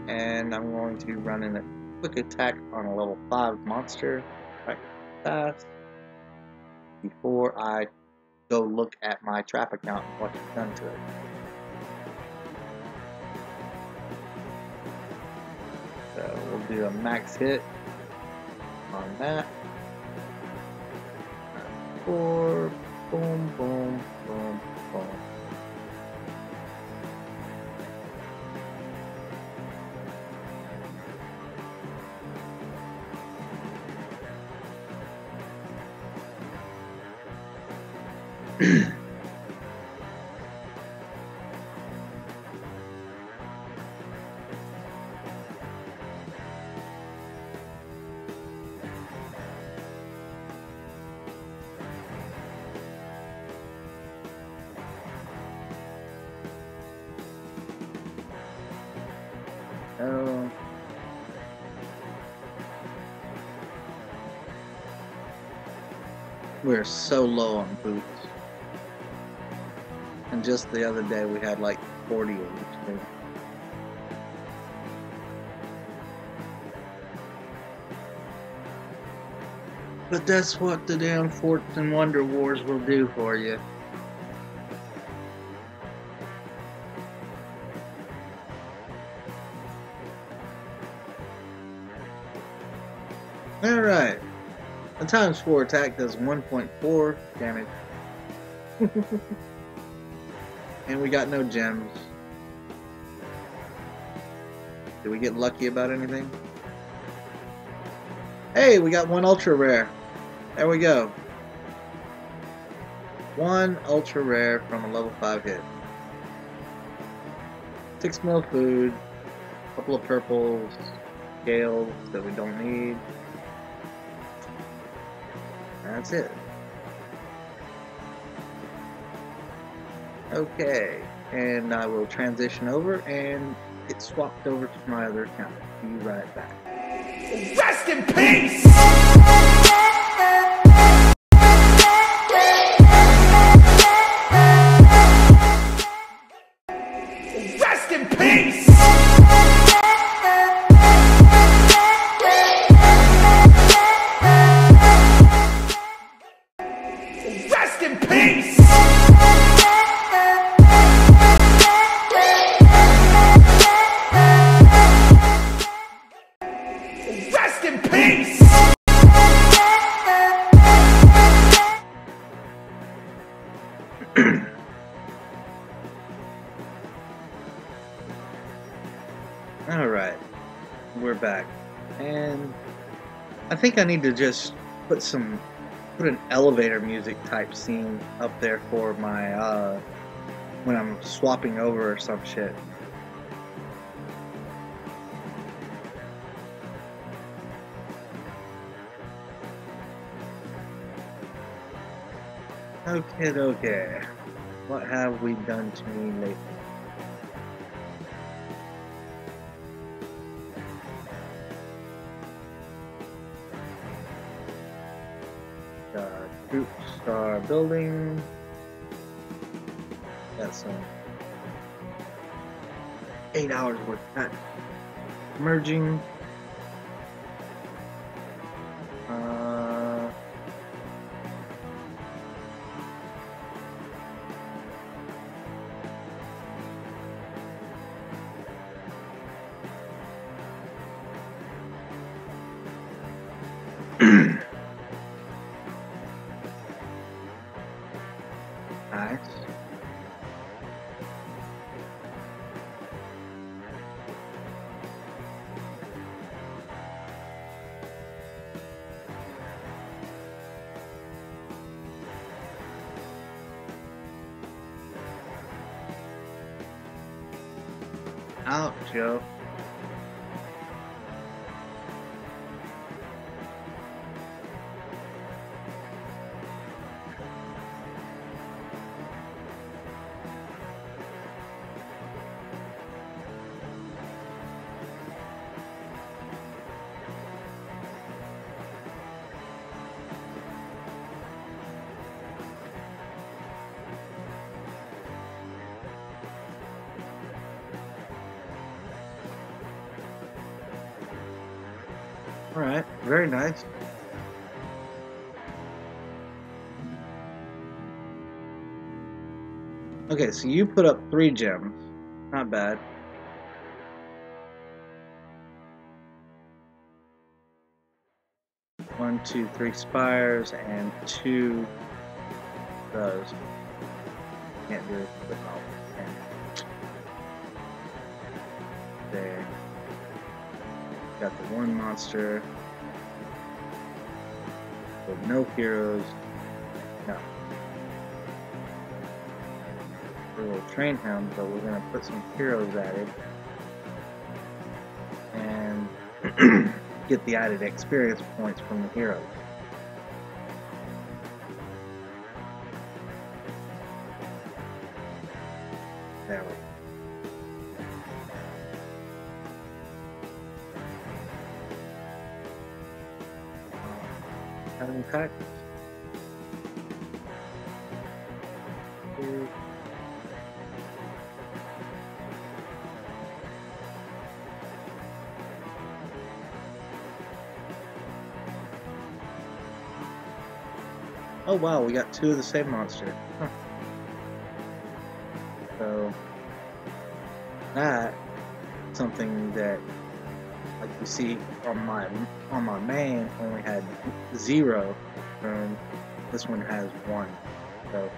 And I'm going to run in a quick attack on a level 5 monster right fast before I go look at my trap account and what it's done to it. So we'll do a max hit on that. 4, boom, boom, boom, boom. Oh. We're so low on boots. And just the other day we had like 40 of each thing. But that's what the damn Forts and Wonder Wars will do for you. Alright. A times 4 attack does 1.4 damage. And we got no gems. Did we get lucky about anything? Hey, we got one ultra rare. There we go. One ultra rare from a level 5 hit. 6 mil food. A couple of purples. Scales that we don't need. That's it. Okay, and I will transition over and get swapped over to my other account. Be right back. Rest in peace! Rest in peace! Rest in peace! Rest in peace! Alright, we're back. And I think I need to just put an elevator music type scene up there for my when I'm swapping over or some shit. Okay. What have we done to me lately? Troops are building. Got some 8 hours worth of that. Merging. Nice. Out, Joe. Alright, very nice. Okay, so you put up 3 gems. Not bad. One, two, 3 spires, and 2 those. Can't do it with all. There. Got the 1 monster. With no heroes. No. A little train hound, but we're gonna put some heroes at it. And get the added experience points from the heroes. There we go. Having practice. Oh wow, we got 2 of the same monster. Huh. So that something that, like you see on my main, only had 0, and this one has 1. So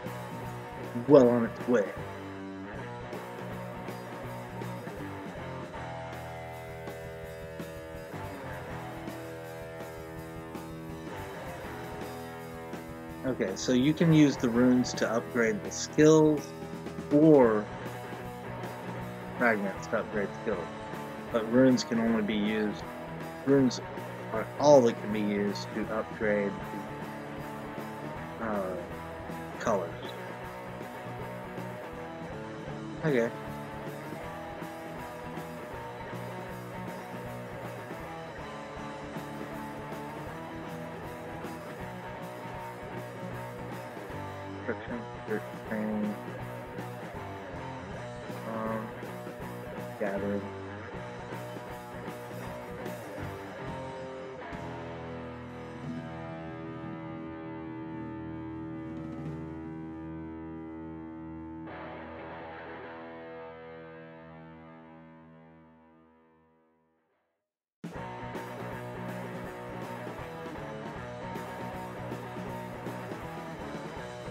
well on its way. Okay, so you can use the runes to upgrade the skills, or fragments to upgrade skills. But runes can only be used, runes are all that can be used to upgrade colors. Okay. Friction, training, gathering.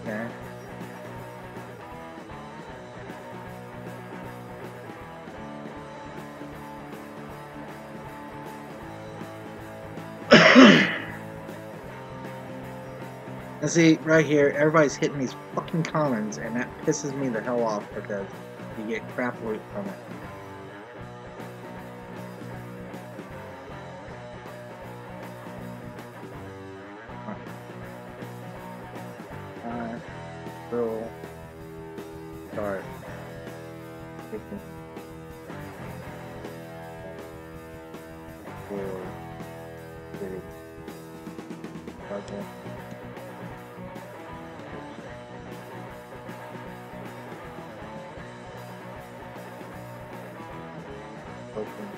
Okay. And see, right here, everybody's hitting these fucking commons, and that pisses me the hell off because you get crap loot from it. We'll start taking for the project. Open.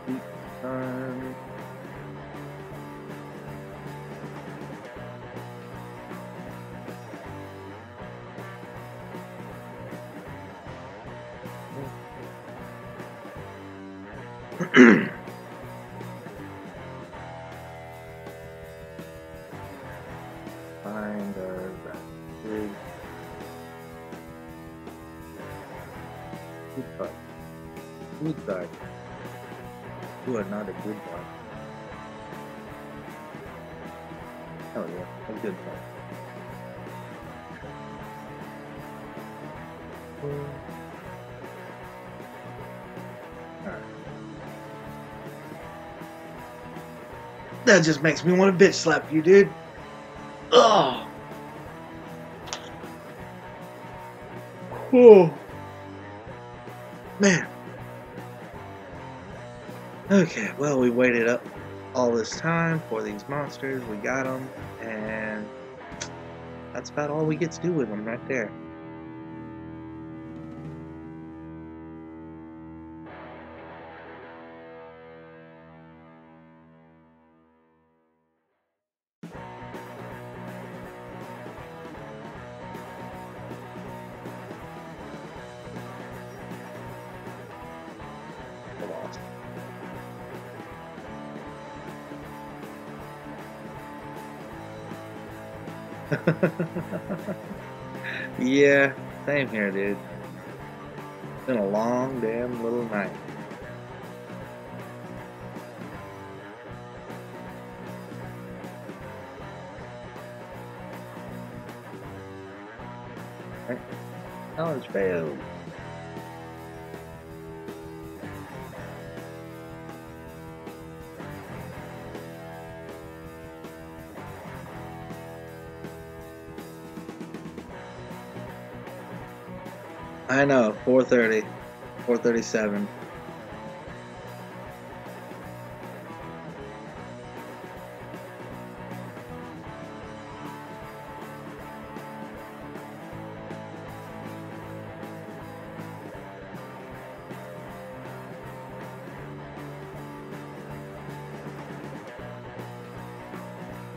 Heat sun. Find that big good card. Good card. You are not a good one. Oh yeah, a good card. Alright. That just makes me want to bitch slap you, dude. Oh. Oh. Man. Okay, well, we waited up all this time for these monsters. We got them, and that's about all we get to do with them right there. Lost. Yeah, same here, dude. It's been a long damn little night. Right. Challenge failed. I know, 4:30, 4:37.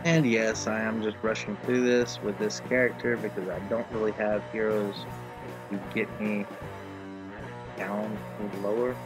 And yes, I am just rushing through this with this character because I don't really have heroes to get me down and lower.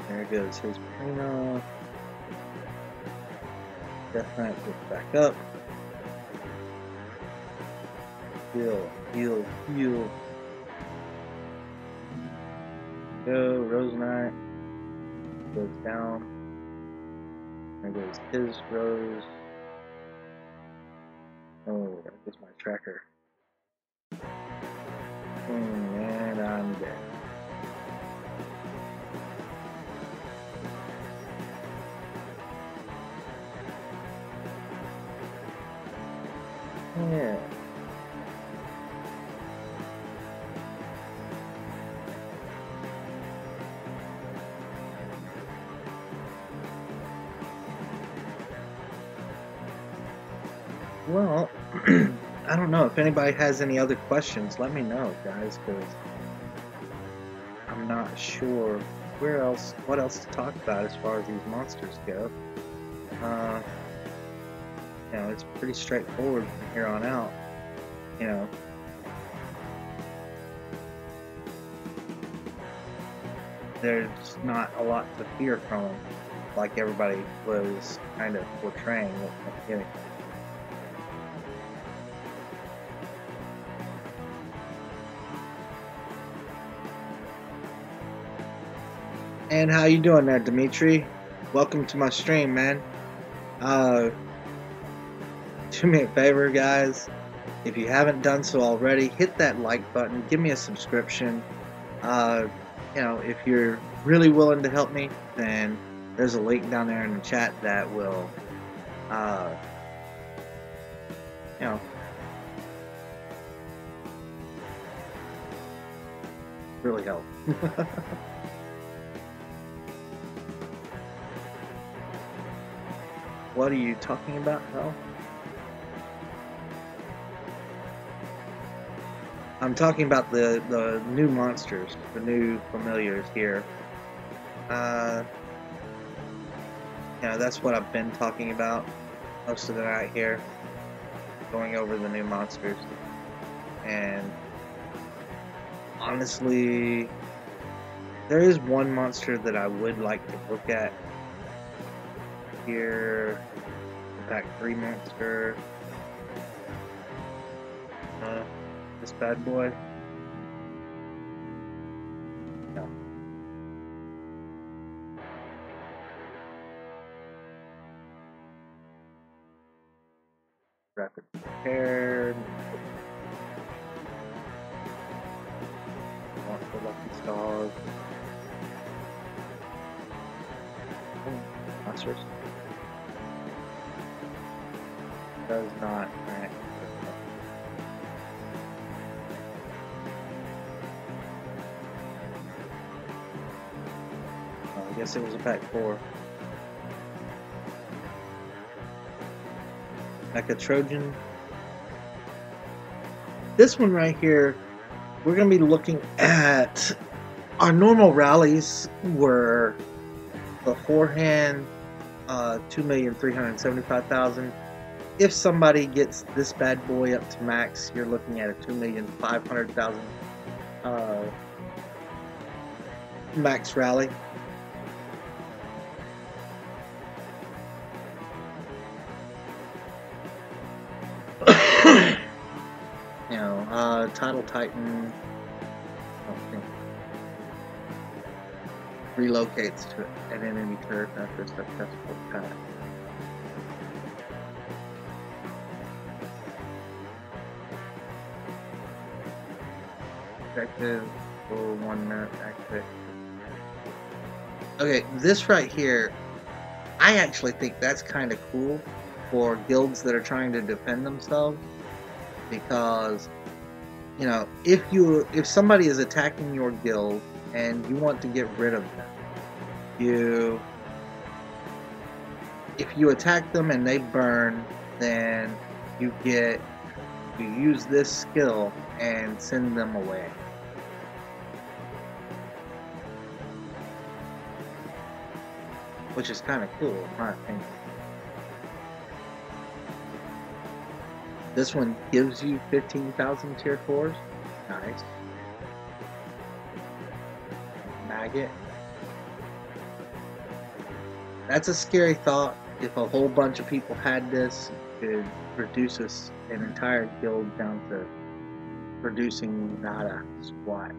There goes his Primo. Death Knight gets back up. Heal, heal, heal. Go, Rose Knight. Goes down. There goes his Rose. Oh, that was my tracker. And I'm dead. Yeah. Well, I don't know. If anybody has any other questions, let me know, guys, because I'm not sure what else to talk about as far as these monsters go. You know, it's pretty straightforward from here on out. You know, there's not a lot to fear from them, like everybody was kind of portraying at the beginning. And how you doing there, Dimitri? Welcome to my stream, man. Do me a favor, guys. If you haven't done so already, hit that like button. Give me a subscription. You know, if you're really willing to help me, then there's a link down there in the chat that will, you know, really help. What are you talking about, Hal? I'm talking about the new monsters, the new familiars here. You know, that's what I've been talking about most of the night here, going over the new monsters. And honestly, there is one monster that I would like to look at here. Pack 3 monster. This bad boy. No. Rapid prepared. Want the lucky stars. Monsters. Does not. Alright. I guess it was a pack 4. Mecha Trojan. This one right here, we're going to be looking at our normal rallies were beforehand 2,375,000. If somebody gets this bad boy up to max, you're looking at a 2,500,000 max rally. You know, Tidal Titan, I don't think, relocates to an enemy turret after a successful attack. Effective for 1 minute activate. Okay, this right here, I actually think that's kind of cool for guilds that are trying to defend themselves, because, you know, if somebody is attacking your guild and you want to get rid of them, if you attack them and they burn, then you use this skill and send them away. Which is kind of cool, in my opinion. This one gives you 15,000 tier 4s. Nice. Maggot. That's a scary thought. If a whole bunch of people had this, it could reduce us an entire guild down to producing nada, squat.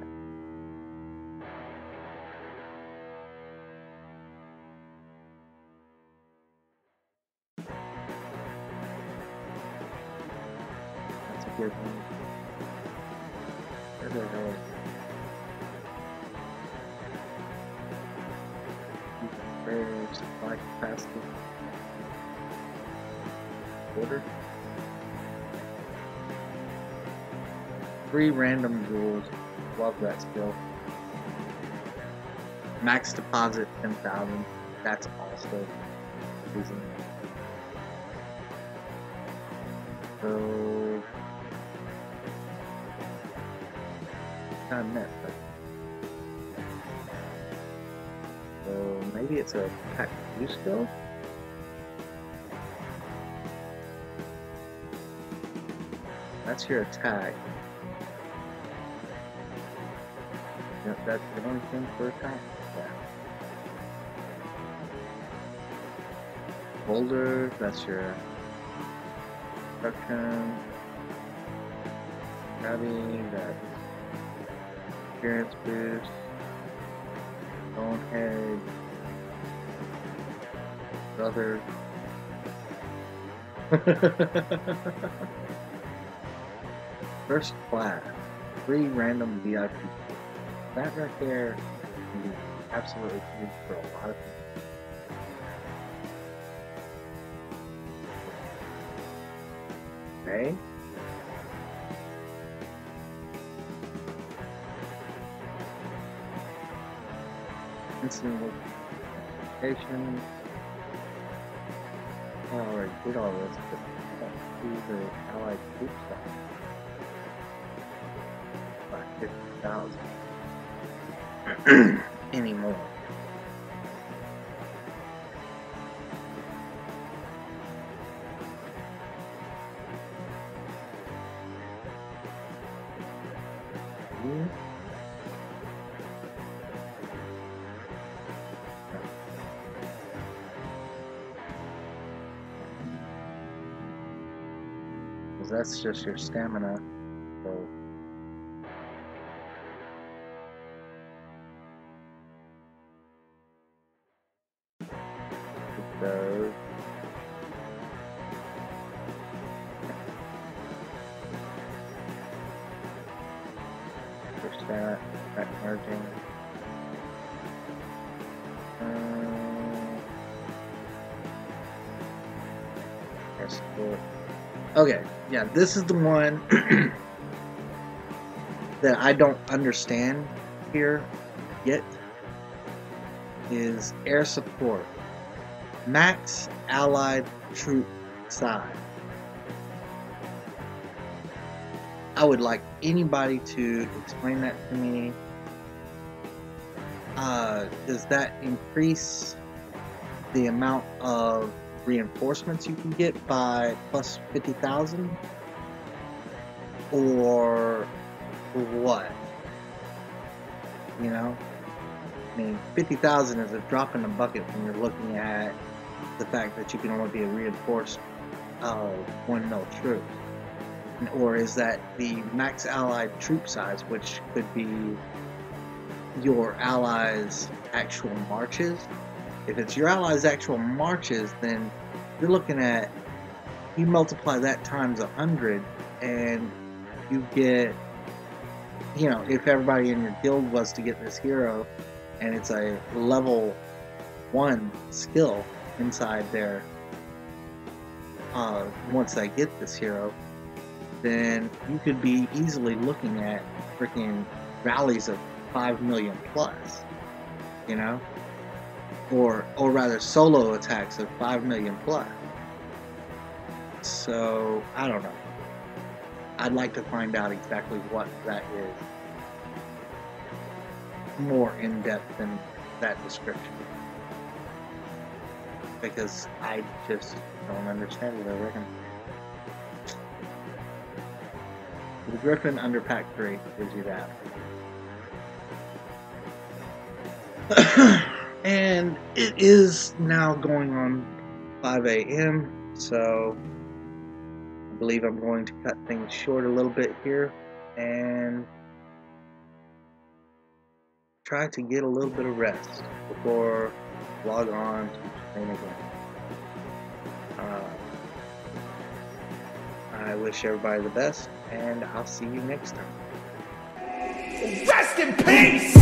That's a good one. Where the hell is it? Rare supply capacity. Order. 3 random jewels. Love that skill. Max deposit 10,000. That's also amazing. So kind of missed that. So maybe it's a pack 2 skill? That's your attack. Yep, that's the only thing for attack. Yeah. Boulder, that's your destruction. Grabbing, that's experience boost. Bonehead. Brother. First class. Free random VIP. That right there can be absolutely huge for a lot of people. Okay. Instant location. I already did all this, but I don't see the allied troop stuff. By 50,000 anymore. That's just your stamina. So it does. Push that, back merging. Okay, yeah, this is the one that I don't understand here yet, is air support. Max allied troop size. I would like anybody to explain that to me. Does that increase the amount of reinforcements you can get by plus 50,000, or what? You know, I mean, 50,000 is a drop in the bucket when you're looking at the fact that you can only be a reinforced 1 mil troop. Or is that the max allied troop size, which could be your allies' actual marches? If it's your allies' actual marches, then you're looking at, you multiply that times 100, and you get, you know, if everybody in your guild was to get this hero, and it's a level 1 skill inside there, once they get this hero, then you could be easily looking at freaking rallies of 5 million plus, you know? Or rather solo attacks of 5 million plus. So, I don't know. I'd like to find out exactly what that is more in depth than that description. Because I just don't understand it, I reckon. The Griffin under Pack 3 gives you that. And it is now going on 5 a.m., so I believe I'm going to cut things short a little bit here and try to get a little bit of rest before I log on to train again. I wish everybody the best, and I'll see you next time. Rest in peace!